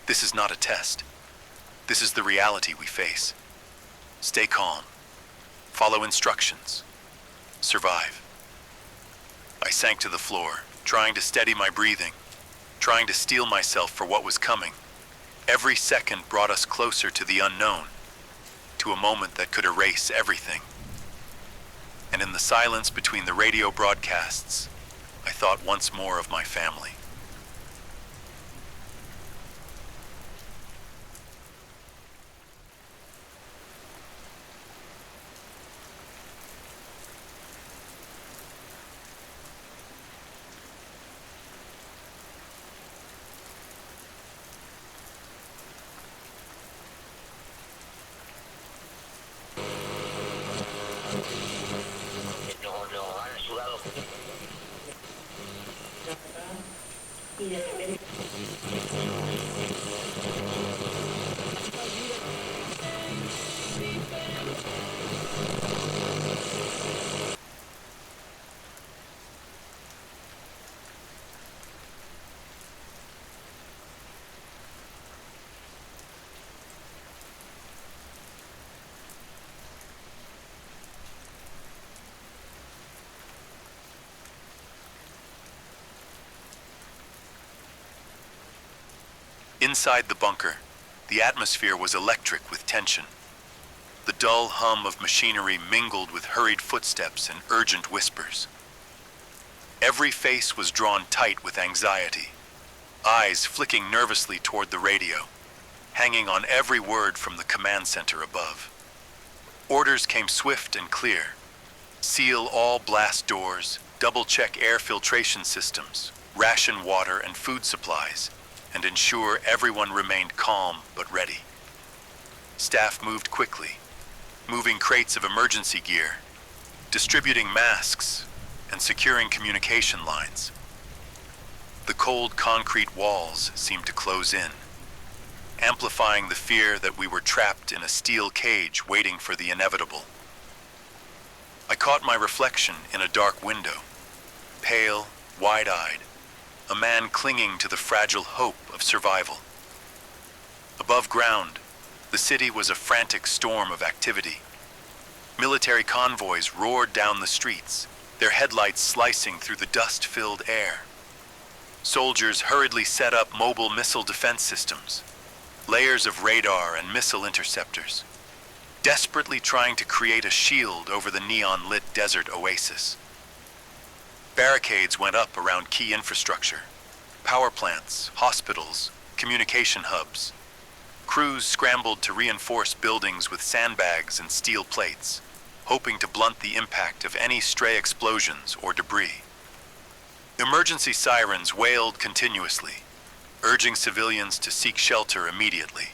This is not a test. This is the reality we face. Stay calm. Follow instructions. Survive. I sank to the floor, trying to steady my breathing, trying to steel myself for what was coming. Every second brought us closer to the unknown, to a moment that could erase everything. And in the silence between the radio broadcasts, I thought once more of my family. Inside the bunker, the atmosphere was electric with tension. The dull hum of machinery mingled with hurried footsteps and urgent whispers. Every face was drawn tight with anxiety, eyes flicking nervously toward the radio, hanging on every word from the command center above. Orders came swift and clear. Seal all blast doors, double-check air filtration systems, ration water and food supplies, and ensure everyone remained calm but ready. Staff moved quickly, moving crates of emergency gear, distributing masks, and securing communication lines. The cold concrete walls seemed to close in, amplifying the fear that we were trapped in a steel cage waiting for the inevitable. I caught my reflection in a dark window, pale, wide-eyed, a man clinging to the fragile hope of survival. Above ground, the city was a frantic storm of activity. Military convoys roared down the streets, their headlights slicing through the dust-filled air. Soldiers hurriedly set up mobile missile defense systems, layers of radar and missile interceptors, desperately trying to create a shield over the neon-lit desert oasis. Barricades went up around key infrastructure, power plants, hospitals, communication hubs. Crews scrambled to reinforce buildings with sandbags and steel plates, hoping to blunt the impact of any stray explosions or debris. Emergency sirens wailed continuously, urging civilians to seek shelter immediately.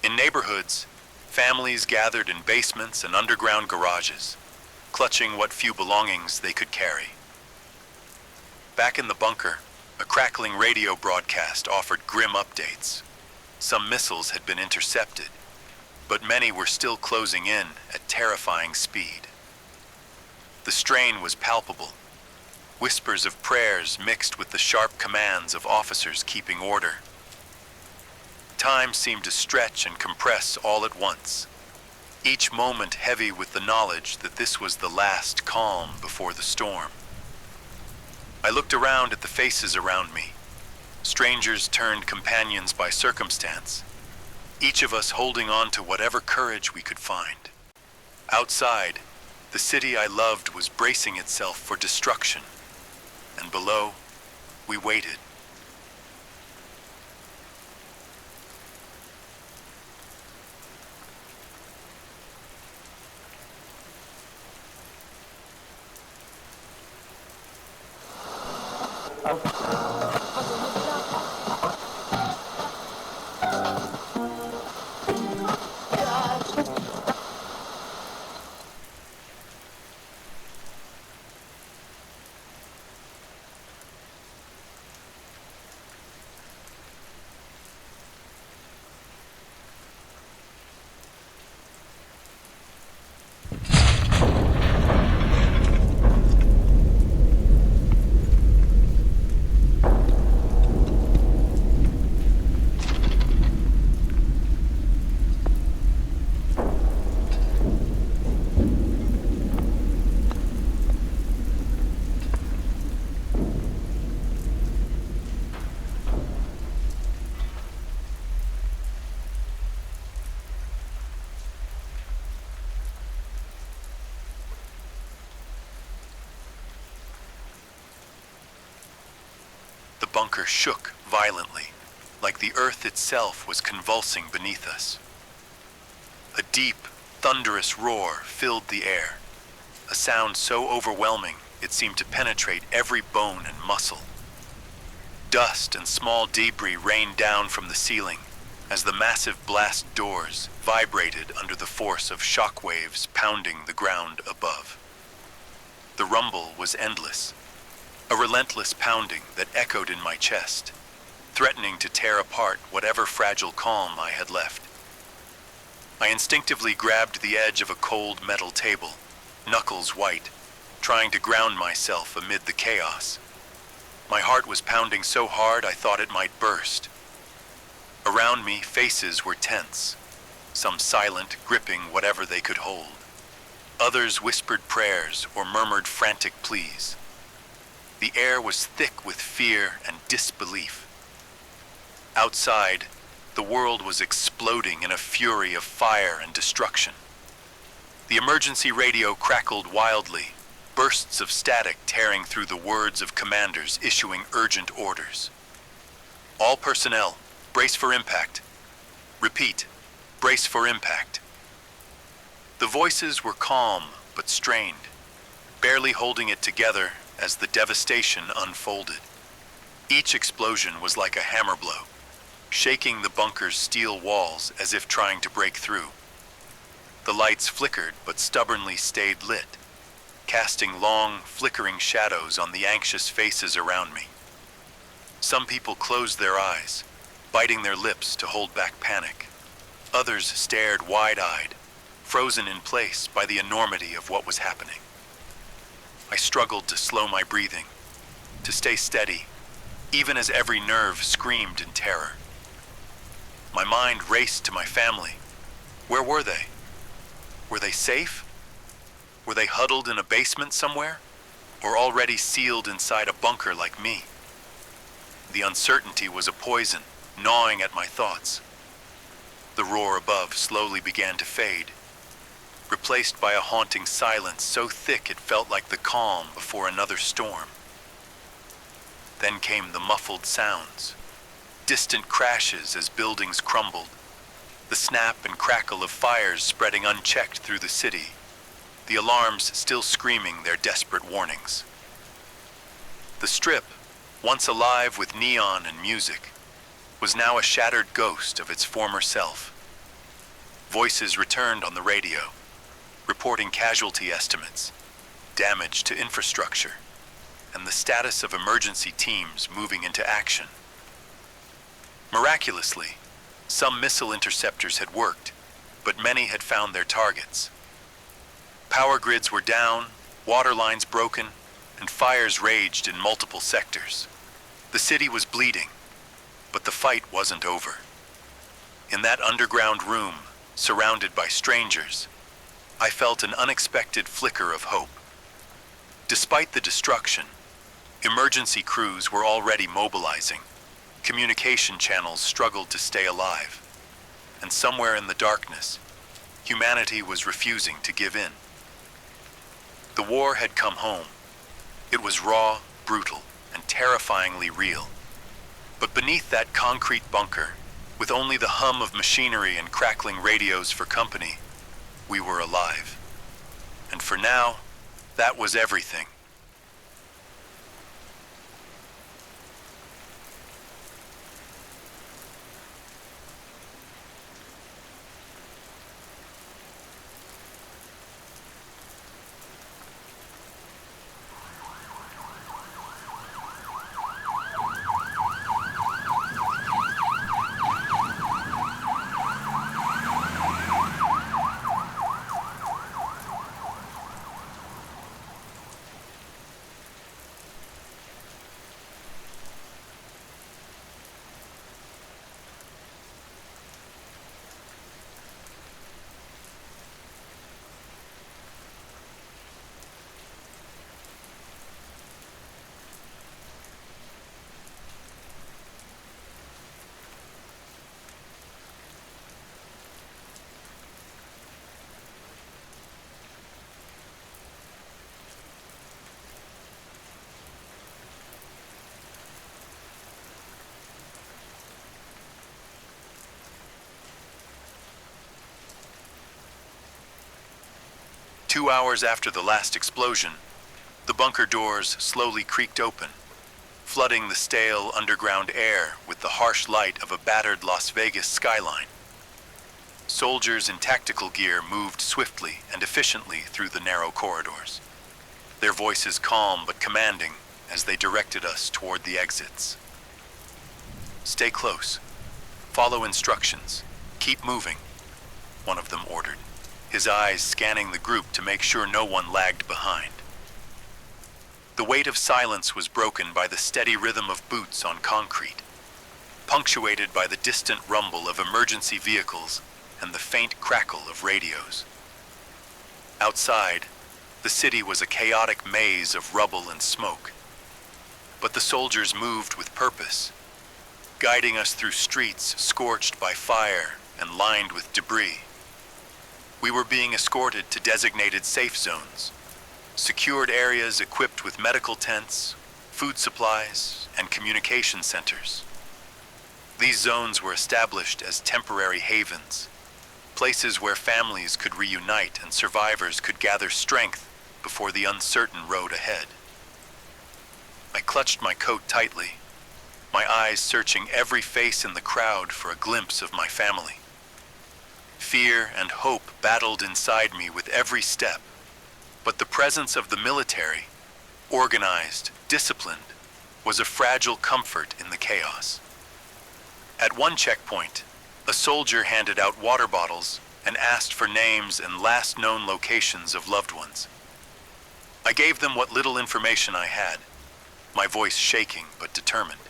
In neighborhoods, families gathered in basements and underground garages, clutching what few belongings they could carry. Back in the bunker, a crackling radio broadcast offered grim updates. Some missiles had been intercepted, but many were still closing in at terrifying speed. The strain was palpable, whispers of prayers mixed with the sharp commands of officers keeping order. Time seemed to stretch and compress all at once, each moment heavy with the knowledge that this was the last calm before the storm. I looked around at the faces around me, strangers turned companions by circumstance, each of us holding on to whatever courage we could find. Outside, the city I loved was bracing itself for destruction, and below, we waited. The bunker shook violently, like the earth itself was convulsing beneath us. A deep, thunderous roar filled the air, a sound so overwhelming it seemed to penetrate every bone and muscle. Dust and small debris rained down from the ceiling as the massive blast doors vibrated under the force of shock waves pounding the ground above. The rumble was endless, a relentless pounding that echoed in my chest, threatening to tear apart whatever fragile calm I had left. I instinctively grabbed the edge of a cold metal table, knuckles white, trying to ground myself amid the chaos. My heart was pounding so hard I thought it might burst. Around me, faces were tense, some silent, gripping whatever they could hold. Others whispered prayers or murmured frantic pleas. The air was thick with fear and disbelief. Outside, the world was exploding in a fury of fire and destruction. The emergency radio crackled wildly, bursts of static tearing through the words of commanders issuing urgent orders. All personnel, brace for impact. Repeat, brace for impact. The voices were calm but strained, barely holding it together as the devastation unfolded. Each explosion was like a hammer blow, shaking the bunker's steel walls as if trying to break through. The lights flickered but stubbornly stayed lit, casting long, flickering shadows on the anxious faces around me. Some people closed their eyes, biting their lips to hold back panic. Others stared wide-eyed, frozen in place by the enormity of what was happening. I struggled to slow my breathing, to stay steady, even as every nerve screamed in terror. My mind raced to my family. Where were they? Were they safe? Were they huddled in a basement somewhere, or already sealed inside a bunker like me? The uncertainty was a poison, gnawing at my thoughts. The roar above slowly began to fade, replaced by a haunting silence so thick it felt like the calm before another storm. Then came the muffled sounds, distant crashes as buildings crumbled, the snap and crackle of fires spreading unchecked through the city, the alarms still screaming their desperate warnings. The Strip, once alive with neon and music, was now a shattered ghost of its former self. Voices returned on the radio, reporting casualty estimates, damage to infrastructure, and the status of emergency teams moving into action. Miraculously, some missile interceptors had worked, but many had found their targets. Power grids were down, water lines broken, and fires raged in multiple sectors. The city was bleeding, but the fight wasn't over. In that underground room, surrounded by strangers, I felt an unexpected flicker of hope. Despite the destruction, emergency crews were already mobilizing. Communication channels struggled to stay alive. And somewhere in the darkness, humanity was refusing to give in. The war had come home. It was raw, brutal, and terrifyingly real. But beneath that concrete bunker, with only the hum of machinery and crackling radios for company, we were alive. And for now, that was everything. Two hours after the last explosion, the bunker doors slowly creaked open, flooding the stale underground air with the harsh light of a battered Las Vegas skyline. Soldiers in tactical gear moved swiftly and efficiently through the narrow corridors, their voices calm but commanding, as they directed us toward the exits. "Stay close. Follow instructions. Keep moving," one of them ordered, his eyes scanning the group to make sure no one lagged behind. The weight of silence was broken by the steady rhythm of boots on concrete, punctuated by the distant rumble of emergency vehicles and the faint crackle of radios. Outside, the city was a chaotic maze of rubble and smoke, but the soldiers moved with purpose, guiding us through streets scorched by fire and lined with debris. We were being escorted to designated safe zones, secured areas equipped with medical tents, food supplies, and communication centers. These zones were established as temporary havens, places where families could reunite and survivors could gather strength before the uncertain road ahead. I clutched my coat tightly, my eyes searching every face in the crowd for a glimpse of my family. Fear and hope battled inside me with every step, but the presence of the military, organized, disciplined, was a fragile comfort in the chaos. At one checkpoint, a soldier handed out water bottles and asked for names and last known locations of loved ones. I gave them what little information I had, my voice shaking but determined.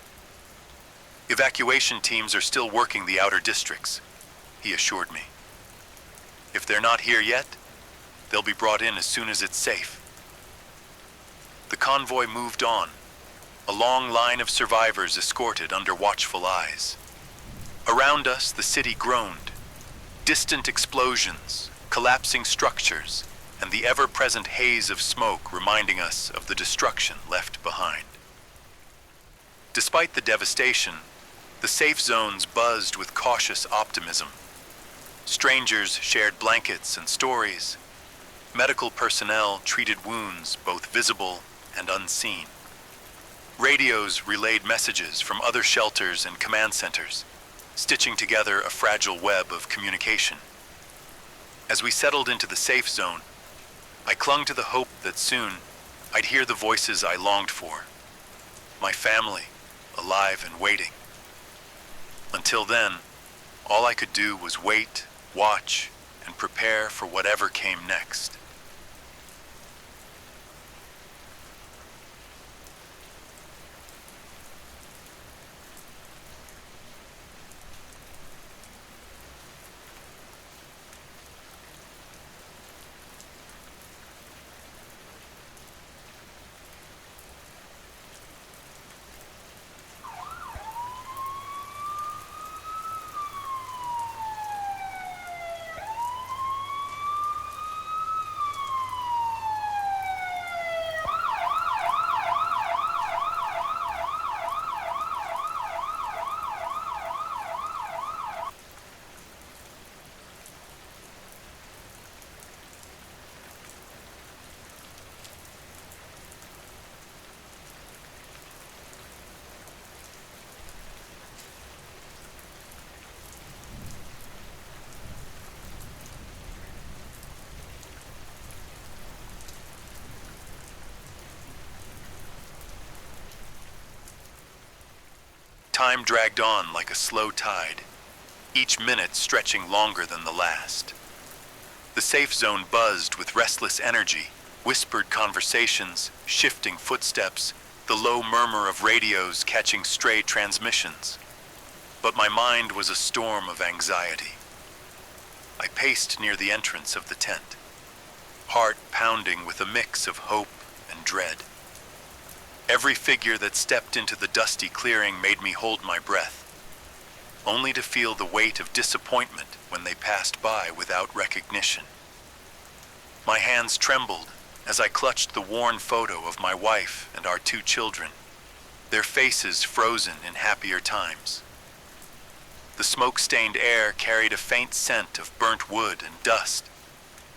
"Evacuation teams are still working the outer districts," he assured me. "If they're not here yet, they'll be brought in as soon as it's safe." The convoy moved on, a long line of survivors escorted under watchful eyes. Around us, the city groaned. Distant explosions, collapsing structures, and the ever-present haze of smoke reminding us of the destruction left behind. Despite the devastation, the safe zones buzzed with cautious optimism. Strangers shared blankets and stories. Medical personnel treated wounds, both visible and unseen. Radios relayed messages from other shelters and command centers, stitching together a fragile web of communication. As we settled into the safe zone, I clung to the hope that soon I'd hear the voices I longed for. My family, alive and waiting. Until then, all I could do was wait, watch, and prepare for whatever came next. Time dragged on like a slow tide, each minute stretching longer than the last. The safe zone buzzed with restless energy, whispered conversations, shifting footsteps, the low murmur of radios catching stray transmissions. But my mind was a storm of anxiety. I paced near the entrance of the tent, heart pounding with a mix of hope and dread. Every figure that stepped into the dusty clearing made me hold my breath, only to feel the weight of disappointment when they passed by without recognition. My hands trembled as I clutched the worn photo of my wife and our 2 children, their faces frozen in happier times. The smoke-stained air carried a faint scent of burnt wood and dust,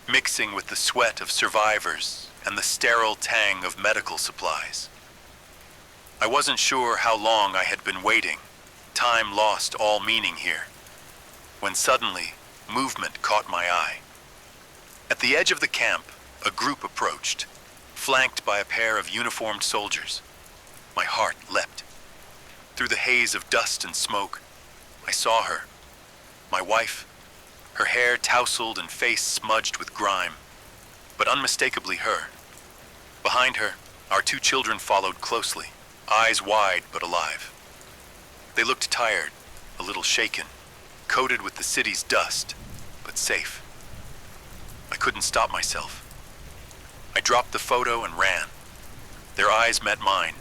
mixing with the sweat of survivors and the sterile tang of medical supplies. I wasn't sure how long I had been waiting. Time lost all meaning here, when suddenly, movement caught my eye. At the edge of the camp, a group approached, flanked by a pair of uniformed soldiers. My heart leapt. Through the haze of dust and smoke, I saw her, my wife, her hair tousled and face smudged with grime, but unmistakably her. Behind her, our 2 children followed closely, eyes wide but alive. They looked tired, a little shaken, coated with the city's dust, but safe. I couldn't stop myself. I dropped the photo and ran. Their eyes met mine,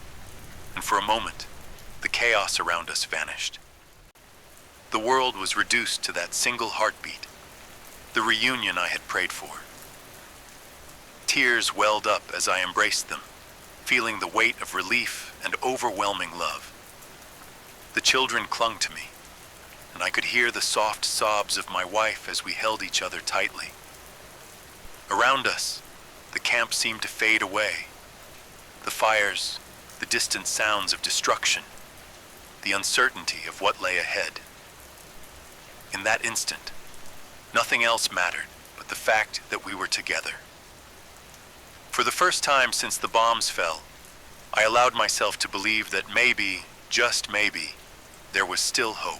and for a moment, the chaos around us vanished. The world was reduced to that single heartbeat, the reunion I had prayed for. Tears welled up as I embraced them, feeling the weight of relief and overwhelming love. The children clung to me, and I could hear the soft sobs of my wife as we held each other tightly. Around us, the camp seemed to fade away. The fires, the distant sounds of destruction, the uncertainty of what lay ahead. In that instant, nothing else mattered but the fact that we were together. For the first time since the bombs fell, I allowed myself to believe that maybe, just maybe, there was still hope.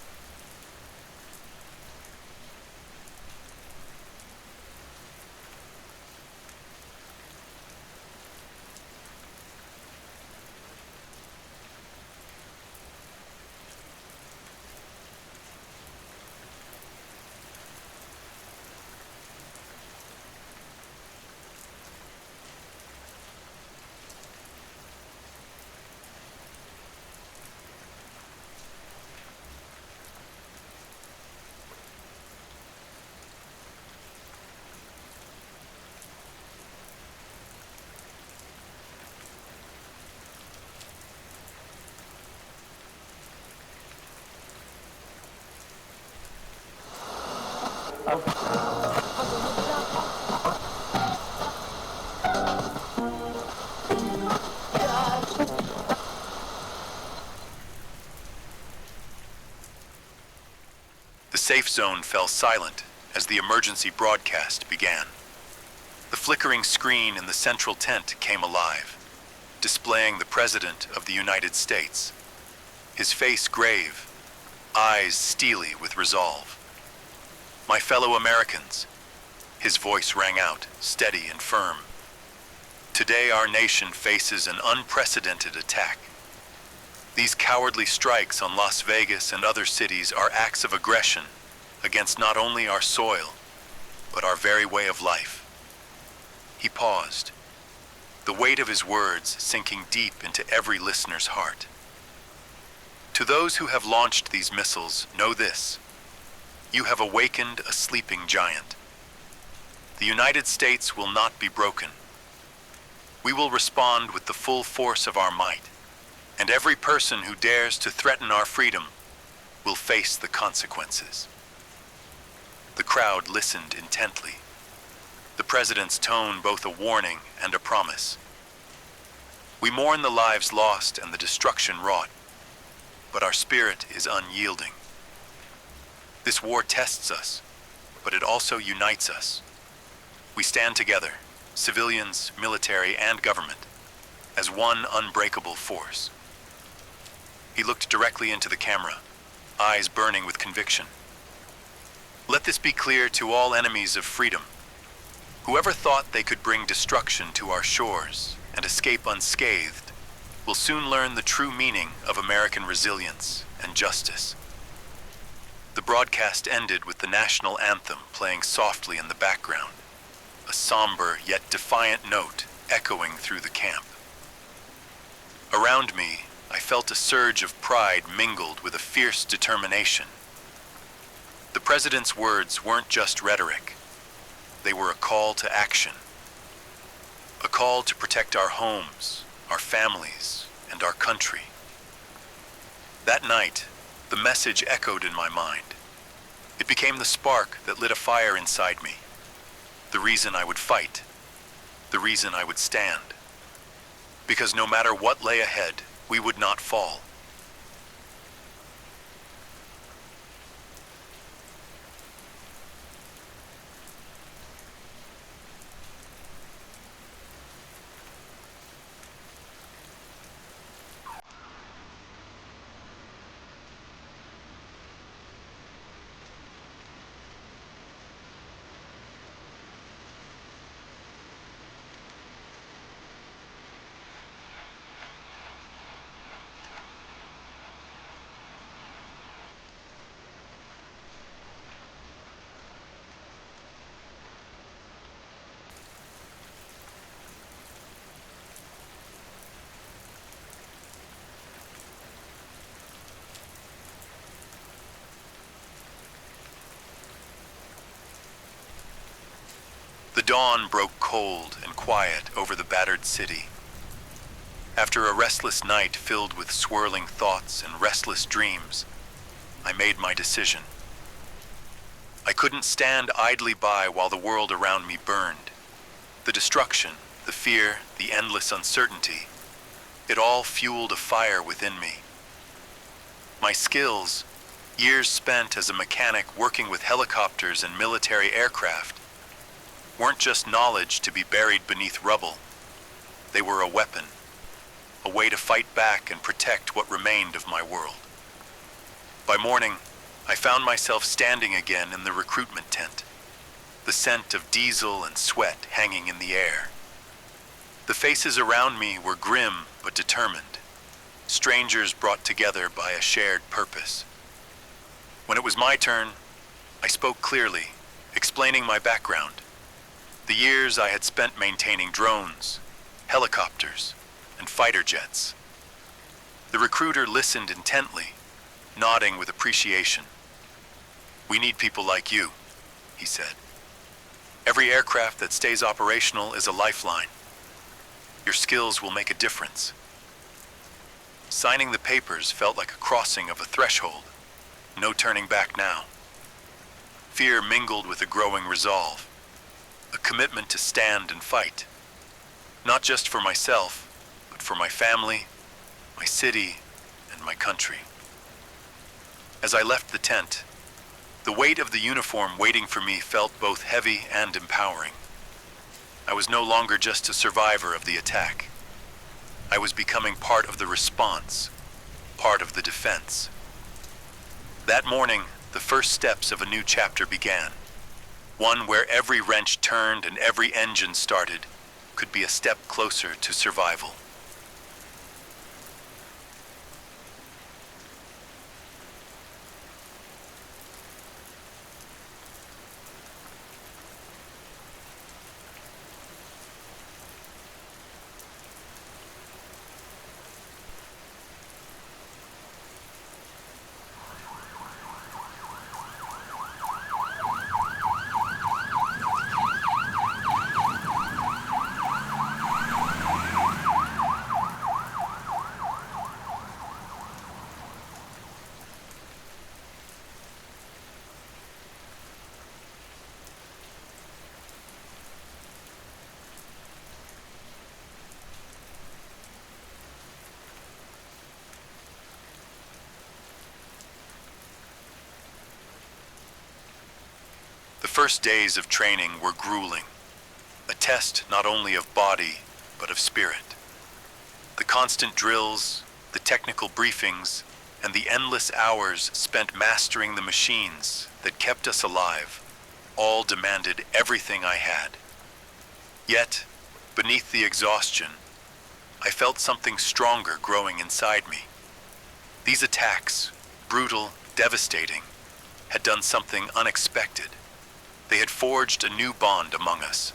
The safe zone fell silent as the emergency broadcast began. The flickering screen in the central tent came alive, displaying the President of the United States, his face grave, eyes steely with resolve. My fellow Americans, his voice rang out, steady and firm. Today our nation faces an unprecedented attack. These cowardly strikes on Las Vegas and other cities are acts of aggression against not only our soil, but our very way of life. He paused, the weight of his words sinking deep into every listener's heart. To those who have launched these missiles, know this: you have awakened a sleeping giant. The United States will not be broken. We will respond with the full force of our might, and every person who dares to threaten our freedom will face the consequences. The crowd listened intently, the President's tone both a warning and a promise. We mourn the lives lost and the destruction wrought, but our spirit is unyielding. This war tests us, but it also unites us. We stand together, civilians, military, and government, as one unbreakable force. He looked directly into the camera, eyes burning with conviction. Let this be clear to all enemies of freedom. Whoever thought they could bring destruction to our shores and escape unscathed will soon learn the true meaning of American resilience and justice. The broadcast ended with the national anthem playing softly in the background, a somber yet defiant note echoing through the camp. Around me, I felt a surge of pride mingled with a fierce determination. The President's words weren't just rhetoric. They were a call to action. A call to protect our homes, our families, and our country. That night, the message echoed in my mind. It became the spark that lit a fire inside me. The reason I would fight. The reason I would stand. Because no matter what lay ahead, we would not fall. dawn broke cold and quiet over the battered city. After a restless night filled with swirling thoughts and restless dreams, I made my decision. I couldn't stand idly by while the world around me burned. The destruction, the fear, the endless uncertainty, it all fueled a fire within me. My skills, years spent as a mechanic working with helicopters and military aircraft, weren't just knowledge to be buried beneath rubble. They were a weapon, a way to fight back and protect what remained of my world. By morning, I found myself standing again in the recruitment tent, the scent of diesel and sweat hanging in the air. The faces around me were grim but determined, strangers brought together by a shared purpose. When it was my turn, I spoke clearly, explaining my background, the years I had spent maintaining drones, helicopters, and fighter jets. The recruiter listened intently, nodding with appreciation. "We need people like you," he said. "Every aircraft that stays operational is a lifeline. Your skills will make a difference." Signing the papers felt like a crossing of a threshold. No turning back now. Fear mingled with a growing resolve, a commitment to stand and fight, not just for myself, but for my family, my city, and my country. As I left the tent, the weight of the uniform waiting for me felt both heavy and empowering. I was no longer just a survivor of the attack. I was becoming part of the response, part of the defense. That morning, the first steps of a new chapter began, one where every wrench turned and every engine started could be a step closer to survival. The first days of training were grueling, a test not only of body, but of spirit. The constant drills, the technical briefings, and the endless hours spent mastering the machines that kept us alive, all demanded everything I had. Yet, beneath the exhaustion, I felt something stronger growing inside me. These attacks, brutal, devastating, had done something unexpected. They had forged a new bond among us,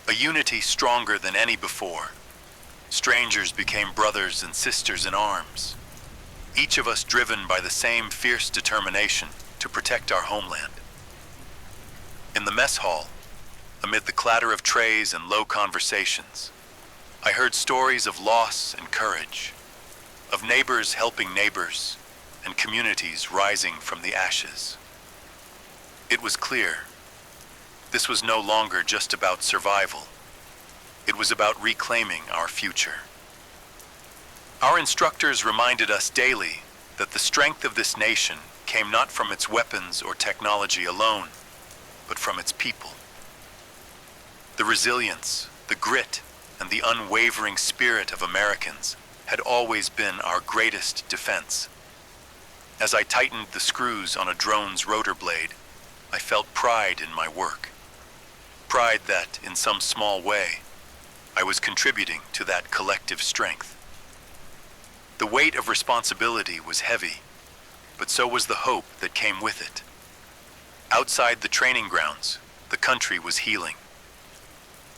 a unity stronger than any before. Strangers became brothers and sisters in arms, each of us driven by the same fierce determination to protect our homeland. In the mess hall, amid the clatter of trays and low conversations, I heard stories of loss and courage, of neighbors helping neighbors, and communities rising from the ashes. It was clear. This was no longer just about survival. It was about reclaiming our future. Our instructors reminded us daily that the strength of this nation came not from its weapons or technology alone, but from its people. The resilience, the grit, and the unwavering spirit of Americans had always been our greatest defense. As I tightened the screws on a drone's rotor blade, I felt pride in my work. Pride that, in some small way, I was contributing to that collective strength. The weight of responsibility was heavy, but so was the hope that came with it. Outside the training grounds, the country was healing.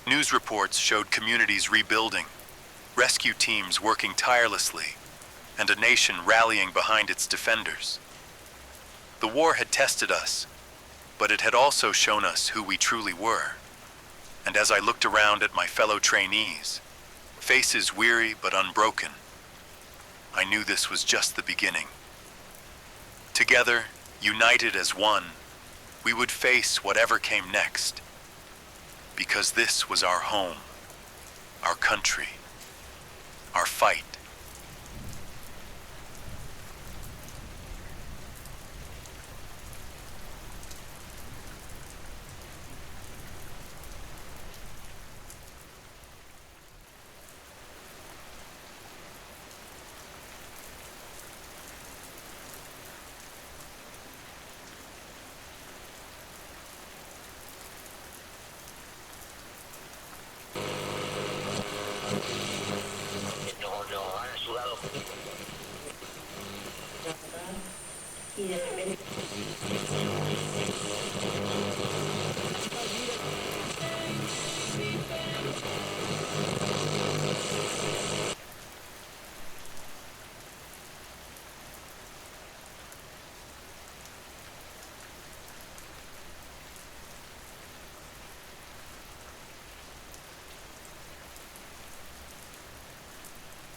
News reports showed communities rebuilding, rescue teams working tirelessly, and a nation rallying behind its defenders. The war had tested us, but it had also shown us who we truly were. And as I looked around at my fellow trainees, faces weary but unbroken, I knew this was just the beginning. Together, united as one, we would face whatever came next, because this was our home, our country, our fight.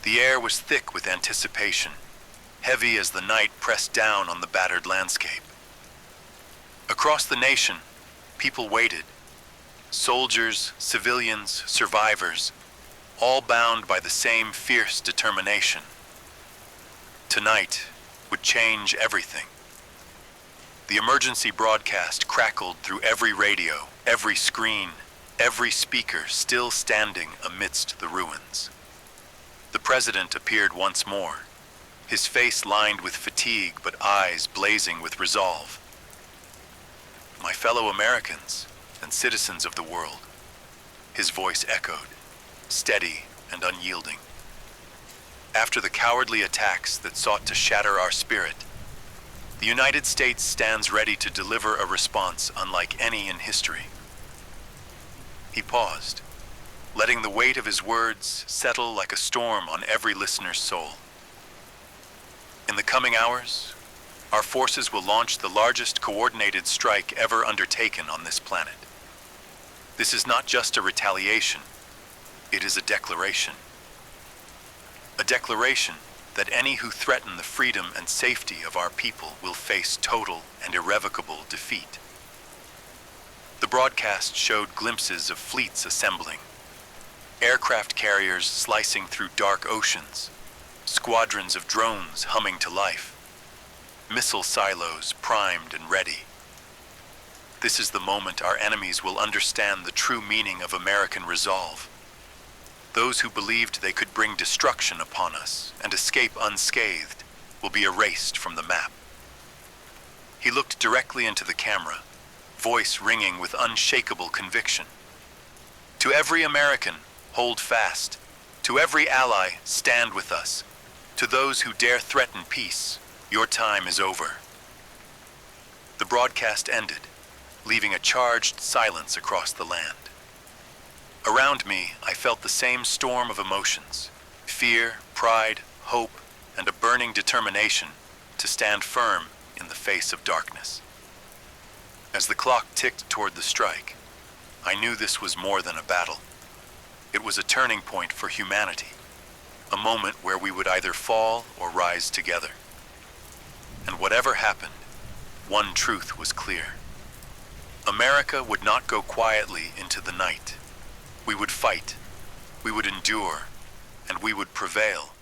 The air was thick with anticipation, heavy as the night pressed down on the battered landscape. Across the nation, people waited. Soldiers, civilians, survivors, all bound by the same fierce determination. Tonight would change everything. The emergency broadcast crackled through every radio, every screen, every speaker still standing amidst the ruins. The president appeared once more, his face lined with fatigue but eyes blazing with resolve. My fellow Americans and citizens of the world, his voice echoed, steady and unyielding. After the cowardly attacks that sought to shatter our spirit, the United States stands ready to deliver a response unlike any in history. He paused, letting the weight of his words settle like a storm on every listener's soul. In the coming hours, our forces will launch the largest coordinated strike ever undertaken on this planet. This is not just a retaliation, it is a declaration. A declaration that any who threaten the freedom and safety of our people will face total and irrevocable defeat. The broadcast showed glimpses of fleets assembling, aircraft carriers slicing through dark oceans, squadrons of drones humming to life, missile silos primed and ready. This is the moment our enemies will understand the true meaning of American resolve. Those who believed they could bring destruction upon us and escape unscathed will be erased from the map. He looked directly into the camera, voice ringing with unshakable conviction. To every American, hold fast. To every ally, stand with us. To those who dare threaten peace, your time is over. The broadcast ended, leaving a charged silence across the land. Around me, I felt the same storm of emotions: fear, pride, hope, and a burning determination to stand firm in the face of darkness. As the clock ticked toward the strike, I knew this was more than a battle. It was a turning point for humanity, a moment where we would either fall or rise together. And whatever happened, one truth was clear. America would not go quietly into the night. We would fight, we would endure, and we would prevail.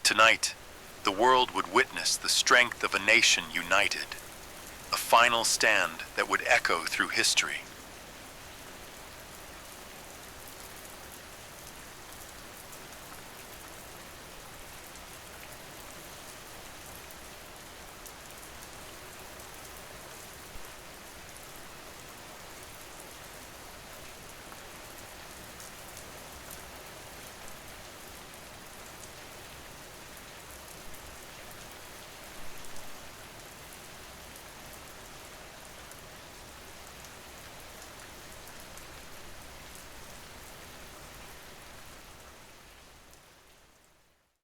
Tonight, the world would witness the strength of a nation united, a final stand that would echo through history.